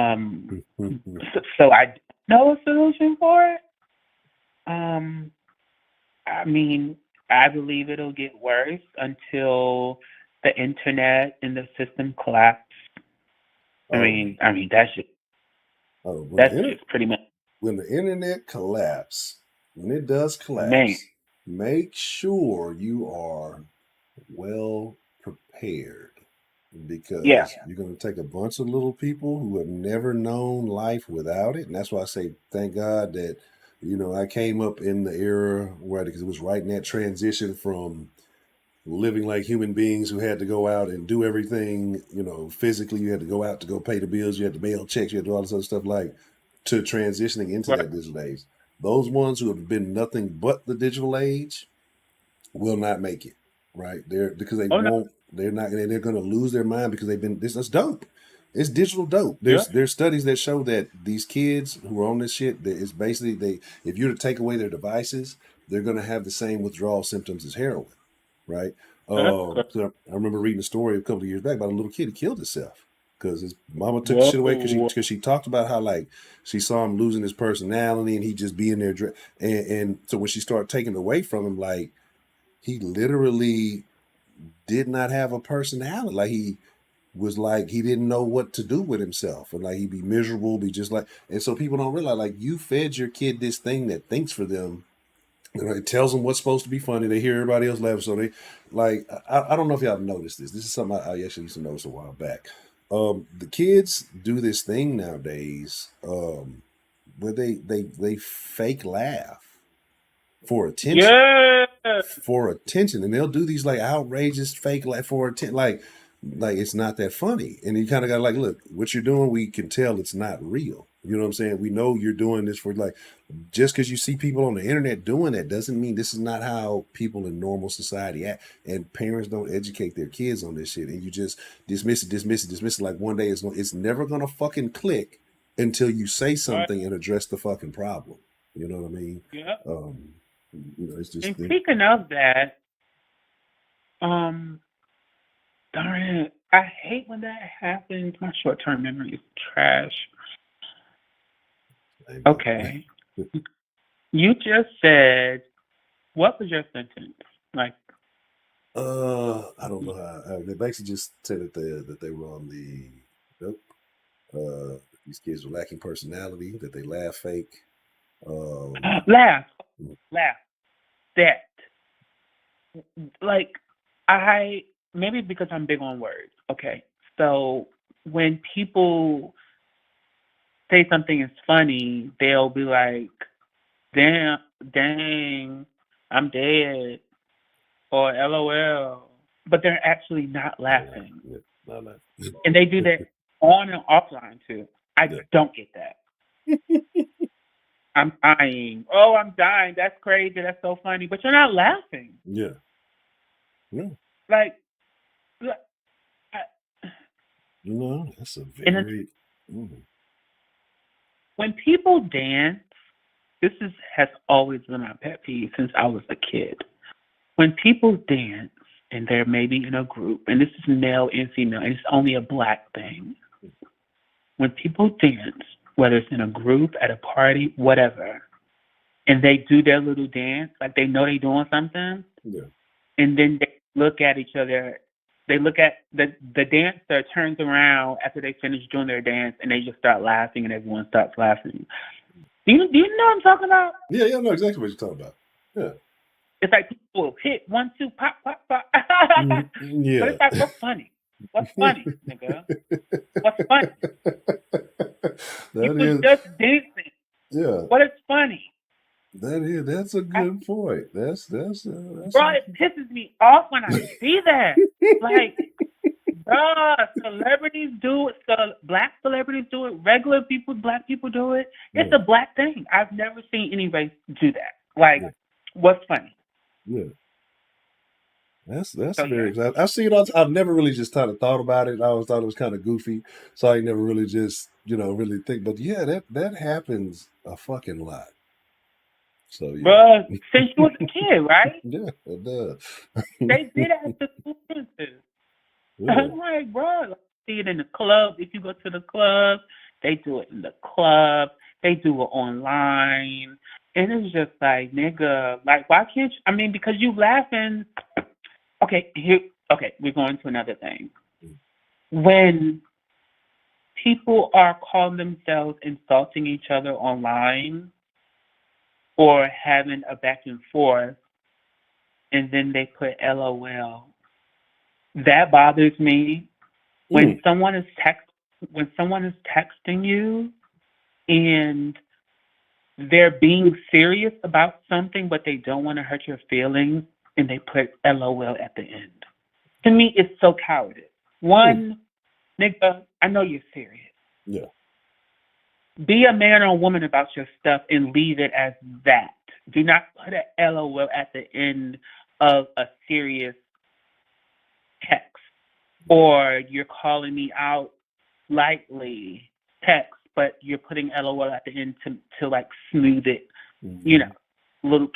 I know a solution for it. I mean, I believe it'll get worse until the internet and the system collapse. I mean that's just pretty much. When the internet collapse, when it does collapse, make sure you are well prepared, because you're going to take a bunch of little people who have never known life without it. And that's why I say, thank God that, I came up in the era where, because it was right in that transition from living like human beings who had to go out and do everything, physically. You had to go out to go pay the bills. You had to mail checks. You had to do all this other stuff, to transitioning into that digital age. Those ones who have been nothing but the digital age will not make it, right? They're going to lose their mind because they've been, that's dope. It's digital dope. There's studies that show that these kids who are on this shit, that it's basically if you were to take away their devices, they're going to have the same withdrawal symptoms as heroin, right? So I remember reading a story a couple of years back about a little kid who killed himself because his mama took the shit away because she talked about how she saw him losing his personality and he just being there, and so when she started taking it away from him, he literally did not have a personality. He was he didn't know what to do with himself, and he'd be miserable, be just and so people don't realize you fed your kid this thing that thinks for them. It tells them what's supposed to be funny. They hear everybody else laugh, so they I don't know if y'all have noticed this. This is something I actually used to notice a while back. The kids do this thing nowadays where they fake laugh for attention. For attention, and they'll do these outrageous fake laugh for attention, like it's not that funny, and you kind of got look, what you're doing, we can tell it's not real. You know what I'm saying? We know you're doing this for just because you see people on the internet doing that doesn't mean this is not how people in normal society act. And parents don't educate their kids on this shit, and you just dismiss it. Like one day it's never gonna fucking click until you say something and address the fucking problem. You know what I mean? Yeah. It's just. And speaking of that, darn it, I hate when that happens. My short-term memory is trash. Okay. You just said, what was your sentence? I don't know how. They basically just said that they were on the. Nope. These kids are lacking personality. That they laugh fake. Laugh. That. Like, maybe because I'm big on words. Okay. So when people say something is funny, they'll be like, dang, I'm dead, or LOL. But they're actually not laughing. Yeah, not laughing. And they do that on and offline too. I don't get that. I'm dying. Oh, I'm dying. That's crazy. That's so funny. But you're not laughing. Yeah. Like, That's a very. When people dance, has always been my pet peeve since I was a kid. When people dance and they're maybe in a group, and this is male and female, and it's only a black thing. When people dance, whether it's in a group, at a party, whatever, and they do their little dance, like they know they're doing something, and then they look at each other. They look at the dancer turns around after they finish doing their dance, and they just start laughing, and everyone starts laughing. Do you know what I'm talking about? Yeah, I know exactly what you're talking about. Yeah. It's like people hit 1, 2, pop, pop, pop. Yeah. But it's like, what's funny? What's funny, nigga? What's funny? People just dancing. Yeah. What is funny? That's a good point. That's bro, it pisses me off when I see that. Like, bro, celebrities do it. Black celebrities do it. Regular people, black people do it. It's a black thing. I've never seen anybody do that. Like, what's funny? Yeah. That's very exciting. I see it all. I've never really just kind of thought about it. I always thought it was kind of goofy, so I never really just really think. But yeah, that happens a fucking lot. So yeah. Bro, since you was a kid, right? Yeah, it does. They did it at the conferences. I'm like, bro, see it in the club. If you go to the club, they do it in the club. They do it online. And it's just like, nigga, like, why can't you? I mean, because you laughing. Okay, we're going to another thing. When people are calling themselves insulting each other online or having a back and forth, and then they put LOL, that bothers me. When someone is texting you and they're being serious about something, but they don't want to hurt your feelings, and they put LOL at the end. To me, it's so cowardice. One, nigga, I know you're serious. Yeah. Be a man or a woman about your stuff and leave it as that. Do not put a LOL at the end of a serious text. Or you're calling me out lightly text, but you're putting LOL at the end to like smooth it, little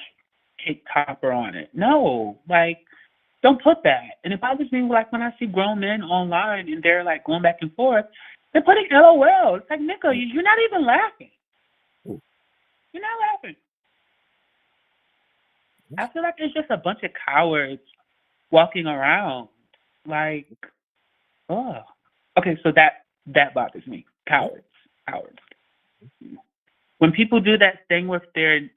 cake topper on it. No, like, don't put that. And it bothers me, like, when I see grown men online and they're like going back and forth, they're putting LOL. It's like, nigga, you're not even laughing. You're not laughing. I feel like it's just a bunch of cowards walking around. Like, oh. Okay, so that bothers me. Cowards. When people do that thing with their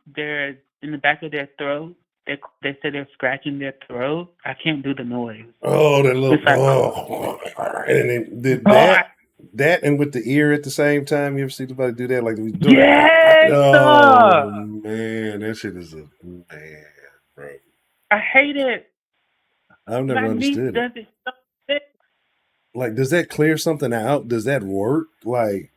in the back of their throat, they say they're scratching their throat. I can't do the noise. Oh, that little. Like, and then did that and with the ear at the same time. You ever see somebody do that? Like we do. Yes. Oh man, that shit is man, bro. I hate it. I've never understood it. Like, does that clear something out? Does that work? Like,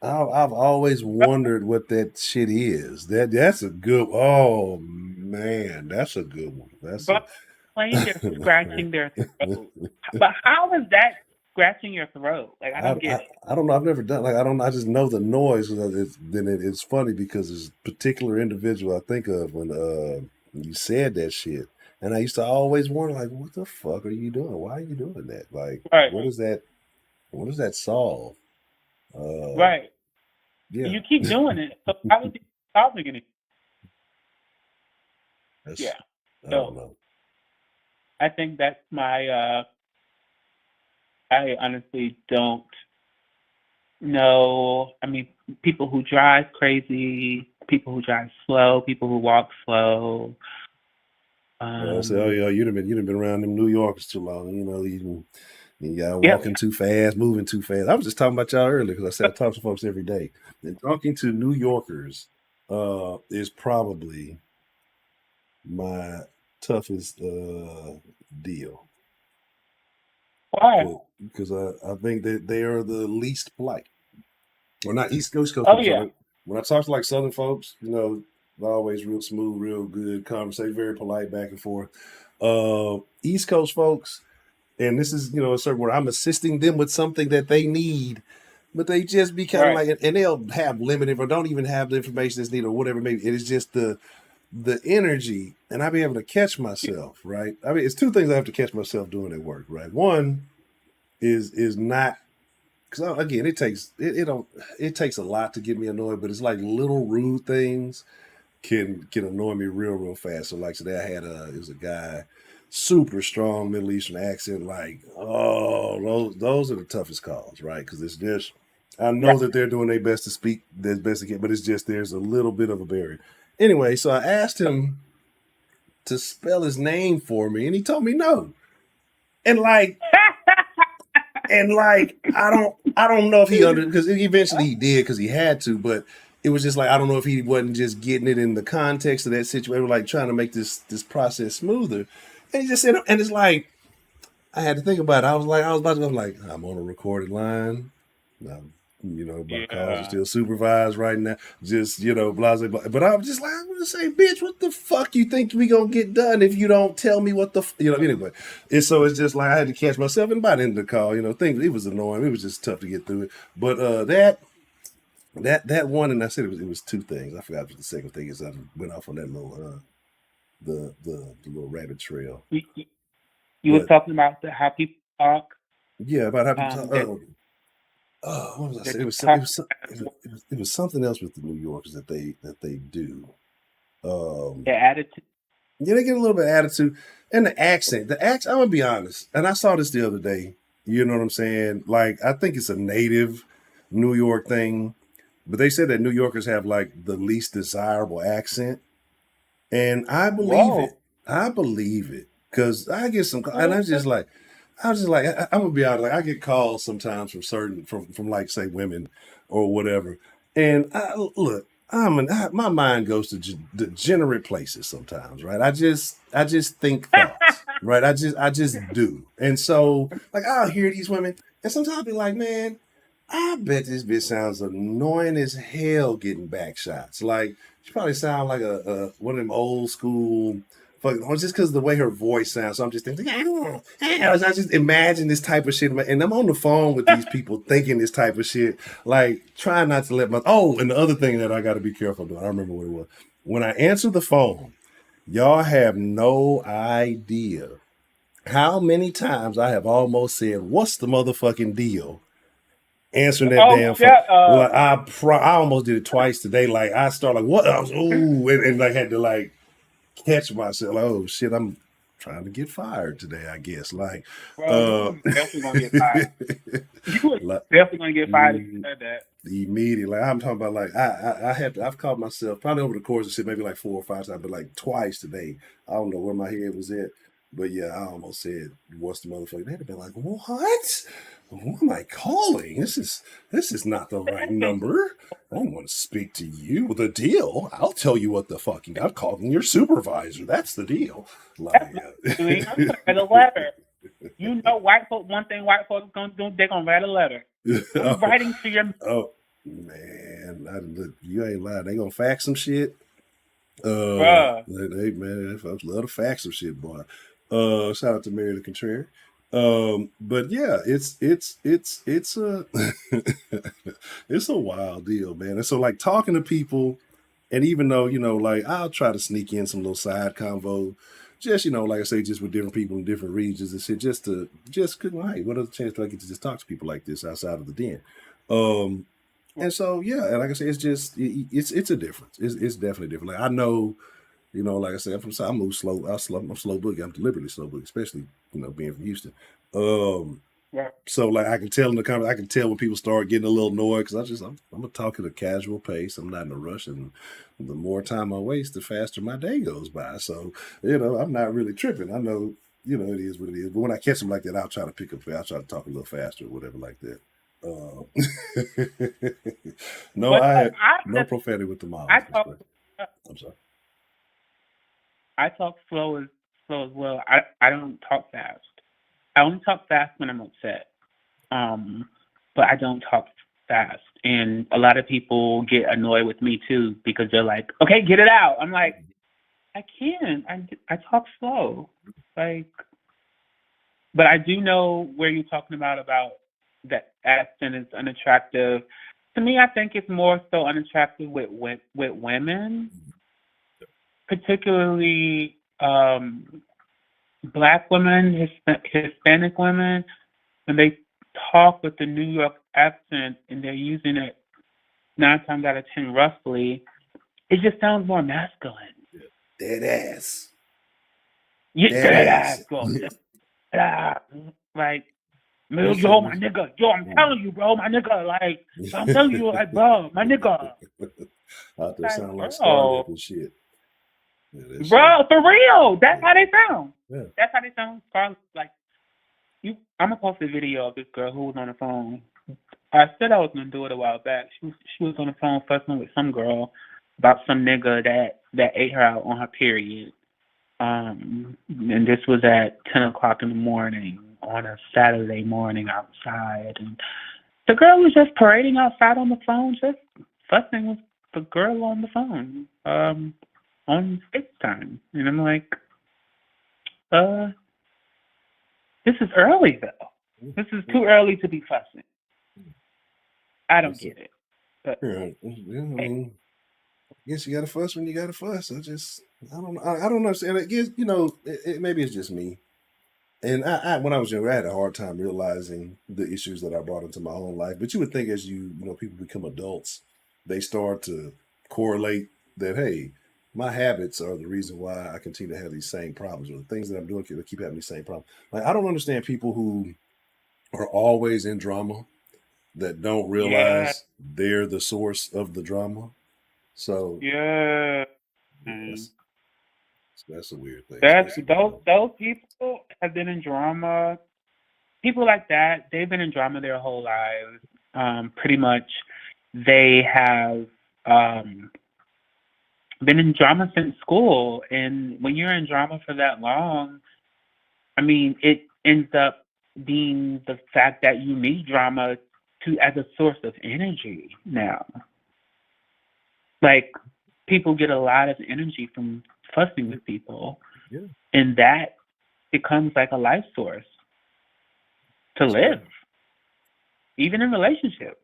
I've always wondered what that shit is. That's a good. Oh man, that's a good one. That's they're scratching their throat. But how is that scratching your throat? Like, I don't get it. I don't know. I've never done. Like, I don't. I just know the noise. It's funny because it's a particular individual I think of when you said that shit, and I used to always wonder, like, what the fuck are you doing? Why are you doing that? Like, what is that? What does that solve? Right. Yeah. You keep doing it. So how is it solving it? I don't know. I think that's my. I honestly don't know. I mean, people who drive crazy, people who drive slow, people who walk slow. I say, oh yeah, you'd have been around them New Yorkers too long. You know, you got walking too fast, moving too fast. I was just talking about y'all earlier because I said I talk to folks every day. And talking to New Yorkers is probably my toughest deal. Why? Because I think that they are the least polite. Or not East Coast. Oh yeah. When I talk to like Southern folks, you know, always real smooth, real good conversation, very polite back and forth. East Coast folks, and this is, you know, a certain where I'm assisting them with something that they need, but they just be kind of like, and they'll have limited or don't even have the information that's needed or whatever. Maybe it is just the energy, and I be able to catch myself, right? I mean, it's two things I have to catch myself doing at work, right? One is not. Because again, it takes a lot to get me annoyed, but it's like little rude things can annoy me real fast. So like today, I had it was a guy, super strong Middle Eastern accent. Like, oh, those are the toughest calls, right? Because it's just I know that they're doing their best to speak their best they can, but it's just there's a little bit of a barrier. Anyway, so I asked him to spell his name for me, and he told me no, and like. And like I don't know if he because eventually he did because he had to, but it was just like I don't know if he wasn't just getting it in the context of that situation, like trying to make this process smoother. And he just said, and it's like I had to think about it. I was like, I'm on a recorded line. You know, my calls are still supervised right now. Just, you know, blah, blah, blah. But I'm just like, I'm gonna say, bitch, what the fuck you think we gonna get done if you don't tell me what the, you know, anyway. And so it's just like I had to catch myself, and by the end of the call, you know, it was annoying. It was just tough to get through it. But that one, and I said it was two things. I forgot what the second thing is. I went off on that little the little rabbit trail. You were talking about how people talk. Yeah, about how people talk. What was I saying? It was something else with the New Yorkers that they do. Their attitude. Yeah, they get a little bit of attitude and the accent. I'm gonna be honest, and I saw this the other day. You know what I'm saying? Like I think it's a native New York thing, but they said that New Yorkers have like the least desirable accent, and I believe it. I believe it because I get some, and I was just like, I'm gonna be honest. Like I get calls sometimes from like say women or whatever, and my mind goes to degenerate places sometimes, right? I just think thoughts, right? I just do, and so like I'll hear these women, and sometimes I'll be like, man, I bet this bitch sounds annoying as hell getting back shots. Like she probably sound like a one of them old school. Just because of the way her voice sounds. So I'm just thinking, I just imagine this type of shit. And I'm on the phone with these people thinking this type of shit, like trying not to let and the other thing that I got to be careful doing, I remember what it was. When I answer the phone, y'all have no idea how many times I have almost said, what's the motherfucking deal? Answering that damn phone. Like I almost did it twice today. Like I start like, what? And like had to like, catch myself. Like, oh shit, I'm trying to get fired today, I guess. Like, bro, you definitely gonna get fired. You were definitely gonna get fired if you said that. Immediately. Like I'm talking about like I've caught myself probably over the course of shit, maybe like 4 or 5 times, but like twice today. I don't know where my head was at. But yeah, I almost said, what's the motherfucker? They'd have been like, what? Who am I calling? This is not the right number. I don't want to speak to you. The deal. I'll tell you what the fucking. I'm calling your supervisor. That's the deal. Like, I'm gonna write a letter. You know, white folks. One thing white folks gonna do, they're gonna write a letter. I'm writing to your. Oh man, you ain't lying. They gonna fax some shit. Hey man, folks love to fax some shit, boy. Shout out to Mary the Contrary. But yeah, it's a it's a wild deal, man. And so like talking to people, and even though, you know, like I'll try to sneak in some little side convo, just, you know, like I say, just with different people in different regions and shit, just hey, what other chance do I get to just talk to people like this outside of the den? And so yeah, and like I say, it's just it's a difference. It's definitely different. Like I know You know, like I said, I'm from South, I move slow. I'm slow boogie. I'm deliberately slow boogie, especially, you know, being from Houston. Yeah. So like I can tell in the comment, I can tell when people start getting a little annoyed because I'm gonna talk at a casual pace. I'm not in a rush, and the more time I waste, the faster my day goes by. So you know, I'm not really tripping. I know, you know, it is what it is. But when I catch them like that, I'll try to pick up. I'll try to talk a little faster or whatever like that. No, But I no, had no profanity with the I moms. talk I'm sorry. I talk slow as well. I don't talk fast. I only talk fast when I'm upset. But I don't talk fast. And a lot of people get annoyed with me too because they're like, "Okay, get it out." I'm like, "I can't. I talk slow." Like, but I do know where you're talking about that accent is unattractive. To me, I think it's more so unattractive with women, particularly Black women, Hispanic women, when they talk with the New York accent and they're using it 9 times out of 10 roughly, it just sounds more masculine. Dead ass. Yeah, Dead dead ass. ass, bro. Like, What's yo, up? my nigga. Yo, I'm telling you, bro, my nigga. Like, I'm telling you, like, bro, my nigga. Out there Like, sound like bro, Starlet and shit. Yeah, that shit. bro, for real. That's Yeah. how they sound. Yeah. That's how they sound. Like, I'm gonna post a video of this girl who was on the phone. I said I was gonna do it a while back. She was on the phone fussing with some girl about some nigga that ate her out on her period. And this was at 10 o'clock in the morning on a Saturday morning outside, and the girl was just parading outside on the phone, just fussing with the girl on the phone, on FaceTime. And I'm like, this is early though. This is too early to be fussing. I don't get it. But Yeah, I mean, I guess you got to fuss when you got to fuss. I don't understand. I guess, you know, maybe it's just me. And when I was younger, I had a hard time realizing the issues that I brought into my own life. But you would think as you know, people become adults, they start to correlate that, hey, my habits are the reason why I continue to have these same problems, or the things that I'm doing keep having these same problems. Like, I don't understand people who are always in drama that don't yeah, realize they're the source of the drama. So yeah. yes, that's a weird thing, That's especially those people have been in drama. People like that, they've been in drama their whole lives. Pretty much, they have been in drama since school, and when you're in drama for that long, I mean, it ends up being the fact that you need drama to as a source of energy now. Like, people get a lot of energy from fussing with people, yeah. and that becomes like a life source to live, even in relationships.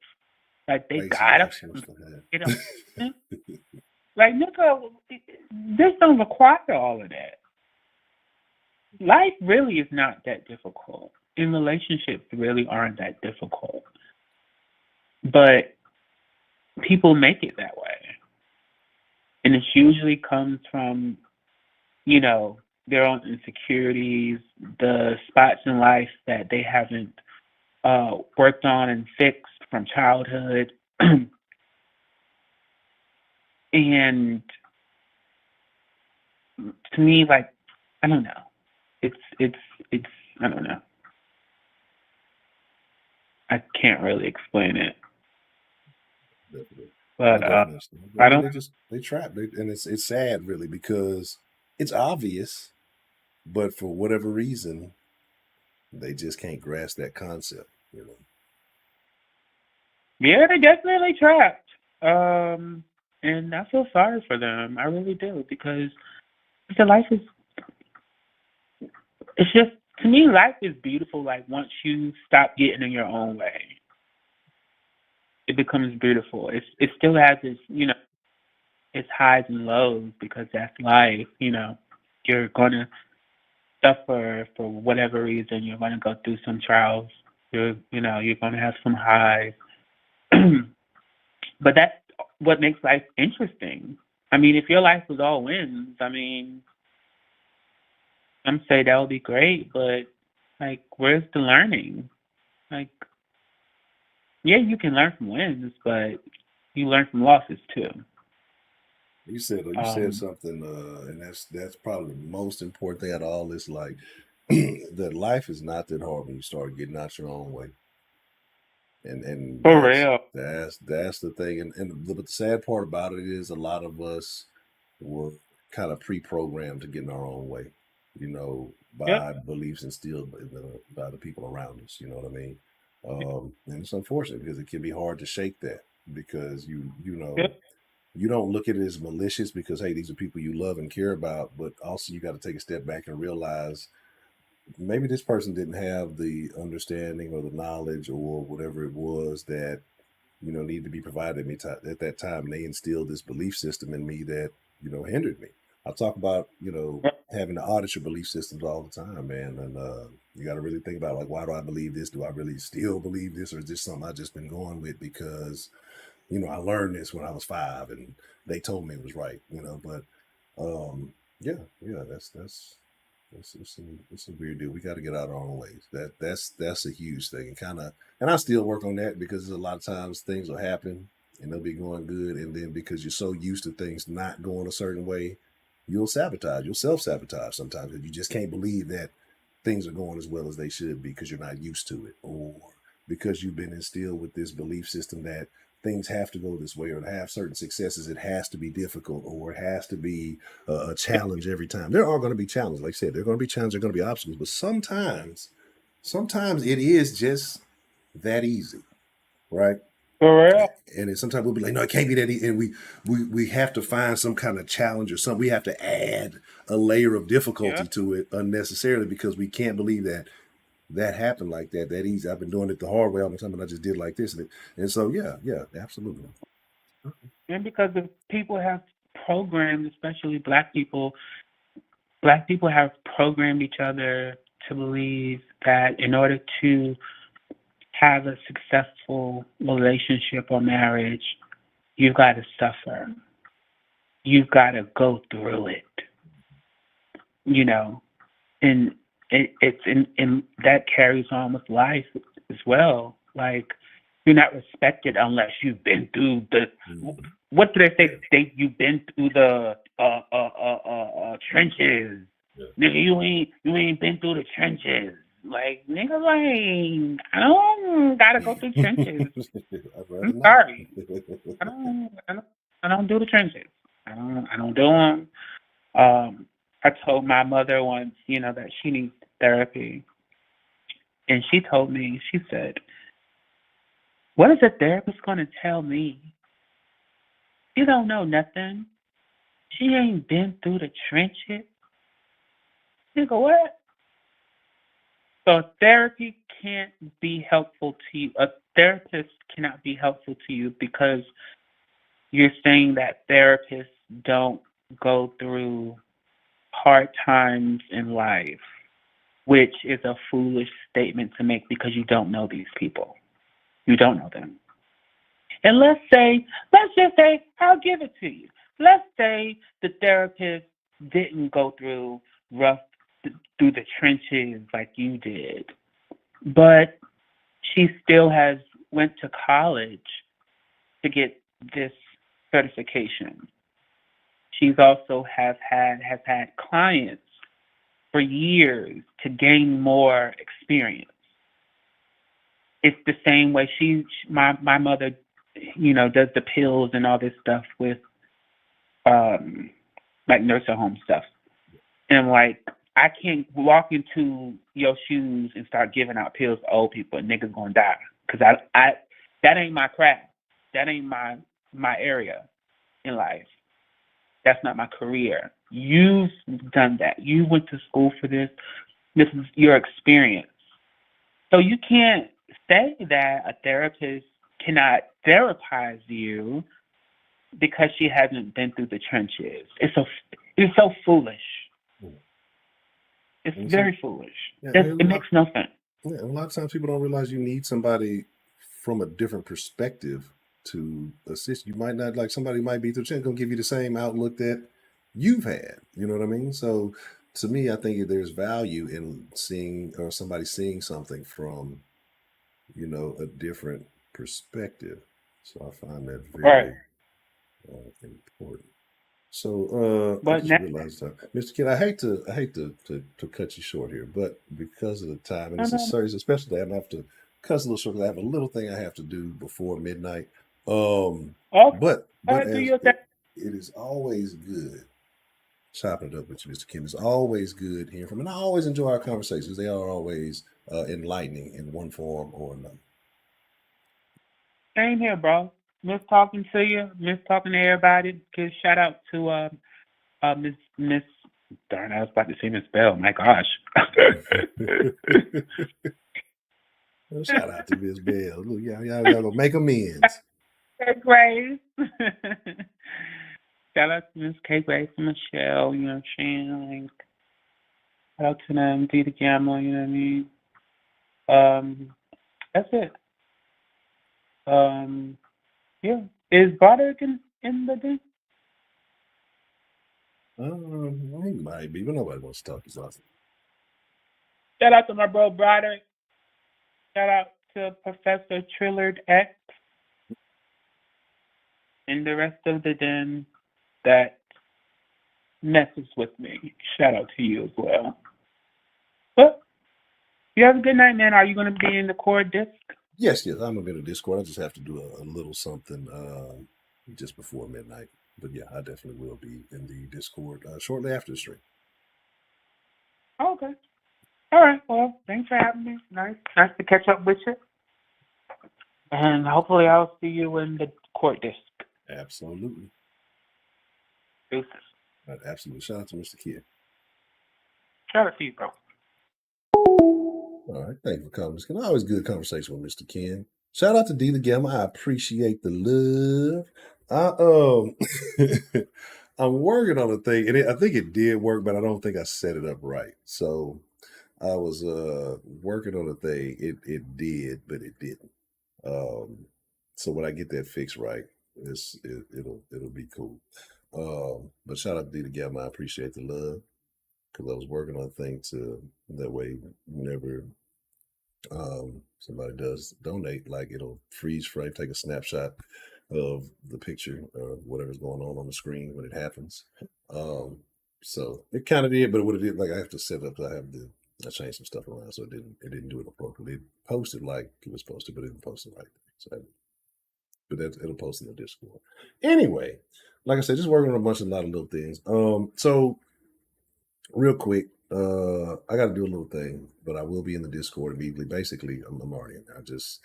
Like, they Crazy gotta, life source to have. you know, like, nigga, this don't require all of that. Life really is not that difficult, and relationships really aren't that difficult. But people make it that way, and it usually comes from, you know, their own insecurities, the spots in life that they haven't worked on and fixed from childhood. And to me, like, I don't know. It's I don't know. I can't really explain it. Definitely. But I definitely understand. I I mean, don't they trap, and it's sad really because it's obvious, but for whatever reason, they just can't grasp that concept. You know. yeah, they're definitely trapped. And I feel sorry for them. I really do, because the life is, it's just, to me, life is beautiful. Like, once you stop getting in your own way, it becomes beautiful. It still has its, you know, its highs and lows, because that's life. You know, you're gonna suffer for whatever reason. You're gonna go through some trials. You're gonna have some highs. But that's what makes life interesting. I mean, if your life was all wins, I mean, some say that would be great, but like, where's the learning? Like, yeah, you can learn from wins, but you learn from losses too. You said something, and that's probably the most important thing out of all this. Like that life is not that hard when you start getting out your own way, and For real. that's the thing. But the sad part about it is a lot of us were kind of pre-programmed to get in our own way, you know, Yep. by beliefs instilled by the people around us. You know what I mean? And it's unfortunate because it can be hard to shake that because you know Yep. you don't look at it as malicious because hey, these are people you love and care about, but also you got to take a step back and realize maybe this person didn't have the understanding or the knowledge or whatever it was that needed to be provided me at that time. And they instilled this belief system in me that hindered me. I talk about Yep. having to audit your belief systems all the time, man, and you got to really think about like why do I believe this? Do I really still believe this, or is this something I just been going with because I learned this when I was 5 and they told me it was right, but yeah, it's a weird deal. We got to get out our own ways. That's a huge thing, and and I still work on that because a lot of times things will happen and they'll be going good, and then because you're so used to things not going a certain way, you'll self sabotage sometimes, and you just can't believe that things are going as well as they should be because you're not used to it, or because you've been instilled with this belief system that things have to go this way, or to have certain successes, it has to be difficult, or it has to be a challenge every time. There are going to be challenges, like I said, there are going to be challenges, there are going to be obstacles, but sometimes it is just that easy, right? For real. And then sometimes we'll be like, no, it can't be that easy, and we have to find some kind of challenge or something. We have to add a layer of difficulty Yep. to it unnecessarily because we can't believe that happened like that easy. I've been doing it the hard way all the time, and I just did like this, and so yeah, absolutely. And because the people have programmed, especially black people have programmed each other to believe that in order to have a successful relationship or marriage, you've got to suffer. You've got to go through it, you know, and it's in that carries on with life as well. Like you're not respected unless you've been through the what do they say? You've been through the trenches. Yeah. Nigga, you ain't been through the trenches. Like nigga, like I don't gotta go through trenches. I'm sorry. I don't do the trenches. I don't do them. I told my mother once, that she needs therapy, and she told me, she said, "What is a therapist going to tell me? She don't know nothing. She ain't been through the trenches." Nigga, what? So therapy can't be helpful to you. A therapist cannot be helpful to you because you're saying that therapists don't go through hard times in life, which is a foolish statement to make because you don't know these people. You don't know them. And let's just say, I'll give it to you. Let's say the therapist didn't go through through the trenches like you did, but she still went to college to get this certification. She's also has had clients for years to gain more experience. It's the same way my mother, does the pills and all this stuff with like nursing home stuff. And like I can't walk into your shoes and start giving out pills to old people and niggas gonna die. Cause I that ain't my craft. That ain't my area in life. That's not my career. You've done that. You went to school for this. This is your experience. So you can't say that a therapist cannot therapize you because she hasn't been through the trenches. It's so foolish. It's very foolish. Yeah, It makes no sense. Yeah, a lot of times people don't realize you need somebody from a different perspective to assist. You might not like somebody might be through chin gonna give you the same outlook that you've had. You know what I mean? So to me, I think there's value in seeing or somebody seeing something from, a different perspective. So I find that Right. very important. So I But just now, realized, Mr. Kidd, I hate to cut you short here, but because of the time, and no, it's a no, no. serious, especially I have to cut us a little short. 'Cause I have a little thing I have to do before midnight. Okay, But do as your thing. it is always good chopping it up with you, Mr. Kim. It's always good hearing from, and I always enjoy our conversations. They are always enlightening in one form or another. Same here, bro. Miss talking to you. Miss talking to everybody. Give shout out to Miss. Darn, I was about to say Miss Bell. My gosh. Well, shout out to Miss Bell. Look, y'all gonna make amends. K Grace. Shout out to Miss K Grace and Michelle. You know what I'm saying? Like, shout out to them. D the Gamma. You know what I mean? That's it. Yeah. Is Broderick in the thing? He might be, but nobody wants to talk his awesome. Shout out to my bro Broderick. Shout out to Professor Trillard X and the rest of the den that messes with me. Shout out to you as well. But you have a good night, man. Are you going to be in the core disc? Yes, I'm gonna be in the Discord. I just have to do a little something just before midnight. But yeah, I definitely will be in the Discord shortly after the stream. Oh, okay. All right. Well, thanks for having me. Nice to catch up with you. And hopefully I'll see you in the court disc. Absolutely. Deuces. Absolutely. Shout out to Mr. Kidd. Shout out to you, bro. All right. Thank you for coming. It's always good conversation with Mr. Ken. Shout out to D the Gamma. I appreciate the love. I'm working on a thing, and I think it did work, but I don't think I set it up right. So I was working on a thing. It did, but it didn't. So when I get that fixed right, it'll be cool. But shout out to D the Gamma. I appreciate the love because I was working on a thing to that way whenever somebody does donate, like it'll freeze frame, take a snapshot of the picture or whatever's going on the screen when it happens. Um, so it kind of did, but what it did, like I have to set up. I changed some stuff around, so it didn't do it appropriately. It posted like it was supposed to, but it didn't post it right. So, but it'll post in the Discord. Anyway, like I said, just working on a lot of little things. So real quick, I got to do a little thing, but I will be in the Discord immediately. Basically, I'm already in there. I just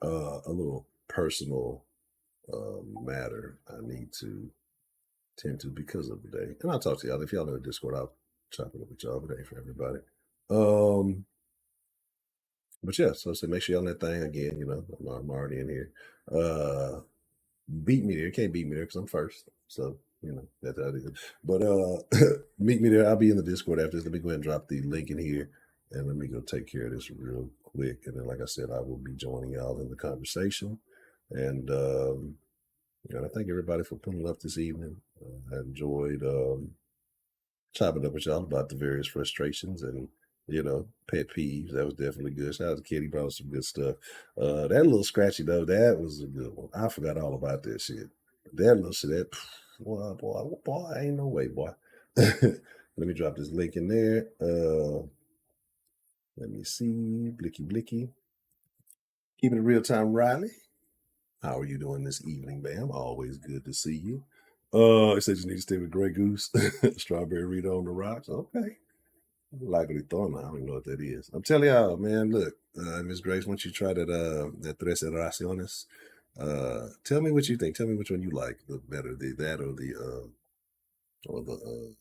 a little personal matter I need to tend to because of the day. And I'll talk to y'all. If y'all in the Discord, I'll chop it up with y'all, but it ain't for everybody. But yeah, so make sure y'all in that thing again. I'm already in here. Beat me there. You can't beat me there because I'm first. So, that's how it is. But meet me there. I'll be in the Discord after this. Let me go ahead and drop the link in here and let me go take care of this real quick. And then, like I said, I will be joining y'all in the conversation. And I thank everybody for pulling up this evening. I enjoyed chopping up with y'all about the various frustrations and pet peeves. That was definitely good. Shout out to Kitty, brought some good stuff. That little scratchy though, that was a good one. I forgot all about that shit. That little shit, boy, ain't no way, boy. Let me drop this link in there. Let me see. Blicky. Keeping it real time, Riley. How are you doing this evening, ma'am? Always good to see you. It says you need to stay with Grey Goose. Strawberry Rita on the rocks. Okay. Likely thorn. I don't even know what that is. I'm telling y'all, man, look, Miss Grace, once you try that Tres Raciones, tell me what you think. Tell me which one you like the better, that or the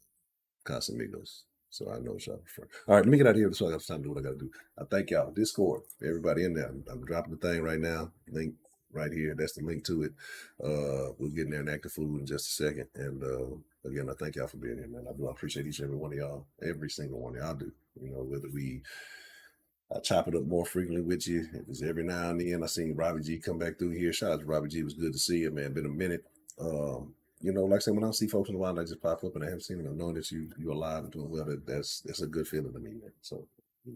Casamigos. So I know what y'all prefer. All right, let me get out of here so I got time to do what I got to do. I thank y'all. Discord, everybody in there. I'm dropping the thing right now. Link right here. That's the link to it. We'll get in there and active food in just a second. And again, I thank y'all for being here, man. I do appreciate each and every one of y'all. Every single one of y'all do. Whether we I chop it up more frequently with you. It was every now and then. I seen Robbie G come back through here. Shout out to Robbie G. It was good to see you, man. Been a minute. Like I said, when I see folks in a while, I just pop up and I haven't seen them, knowing that you're alive and doing well. That's a good feeling to me, man. So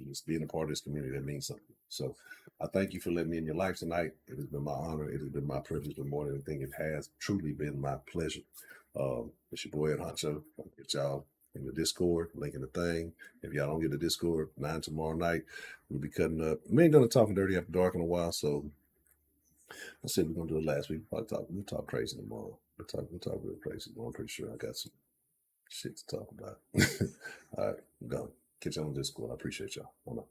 just being a part of this community, that means something. So I thank you for letting me in your life tonight. It has been my honor. It has been my privilege, but more than anything, it has truly been my pleasure. It's your boy Ed Honcho. I'll get y'all in the Discord, link in the thing. If y'all don't get the Discord, 9 tomorrow night, we'll be cutting up. We ain't gonna talk dirty after dark in a while, so I said we're gonna do it last week. We'll talk crazy tomorrow. We'll talk real crazy. I'm pretty sure I got some shit to talk about. All right, I'm gone. Catch y'all on Discord. I appreciate y'all. Hold on.